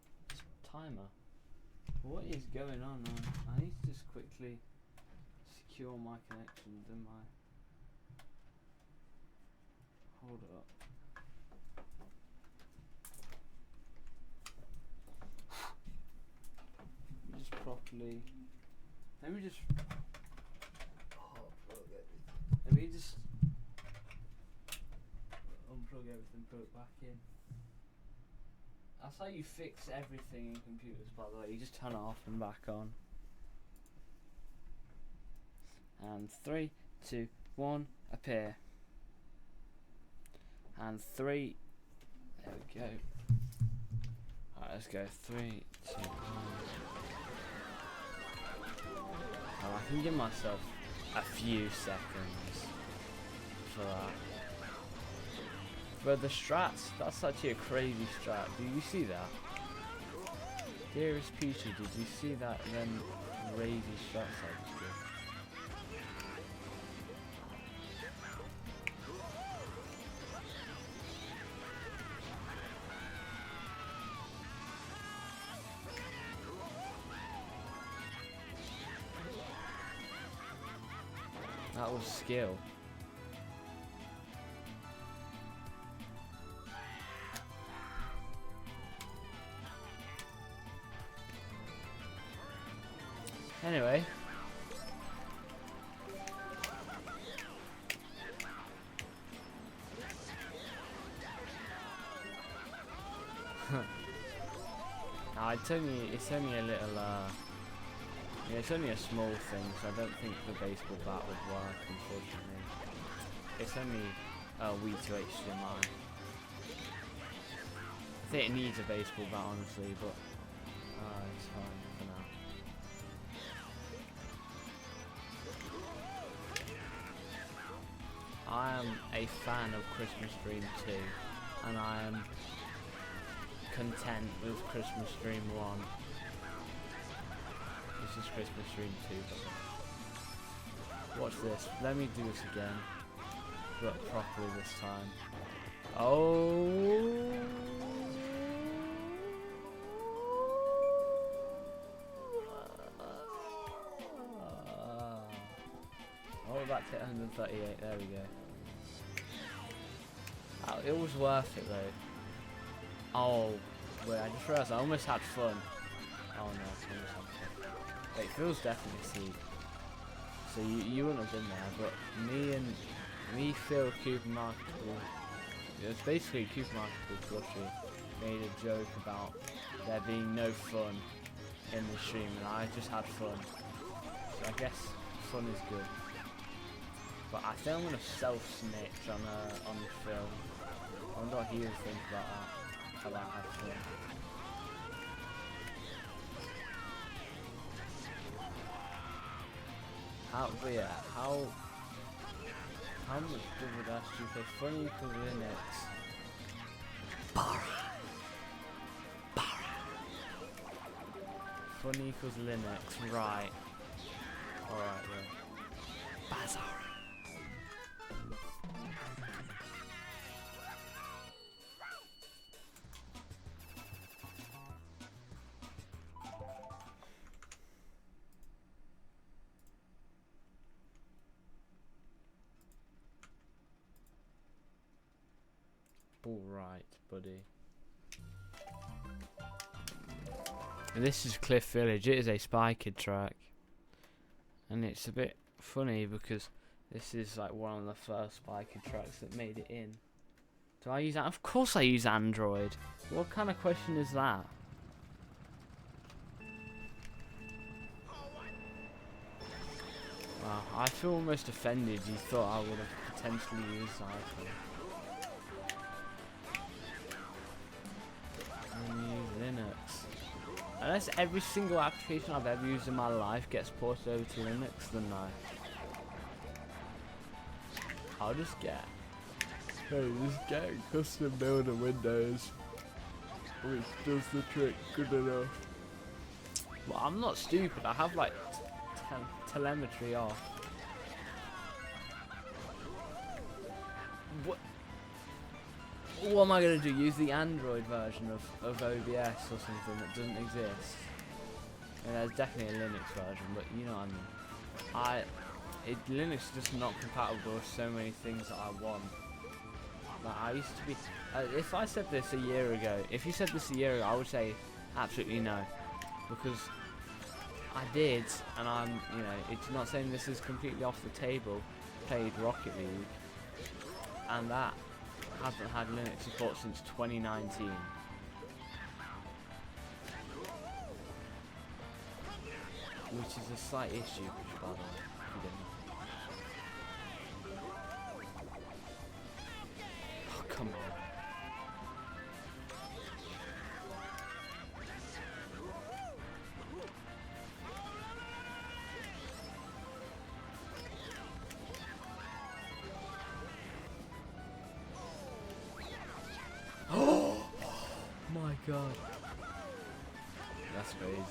timer? What is going on? I need to just quickly secure my connections in my... Hold up. Just properly... Let me just... Let me just... Unplug everything, put it back in. That's how you fix everything in computers, by the way. You just turn it off and back on. And 3, 2, 1, appear. And 3, there we go. Alright, let's go. 3, 2, 1. can give myself a few seconds for that. But the strats, that's actually a crazy strat. Did you see that? Dearest Peachy, did you see that then crazy strats I just did? That was skill. Anyway. Nah, it's only a little yeah, it's only a small thing, so I don't think the baseball bat would work, unfortunately. It's only a Wii to HDMI. I think it needs a baseball bat, honestly, but it's fine for now. I am a fan of Christmas Dream 2, and I am content with Christmas Dream 1. This is Christmas Dream 2, but watch this. Let me do this again, but properly this time. Oh! Oh, back to 138. There we go. Oh, it was worth it though. Oh, wait! I just realised I almost had fun. Oh no, I almost had fun. Wait, Phil's definitely asleep. So you wouldn't have been there, but me, Phil, Cooper, Marketable, it's basically Cooper, Marketable, Flushy made a joke about there being no fun in the stream, and I just had fun. So I guess fun is good. But I think I'm gonna self-snitch on the film. I wonder what he would think about that. About having fun. But yeah, how much double dash do you play? Funny equals Linux. Funny equals Linux, right. Alright, yeah. Bazaar. Alright, buddy. And this is Cliff Village. It is a Spy Kid track. And it's a bit funny because this is like one of the first Spy Kid tracks that made it in. Do I use that? Of course I use Android. What kind of question is that? Wow, I feel almost offended you thought I would have potentially used iPhone. Linux. Unless every single application I've ever used in my life gets ported over to Linux, then no. I'll just get custom builder Windows, which does the trick good enough. Well, I'm not stupid. I have like telemetry off. What am I going to do? Use the Android version of OBS or something that doesn't exist? And there's definitely a Linux version, but you know what I mean. Linux is just not compatible with so many things that I want. Like I used to be. If I said this a year ago, if you said this a year ago, I would say absolutely no, because I did, and I'm, you know, it's not saying this is completely off the table. Played Rocket League, and that hasn't had Linux support since 2019. Which is a slight issue, by the way, if you didn't know. Oh, come on. god. That's crazy.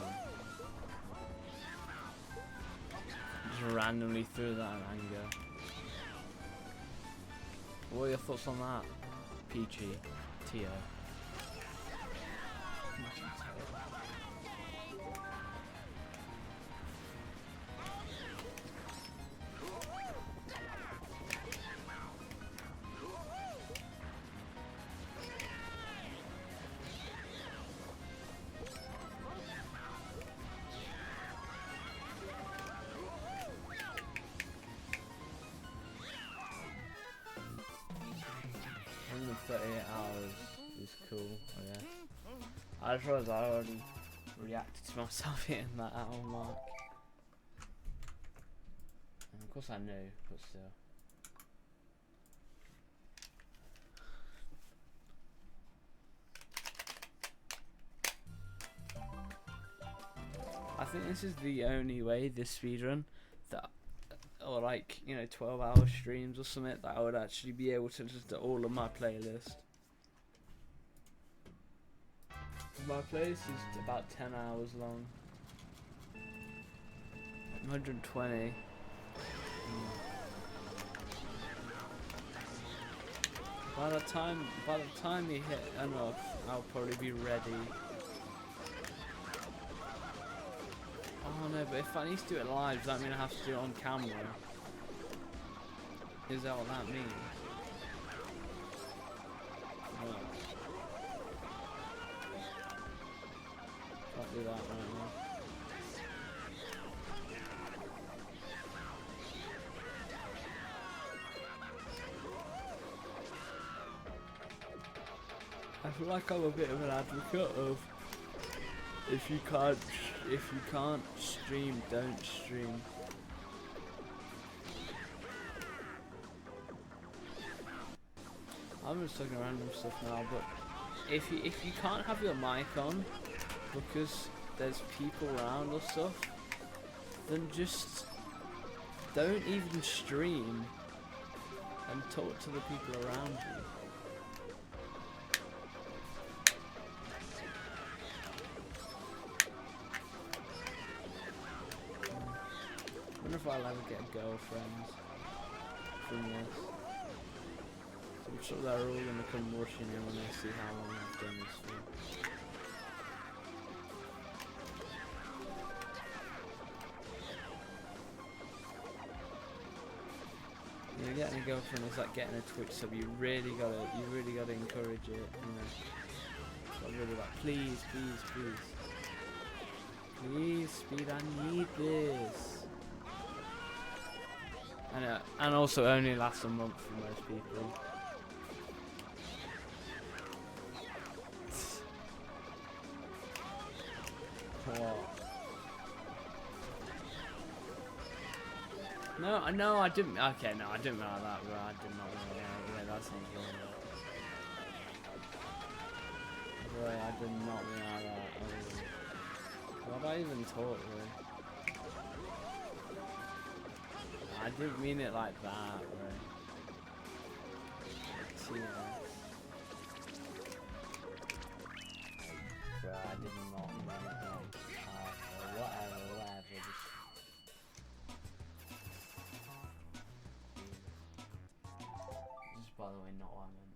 Just randomly threw that in anger. What are your thoughts on that? Peachy. Tio. Only 38 hours is cool, I guess. I just realised I already reacted to myself hitting that hour mark. And of course I knew, but still. I think this is the only way, this speedrun, that, or like, you know, 12-hour streams or something, that I would actually be able to just do all of my playlist. My playlist is about 10 hours long. 120. By the time you hit enough, I'll probably be ready. Oh no, but if I need to do it live, does that mean I have to do it on camera? Is that what that means? No. Can't do that right now. I feel like I'm a bit of an advocate of if you can't stream, don't stream. I'm just talking random stuff now, but if you can't have your mic on because there's people around or stuff, then just don't even stream and talk to the people around you. I wonder if I'll ever get a girlfriend from this. I'm sure they're all going to come rushing in when they see how long I've done this for. You know, getting a girlfriend is like getting a Twitch sub. You really gotta encourage it. You know, so I'm really like, please, Speed, I need this. And also only lasts a month for most people. What? No, I didn't. Okay, no, I didn't mean like that, bro. I did not mean like that. Yeah, that sounds wrong. Bro, I did not mean like that. What have I even taught, bro? I didn't mean it like that, bro. Yeah. Bro, I did not mean it like that. Whatever. Just by the way, not what I meant.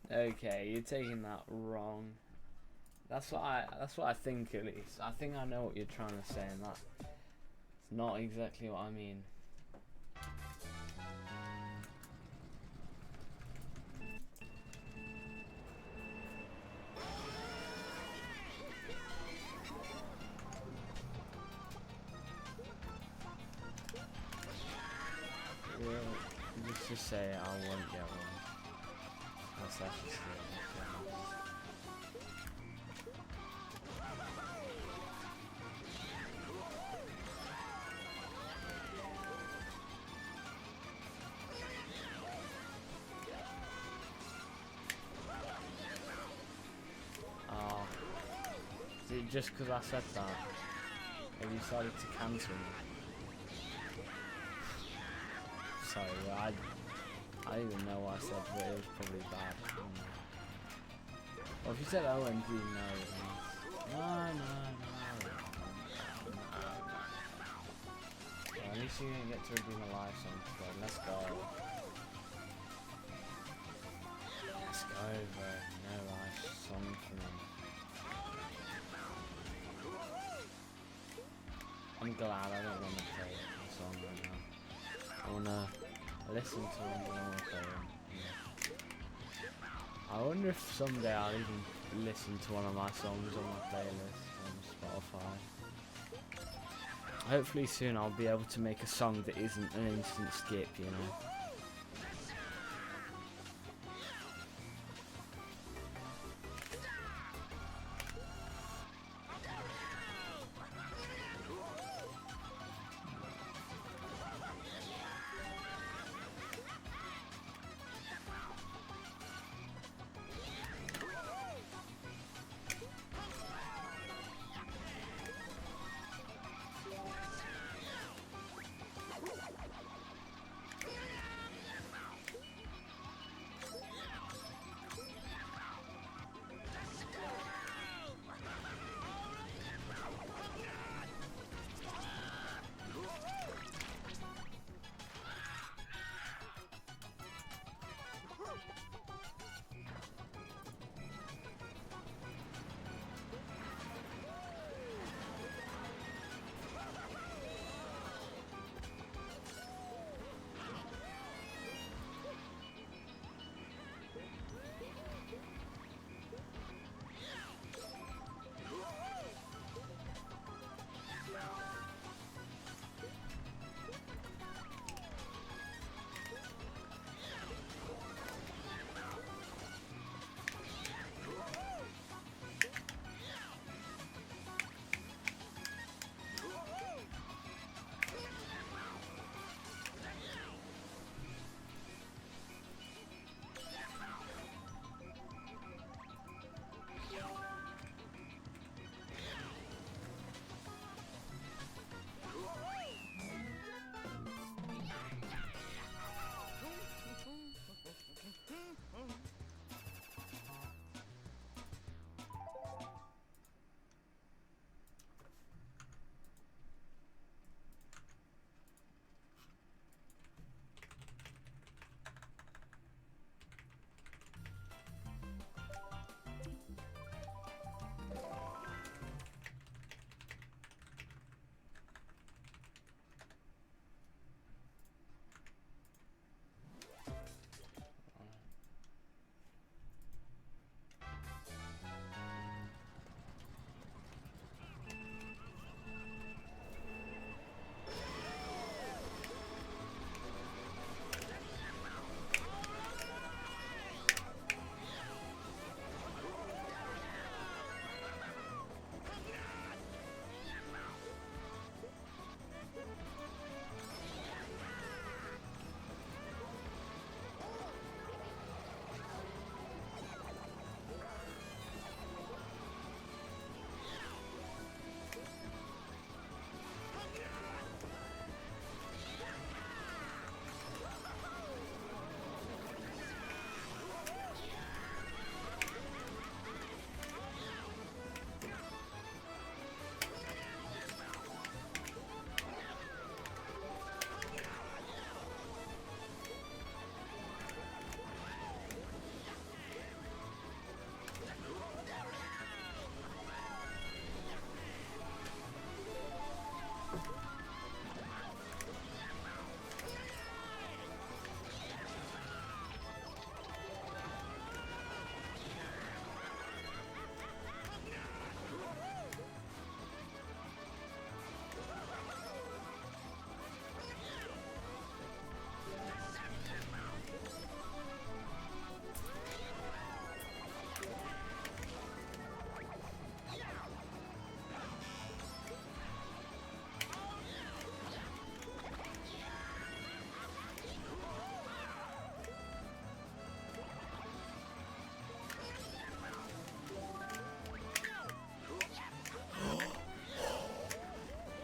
Okay, you're taking that wrong. That's what I think, at least. I think I know what you're trying to say, and that's not exactly what I mean. Well, just say I won't get one. That's actually it. just because I said that, have you decided to cancel me? Sorry, I don't even know what I said, but it was probably bad. Well, if you said OMG, no. No. Well, at least you didn't get to redeem a live song today. Let's go. Let's go, bro. No live song for me. I'm glad I don't want to play a song right now. I want to listen to them, but I want to play them. Yeah. I wonder if someday I'll even listen to one of my songs on my playlist on Spotify. Hopefully soon I'll be able to make a song that isn't an instant skip, you know.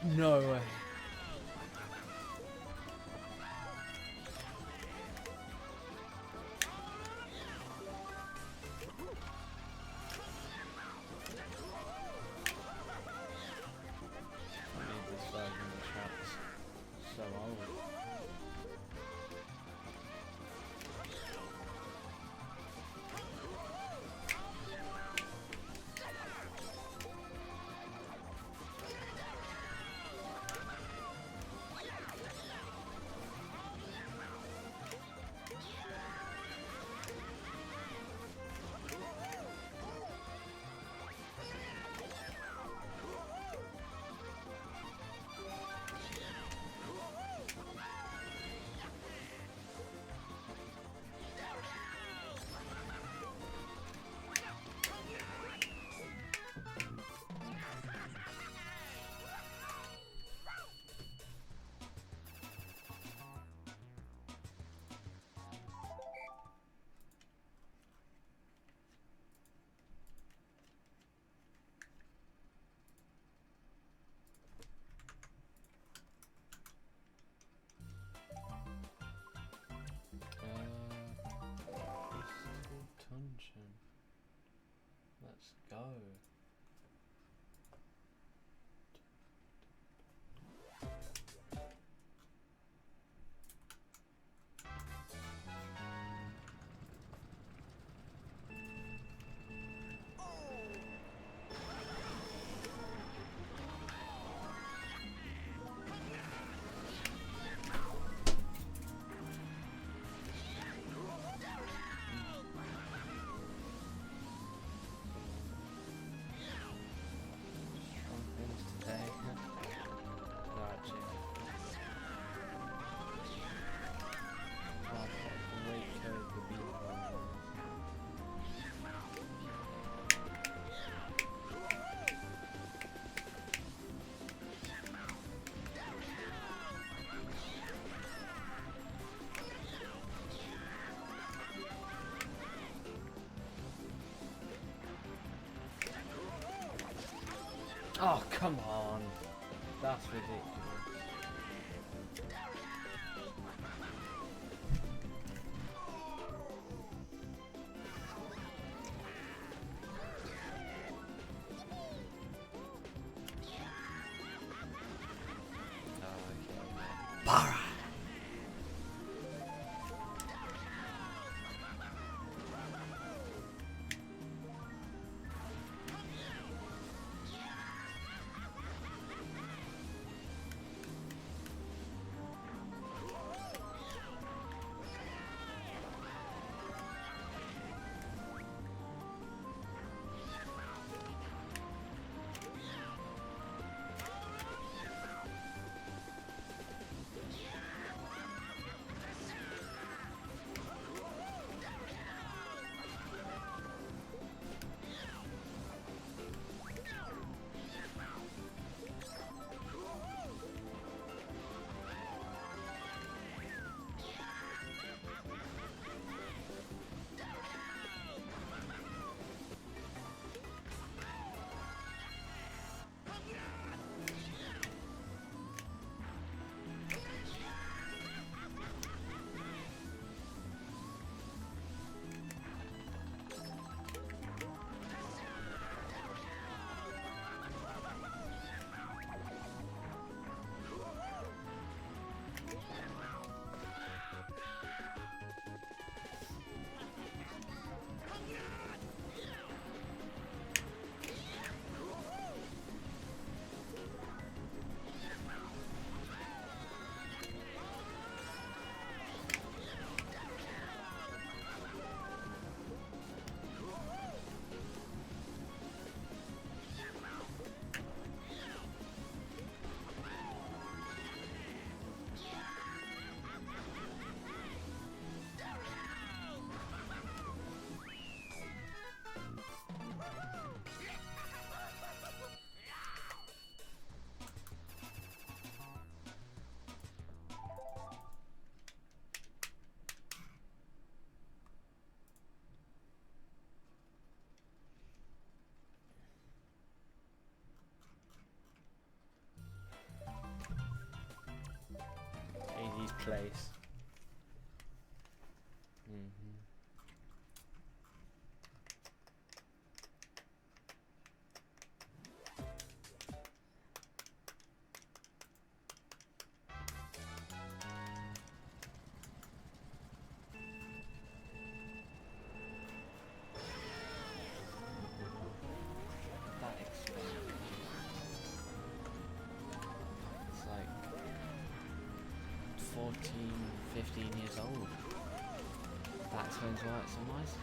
No way. I need this version of the traps. So old. Dungeon. Let's go. Oh, come on. That's ridiculous. Para! place. That explains. It's like 14, 15 years old. That explains why it's so nice.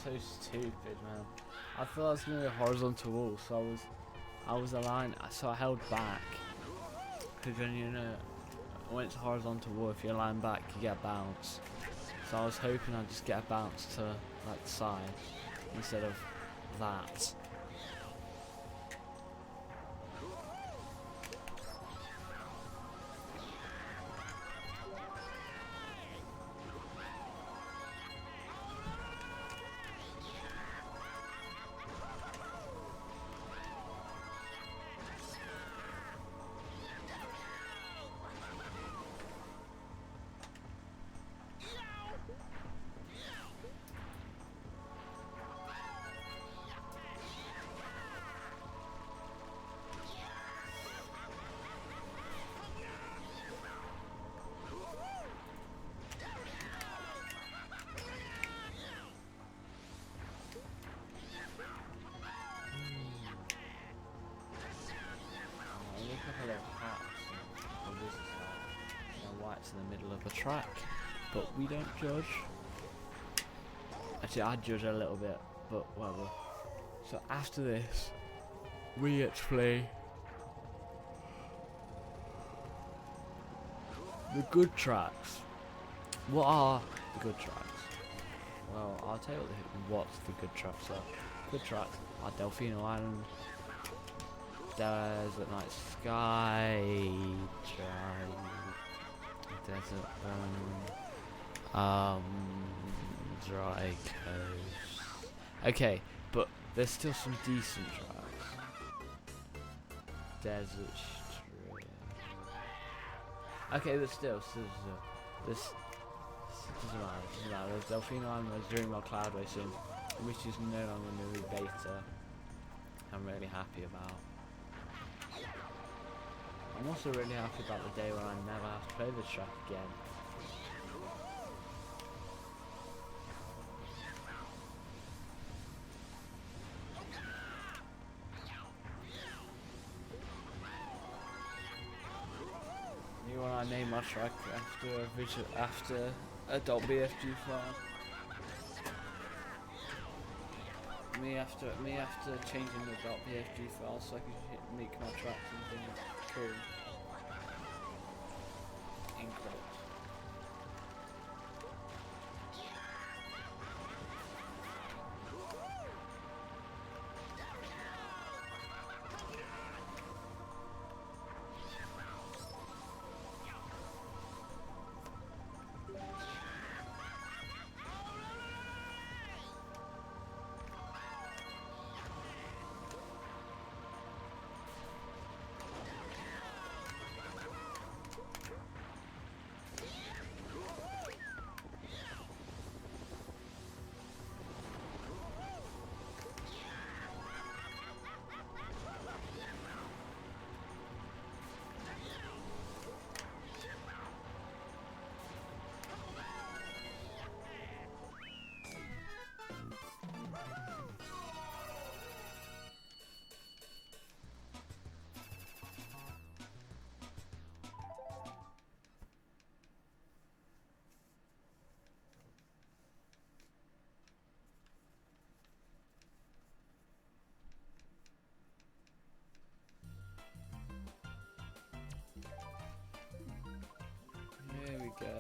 so stupid, man. I thought I was gonna be a horizontal wall, so I was aligned, so I held back. Because when when it's a horizontal wall, if you align back, you get a bounce. So I was hoping I'd just get a bounce to like the side instead of that. In the middle of the track, but we don't judge. Actually, I judge a little bit, but whatever. So after this, we get to play the good tracks. What are the good tracks? Well, I'll tell you what the good tracks are. Good tracks are Delfino Island, Desert Night Sky, Desert Dry Coast. Okay, but there's still some decent tracks. Desert Strip. Okay, but still, this doesn't matter. There's Delfino Island, there's Dream World Cloud Racing, which is no longer in the beta. I'm really happy about. I'm also really happy about the day when I never have to play this track again. You when I name my track after a .bfg file. Me after changing the .bfg file so I can make my tracks and things cool. Incredible. There we go.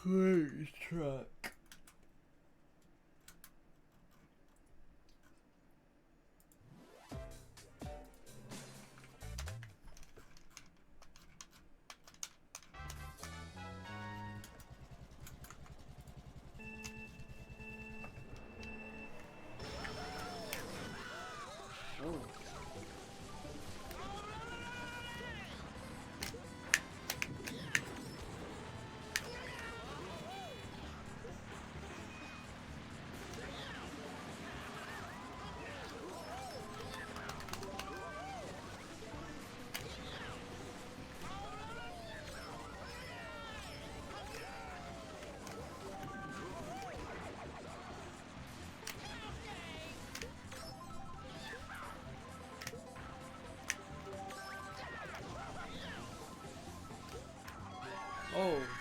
Please track. Oh.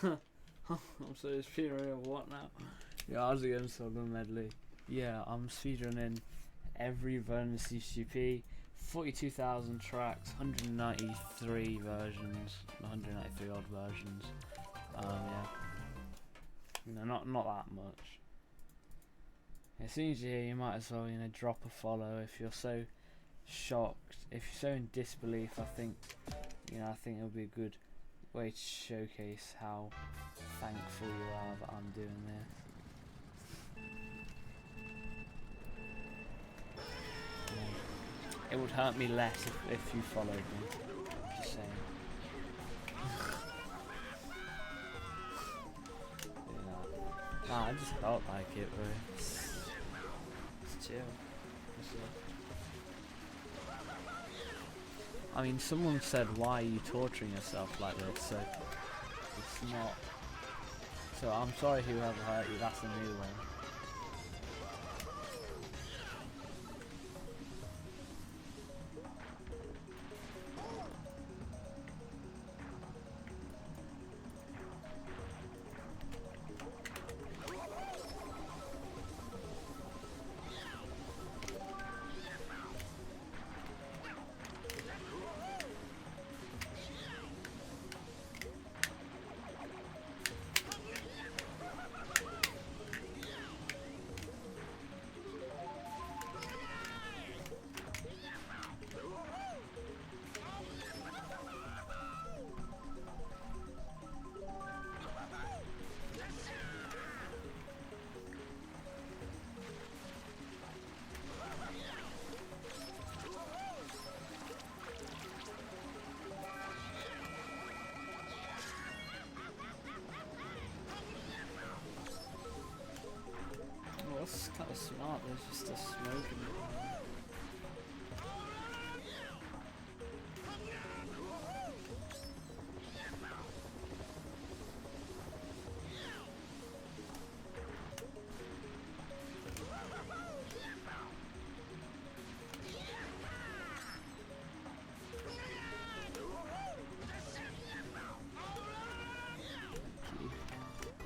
I'm so speedrunning what now? Yeah, how's it going, Solomon Medley? Yeah, I'm speedrunning every version of CTGP, 42,000 tracks, 193 versions, 193 odd versions. Yeah. No, not that much. As soon as you're here, you might as well, drop a follow if you're so shocked, if you're so in disbelief. I think it'll be a good way to showcase how thankful you are that I'm doing this. It would hurt me less if you followed me. Just saying. Nah, I just felt like it, bro. It's chill. I mean, someone said, why are you torturing yourself like this? So, it's not... So, I'm sorry whoever hurt you, that's a new one. That's kind of smart, there's just a smoke in it.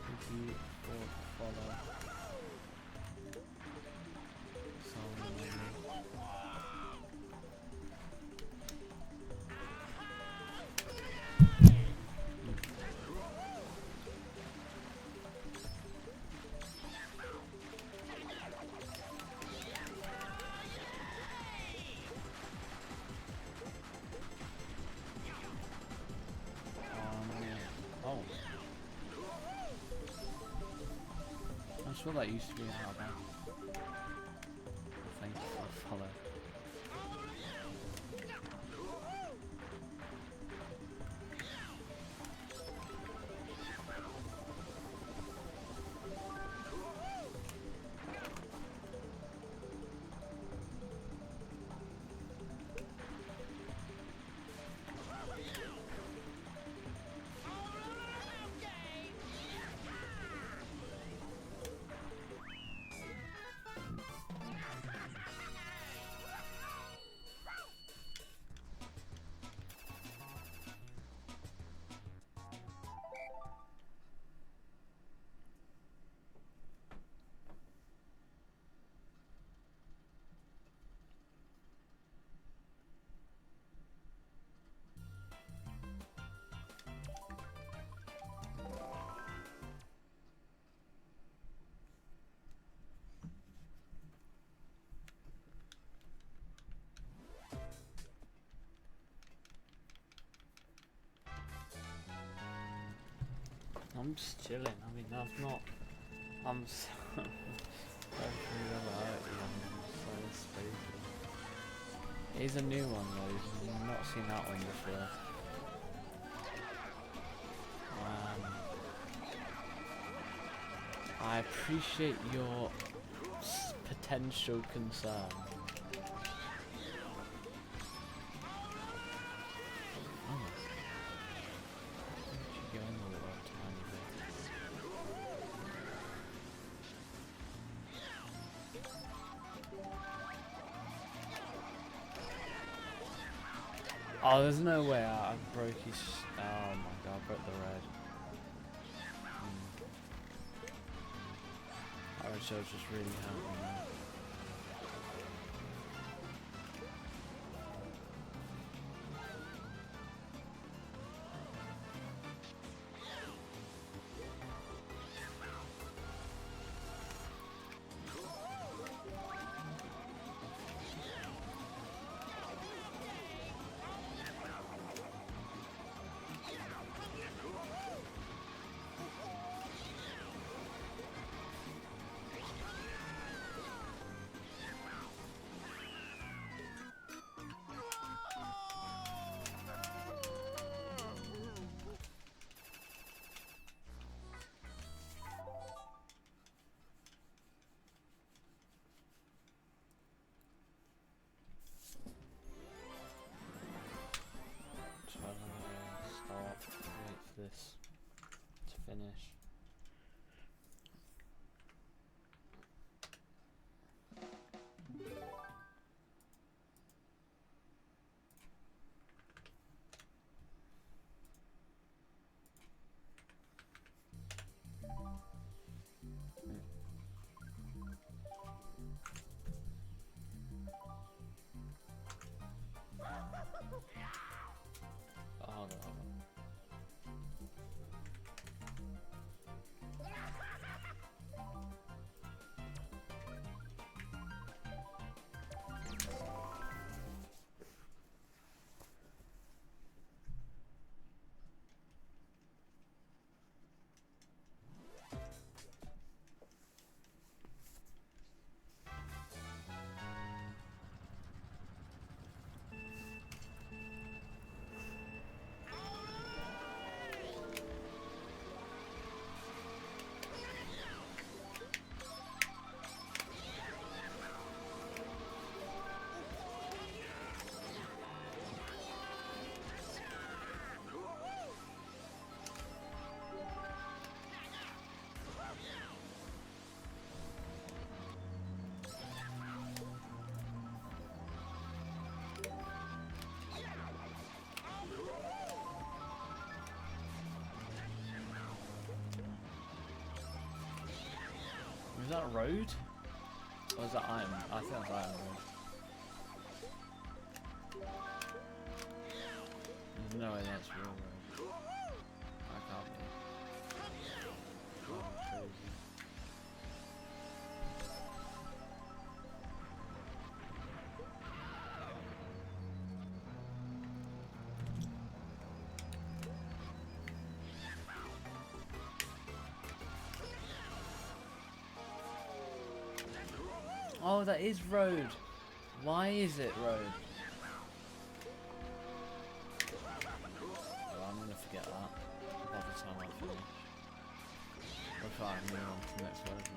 Thank you for the follow. Oh. I'm sure that used to be how bad. Thank you for the follow. I'm just chilling. I mean, I've not. I'm so. He's a new one though. I've not seen that one before. I appreciate your potential concern. Oh, there's no way I broke his... Oh my god, I broke the red. Roadshow's just really happening now. This to finish. Hold on. Is that road? Or is that iron? I think that's iron road. There's no way that's real road. I can't be. Oh, crazy. Oh, that is road. Why is it road? Well, I'm gonna forget that by the time I finish. We'll try and move on to the next version.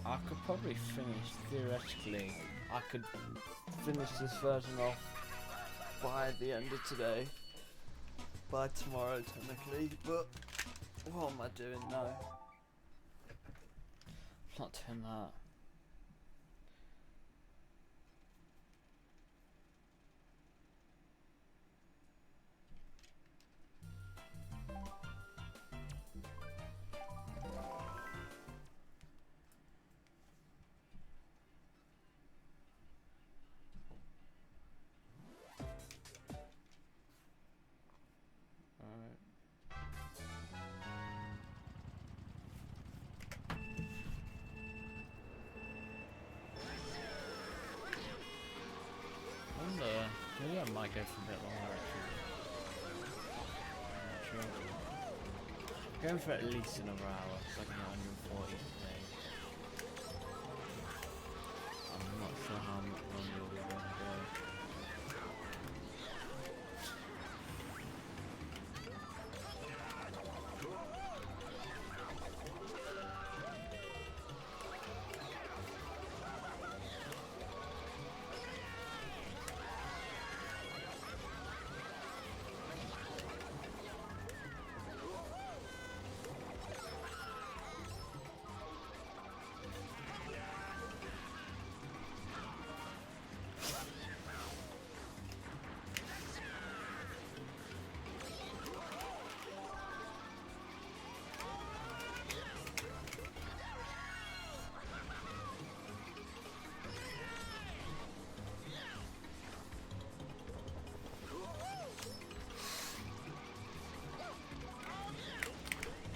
I could probably finish, theoretically, I could finish this version off by the end of today, by tomorrow technically, but what am I doing? No, I'm not doing that. Maybe I might go for a bit longer actually. I'm not sure. Going for at least another hour, so I can get 140 today. I'm not sure how much longer we're going to go.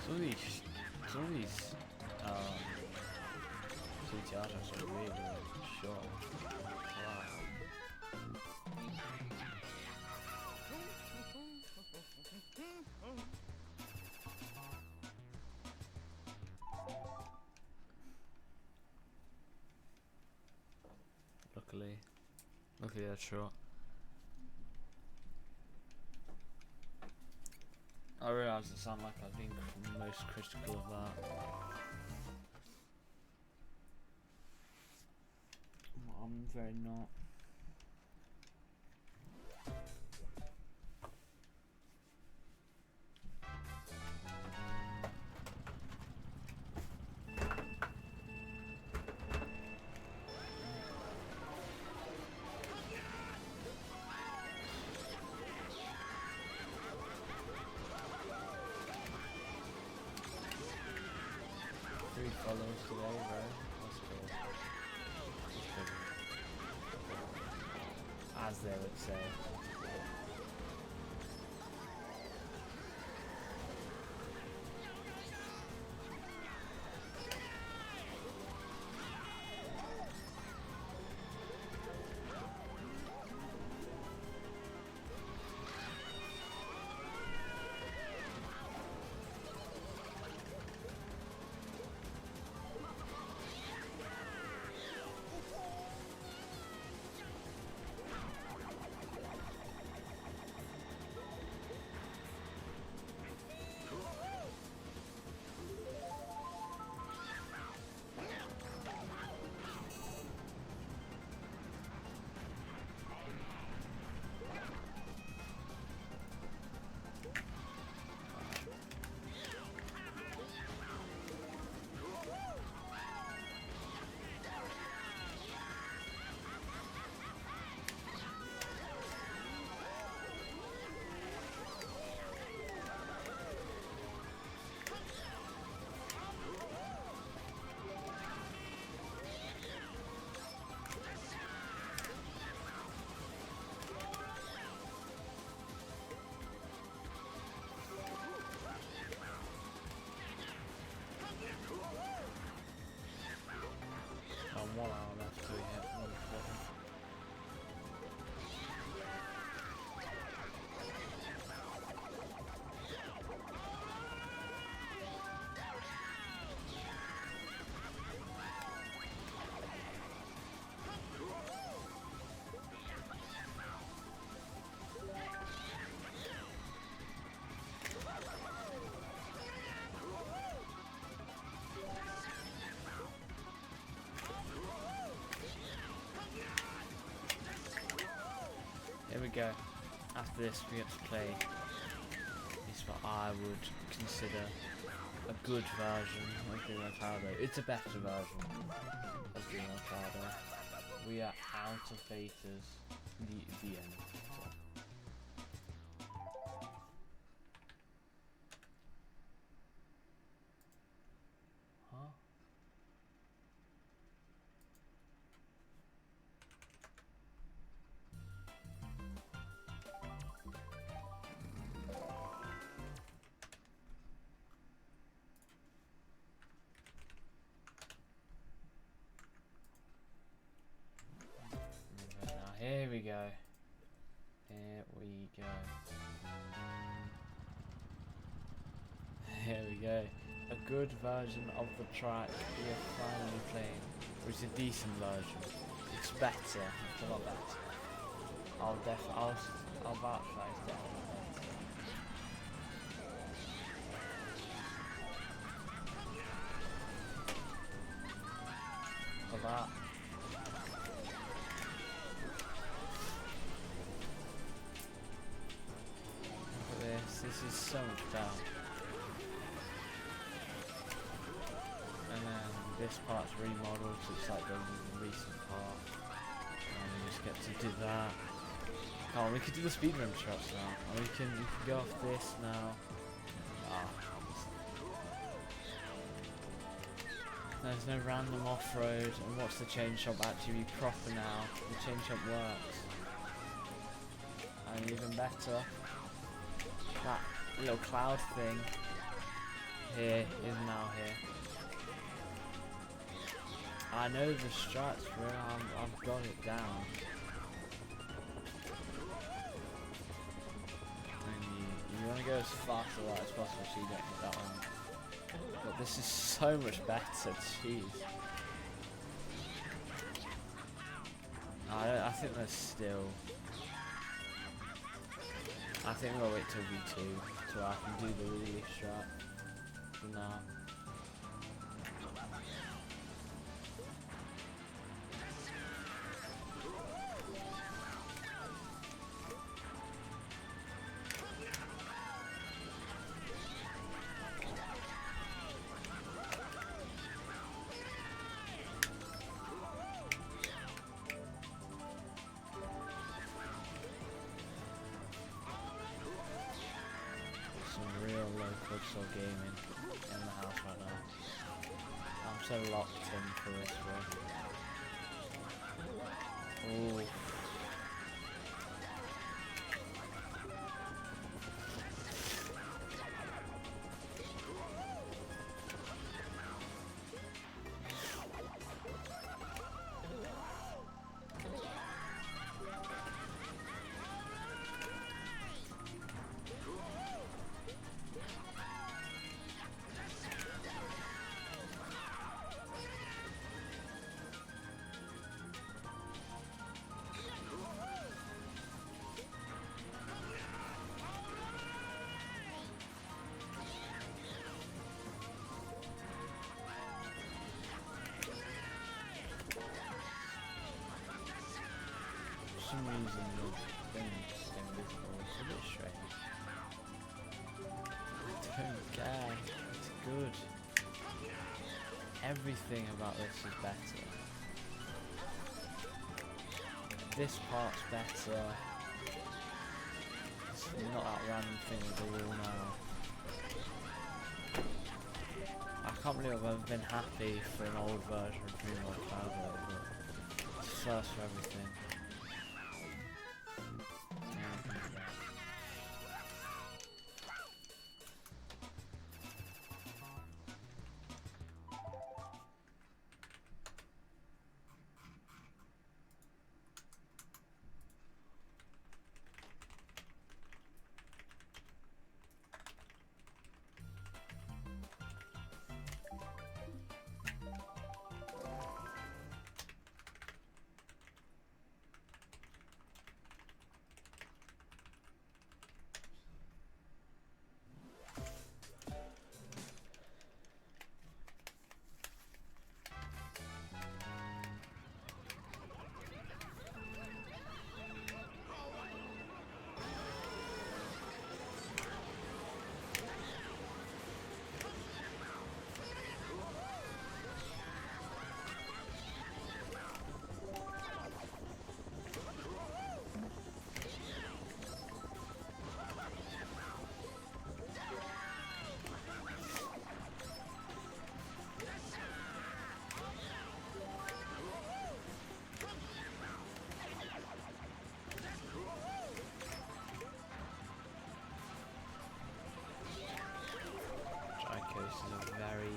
Some of these CTR jumps are really, really short. Wow. Luckily they're short. I realise it sounds like I've been most critical of that. I'm very not. Three followers today, bro. That's cool. As they would say. On 1 hour left to hit 140. Here we go. After this we get to play this, what I would consider a good version of the Mercado. It's a better version of the Mercado. We are out of betas. The end. Huh? Here we go. Here we go. Here we go. A good version of the track we are finally playing. Or it's a decent version. It's better. It's a lot better. I'll vouch for that. It's definitely better. For that. This is so much better. And then this part's remodeled, so it's like the recent part. And we just get to do that. Oh, we could do the speedrun shots now. And we can go off this now. There's no random off-road, and watch the chain shop actually be proper now. The chain shop works. And even better, that little cloud thing Here is now here. I know the strats, bro. I've got it down. And you want to go as fast or right as possible so you don't hit that one. But this is so much better. Jeez. I think there's still. I think we'll wait till V2 so I can do the release strat for now. Some real local soul gaming in the house right now. I'm so locked in for this one. Ooh. For some reason the thing's invisible, it's a bit strange. I don't care, it's good. Everything about this is better. This part's better. It's not that random thing with the wall now. I can't believe I've ever been happy for an old version of Dream World Traveler, but it's first for everything. This is a very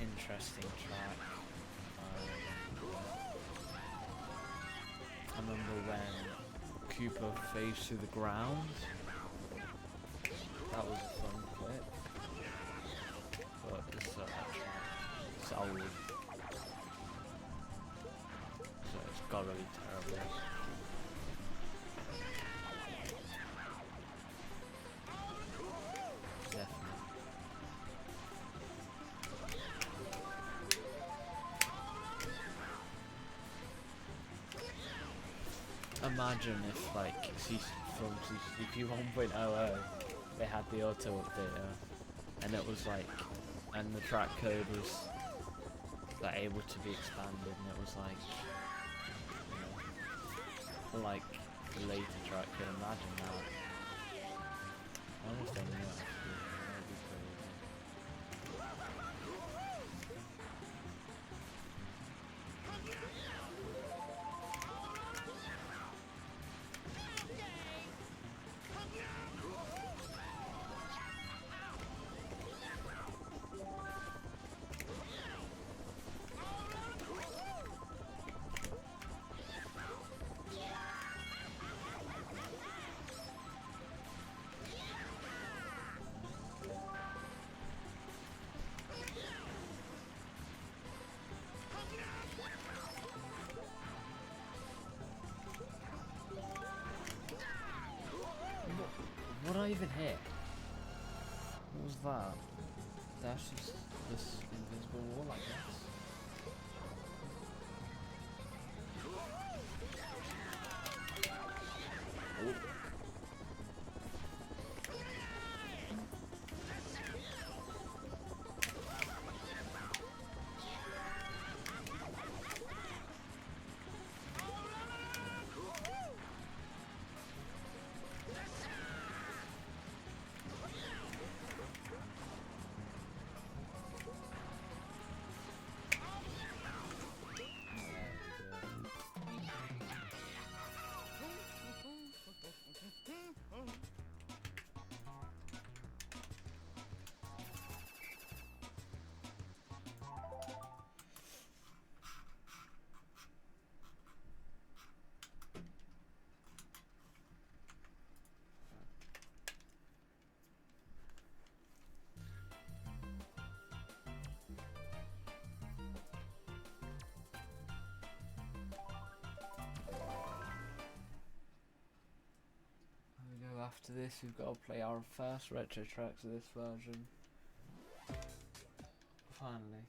interesting track. I remember when Cooper phased through the ground. That was a fun clip. But this track, it's old. So it's gotta be terrible. Imagine if, like, from CTGP 1.00 they had the auto updater, and it was like, and the track code was like able to be expanded, and it was like, you know, like the later track code. Imagine that. I wonder if they knew actually. That would be crazy. heck? What was that? That's just this invisible wall, I guess. Oh. After this, we've got to play our first retro tracks of this version. Finally.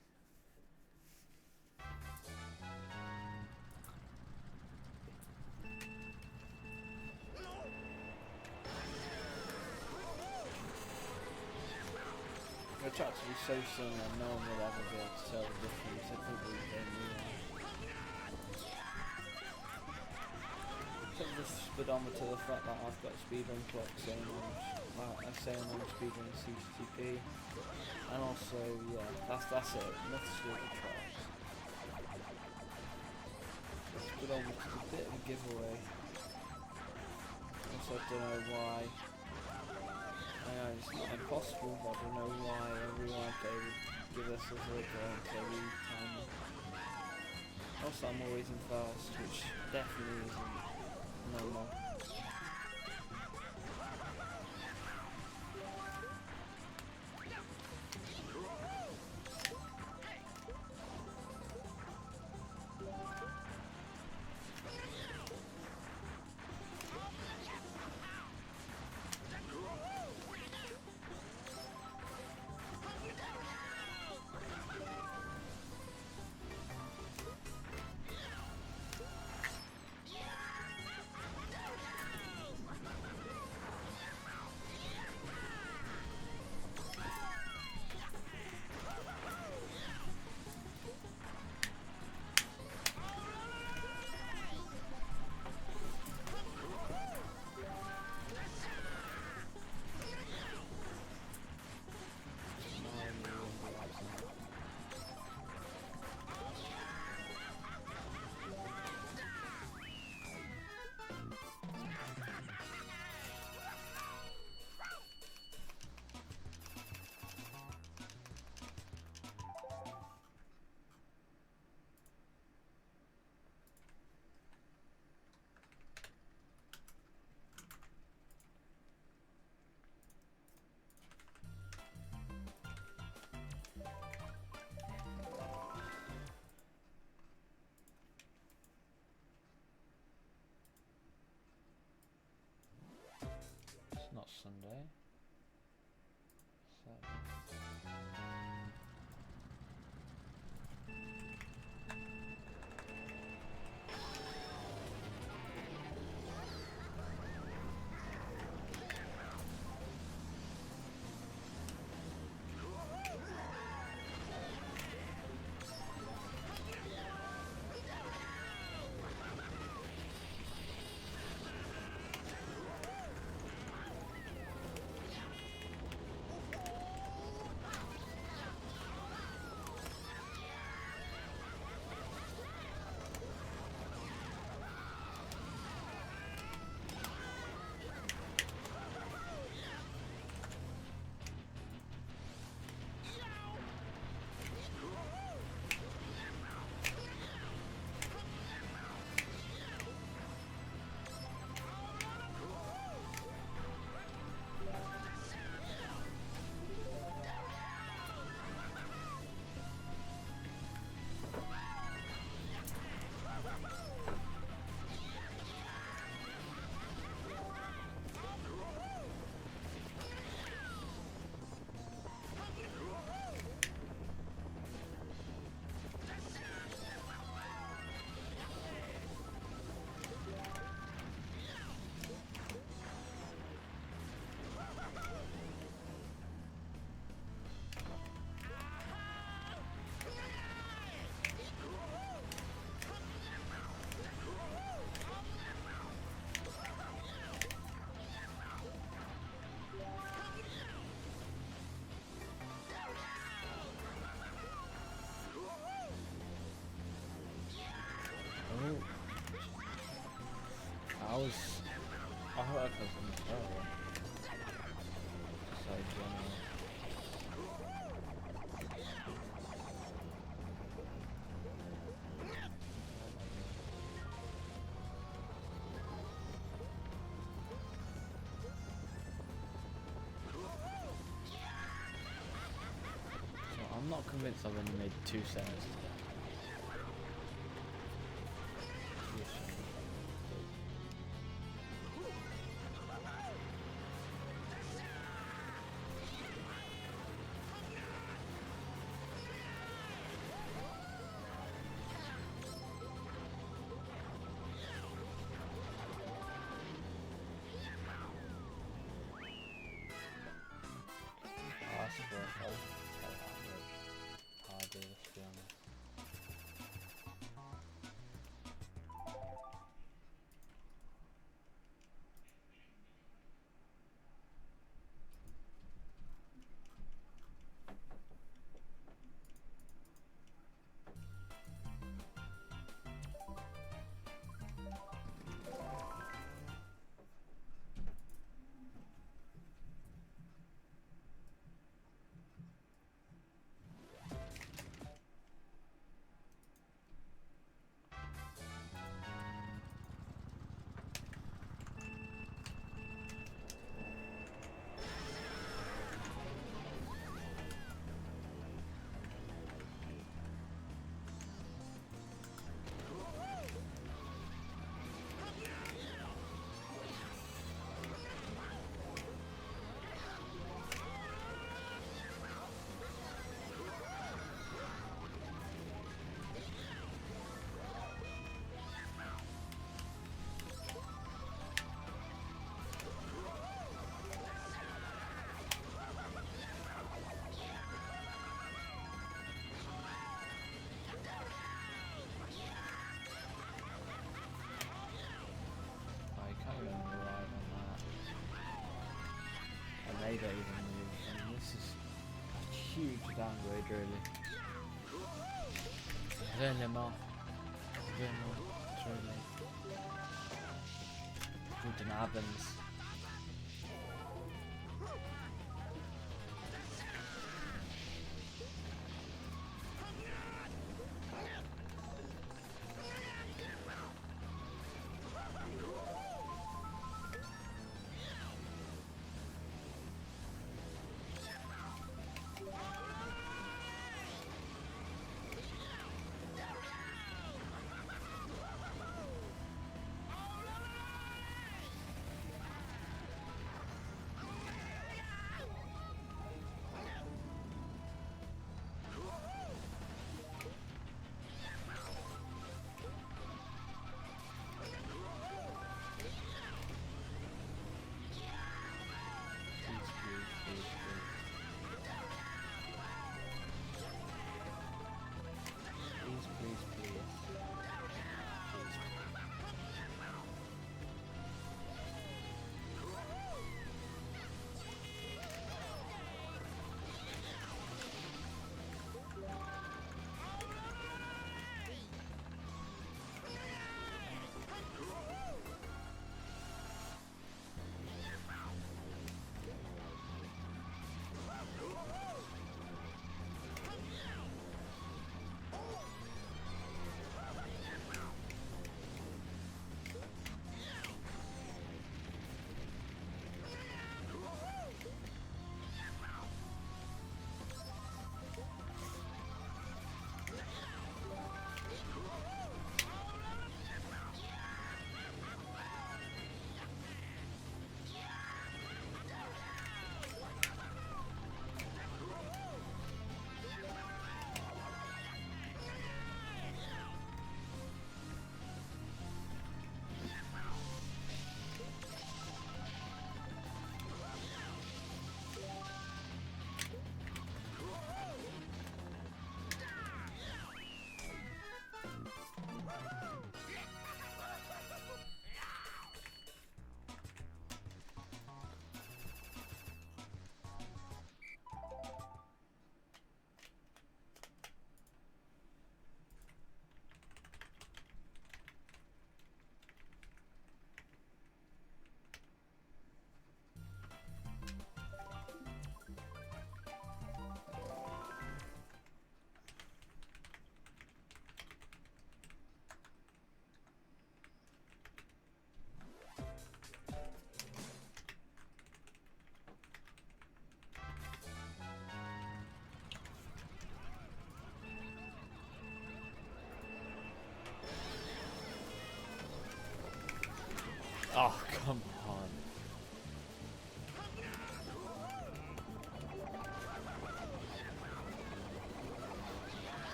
The tracks will be so similar, no one will ever be able to tell the difference if they do their new one. Put the speedometer, the fact that I've got a speedrun clock saying on speedrun CTGP, and also yeah, that's it. Nothing to do with the tracks. The speedometer's a bit of a giveaway. Also, I don't know why. I know it's not impossible, but I don't know why everyone they would give us a zero every time. Also, I'm always in first, which definitely isn't normal. I was. I thought I was in the server. So general. So I'm not convinced I've only made 2 centers today. Ask for it, I'll tell how I do this, to be honest. They don't even move. I mean, this is a huge downgrade, really. Vraiment. Truly. Guten Abend.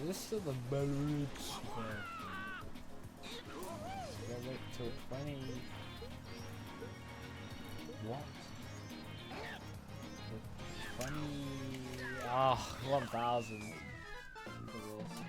this to the village? Gotta wait till 20. What? 20. Oh, 1,000. For this.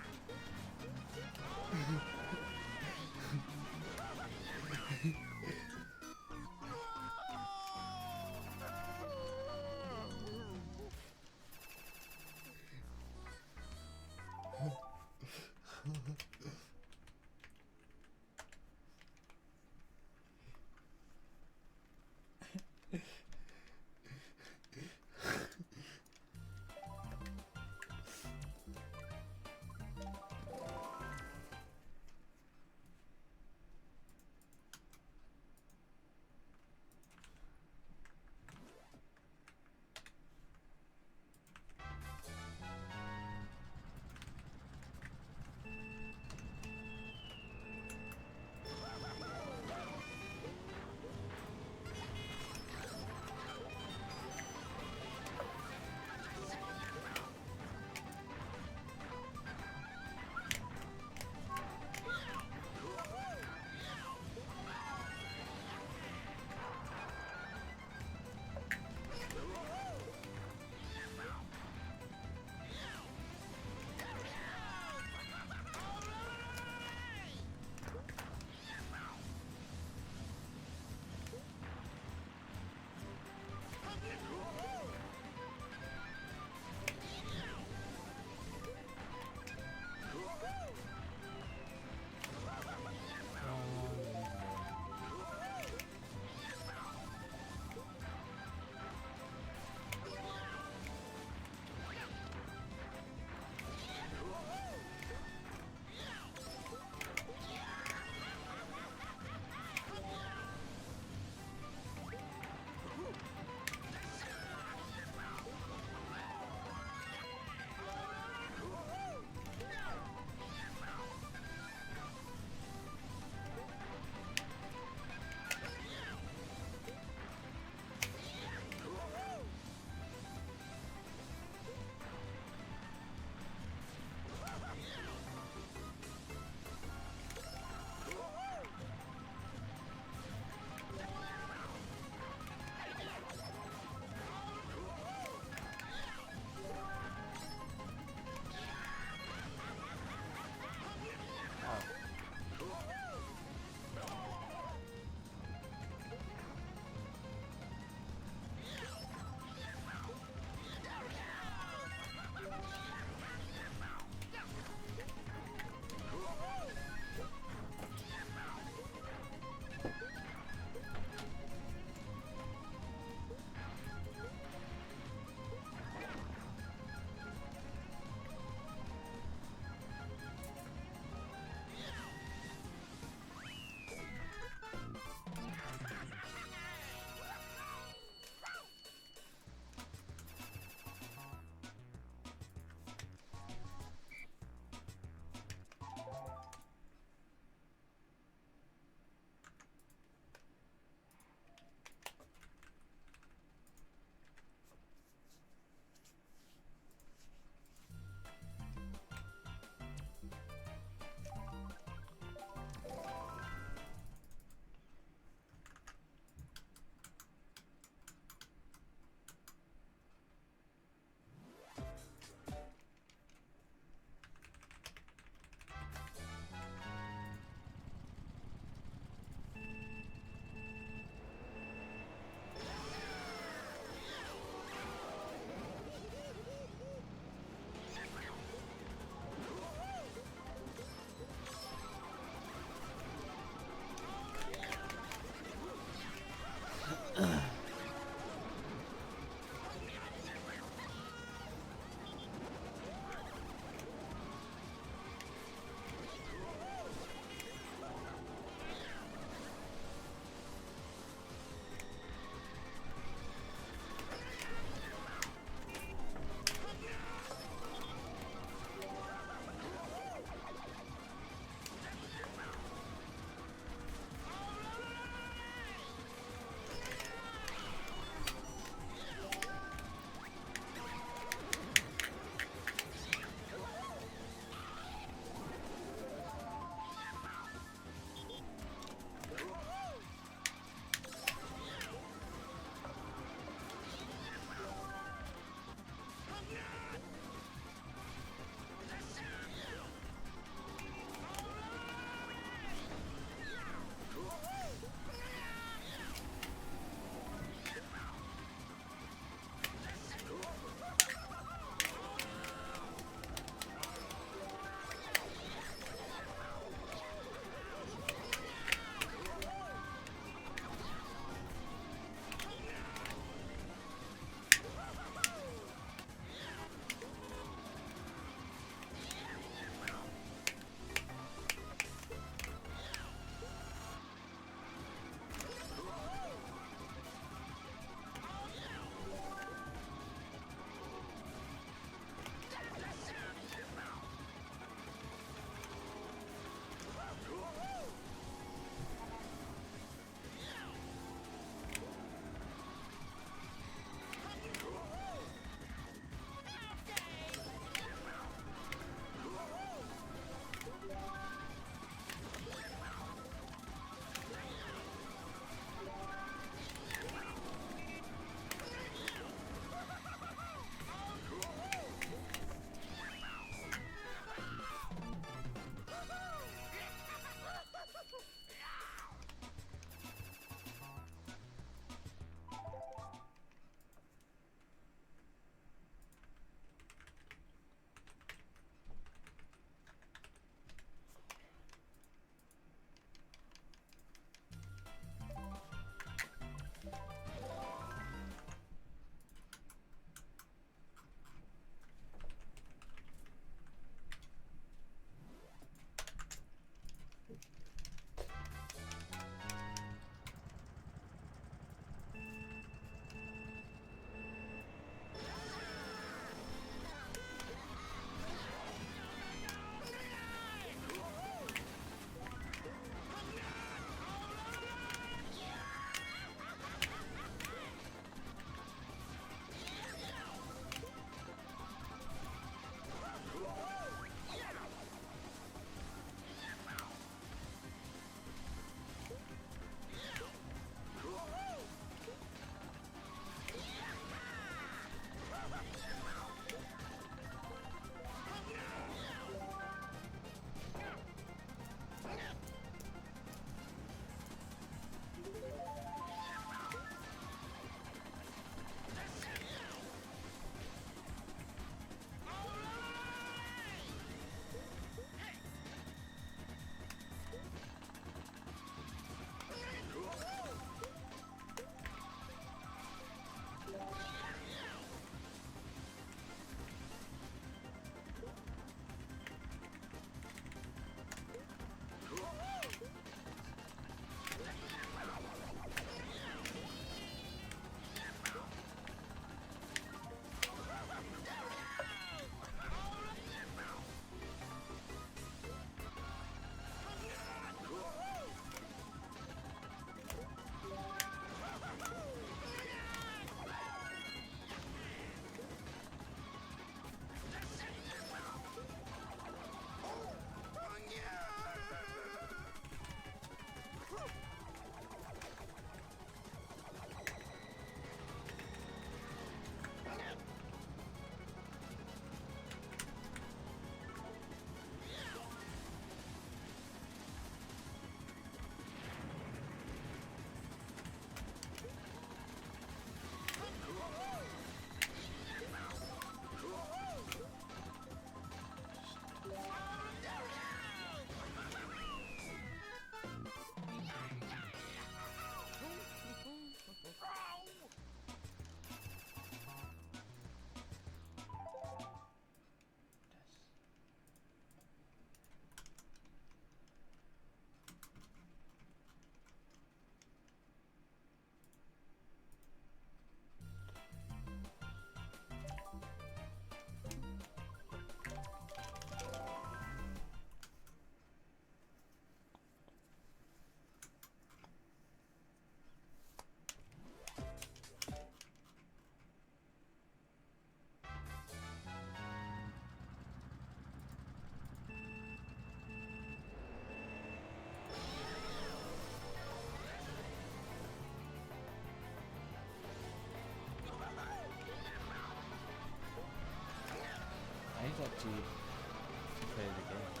to play the game.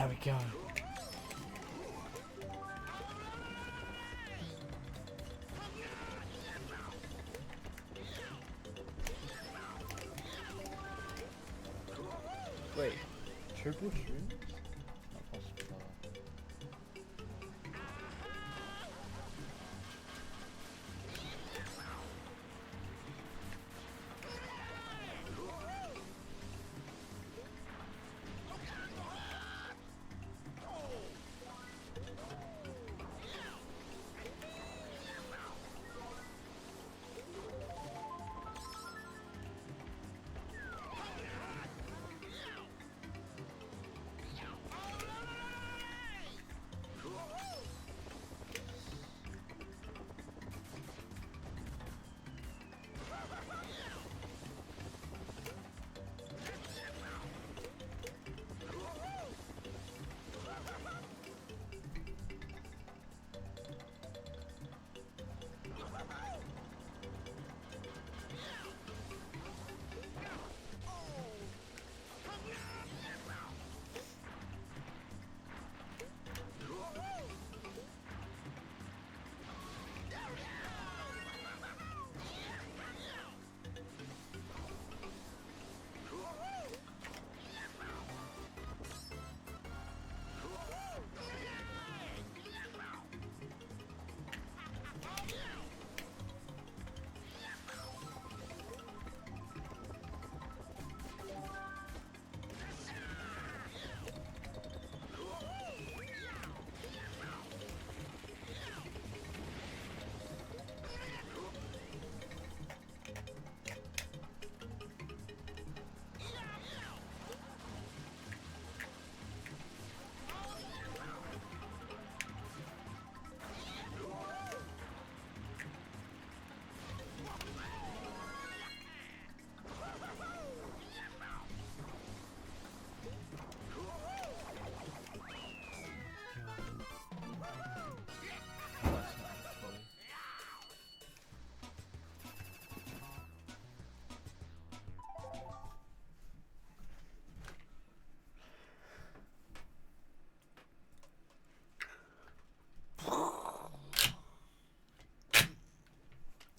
There we go. Wait, triple shrooms? Not possible.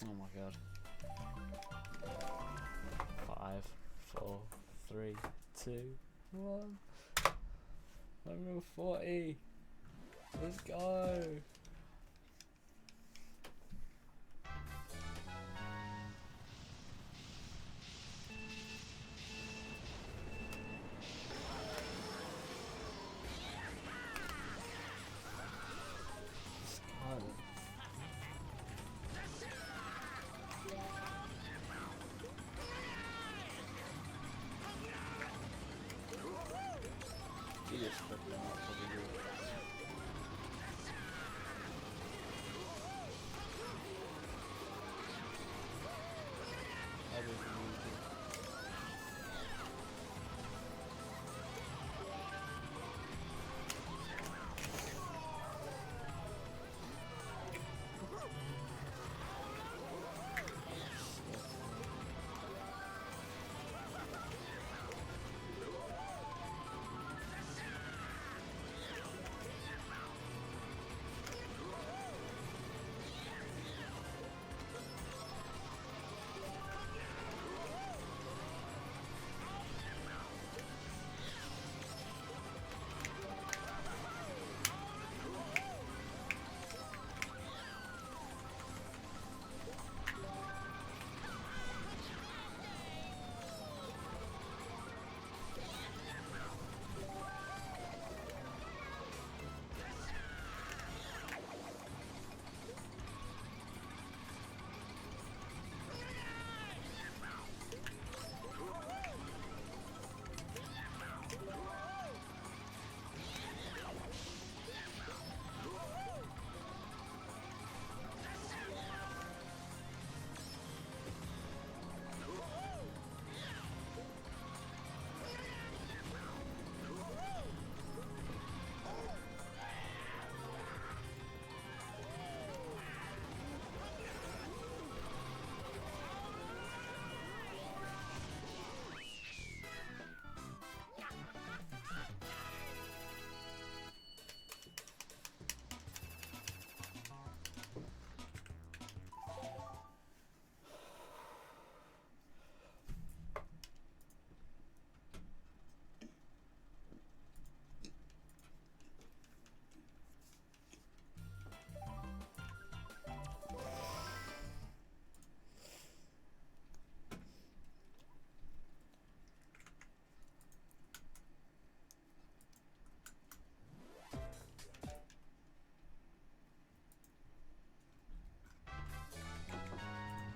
Oh my god. 5, 4, 3, 2, 1. Number 40. Let's go.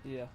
Yeah.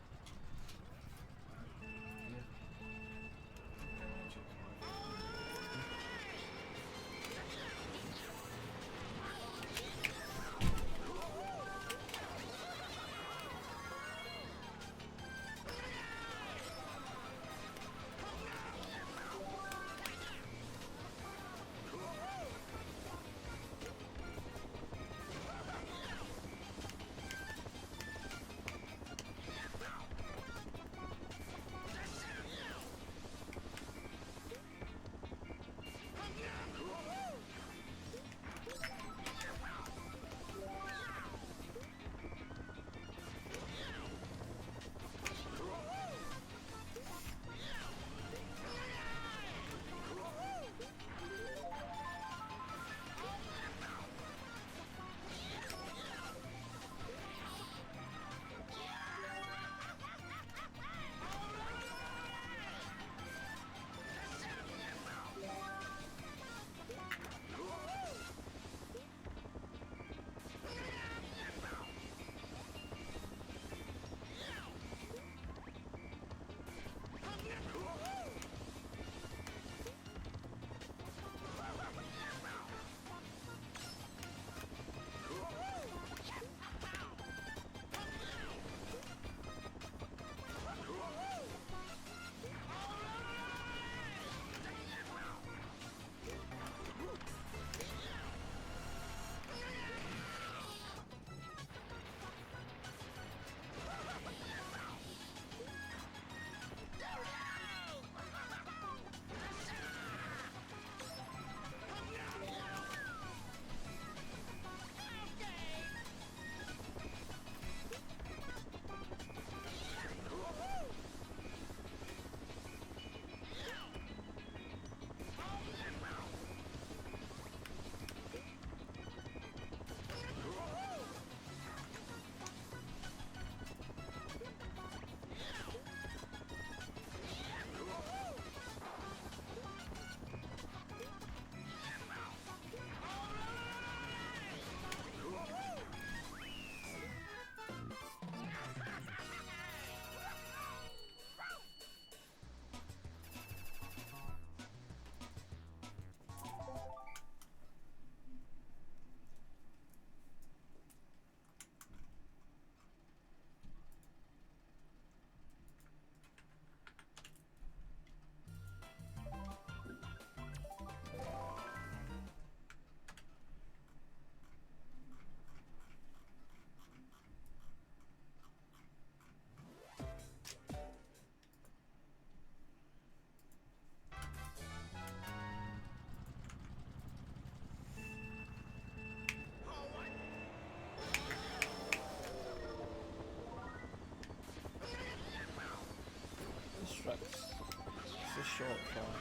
It's a short fight.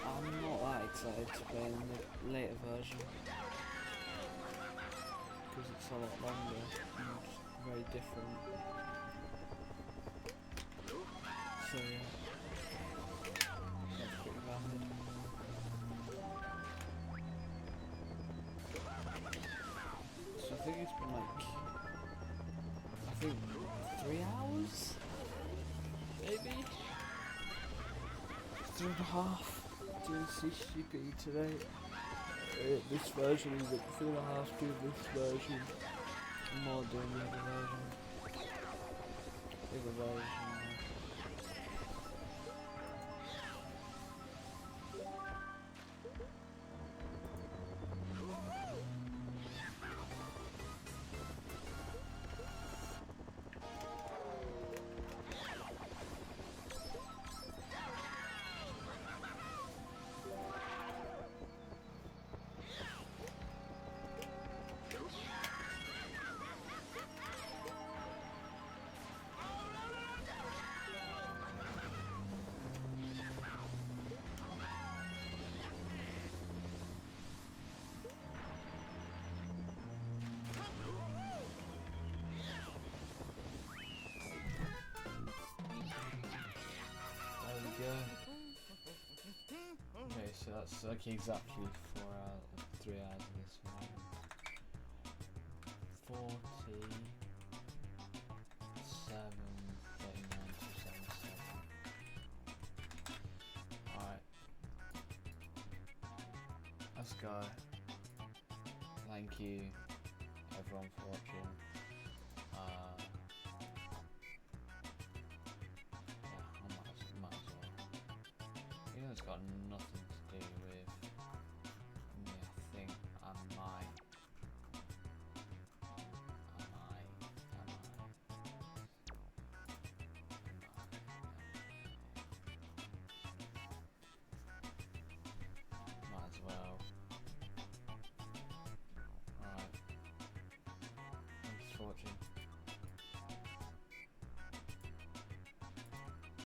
I'm not that excited to play in the later version because it's a lot longer and very different. So yeah, that's pretty valid. So I think it's been like, 3 hours? Maybe? 3.5 doing CTGP today. This version is at 3.5 doing this version. More doing the other version. The other version. Okay, so that's like exactly 4 hours, 3 hours of this one. 47 let's go. Thank you everyone for watching. Yeah, I might as well. Even though it's got nothing to do with me, I think I might. Might as well. Alright. Thanks for watching.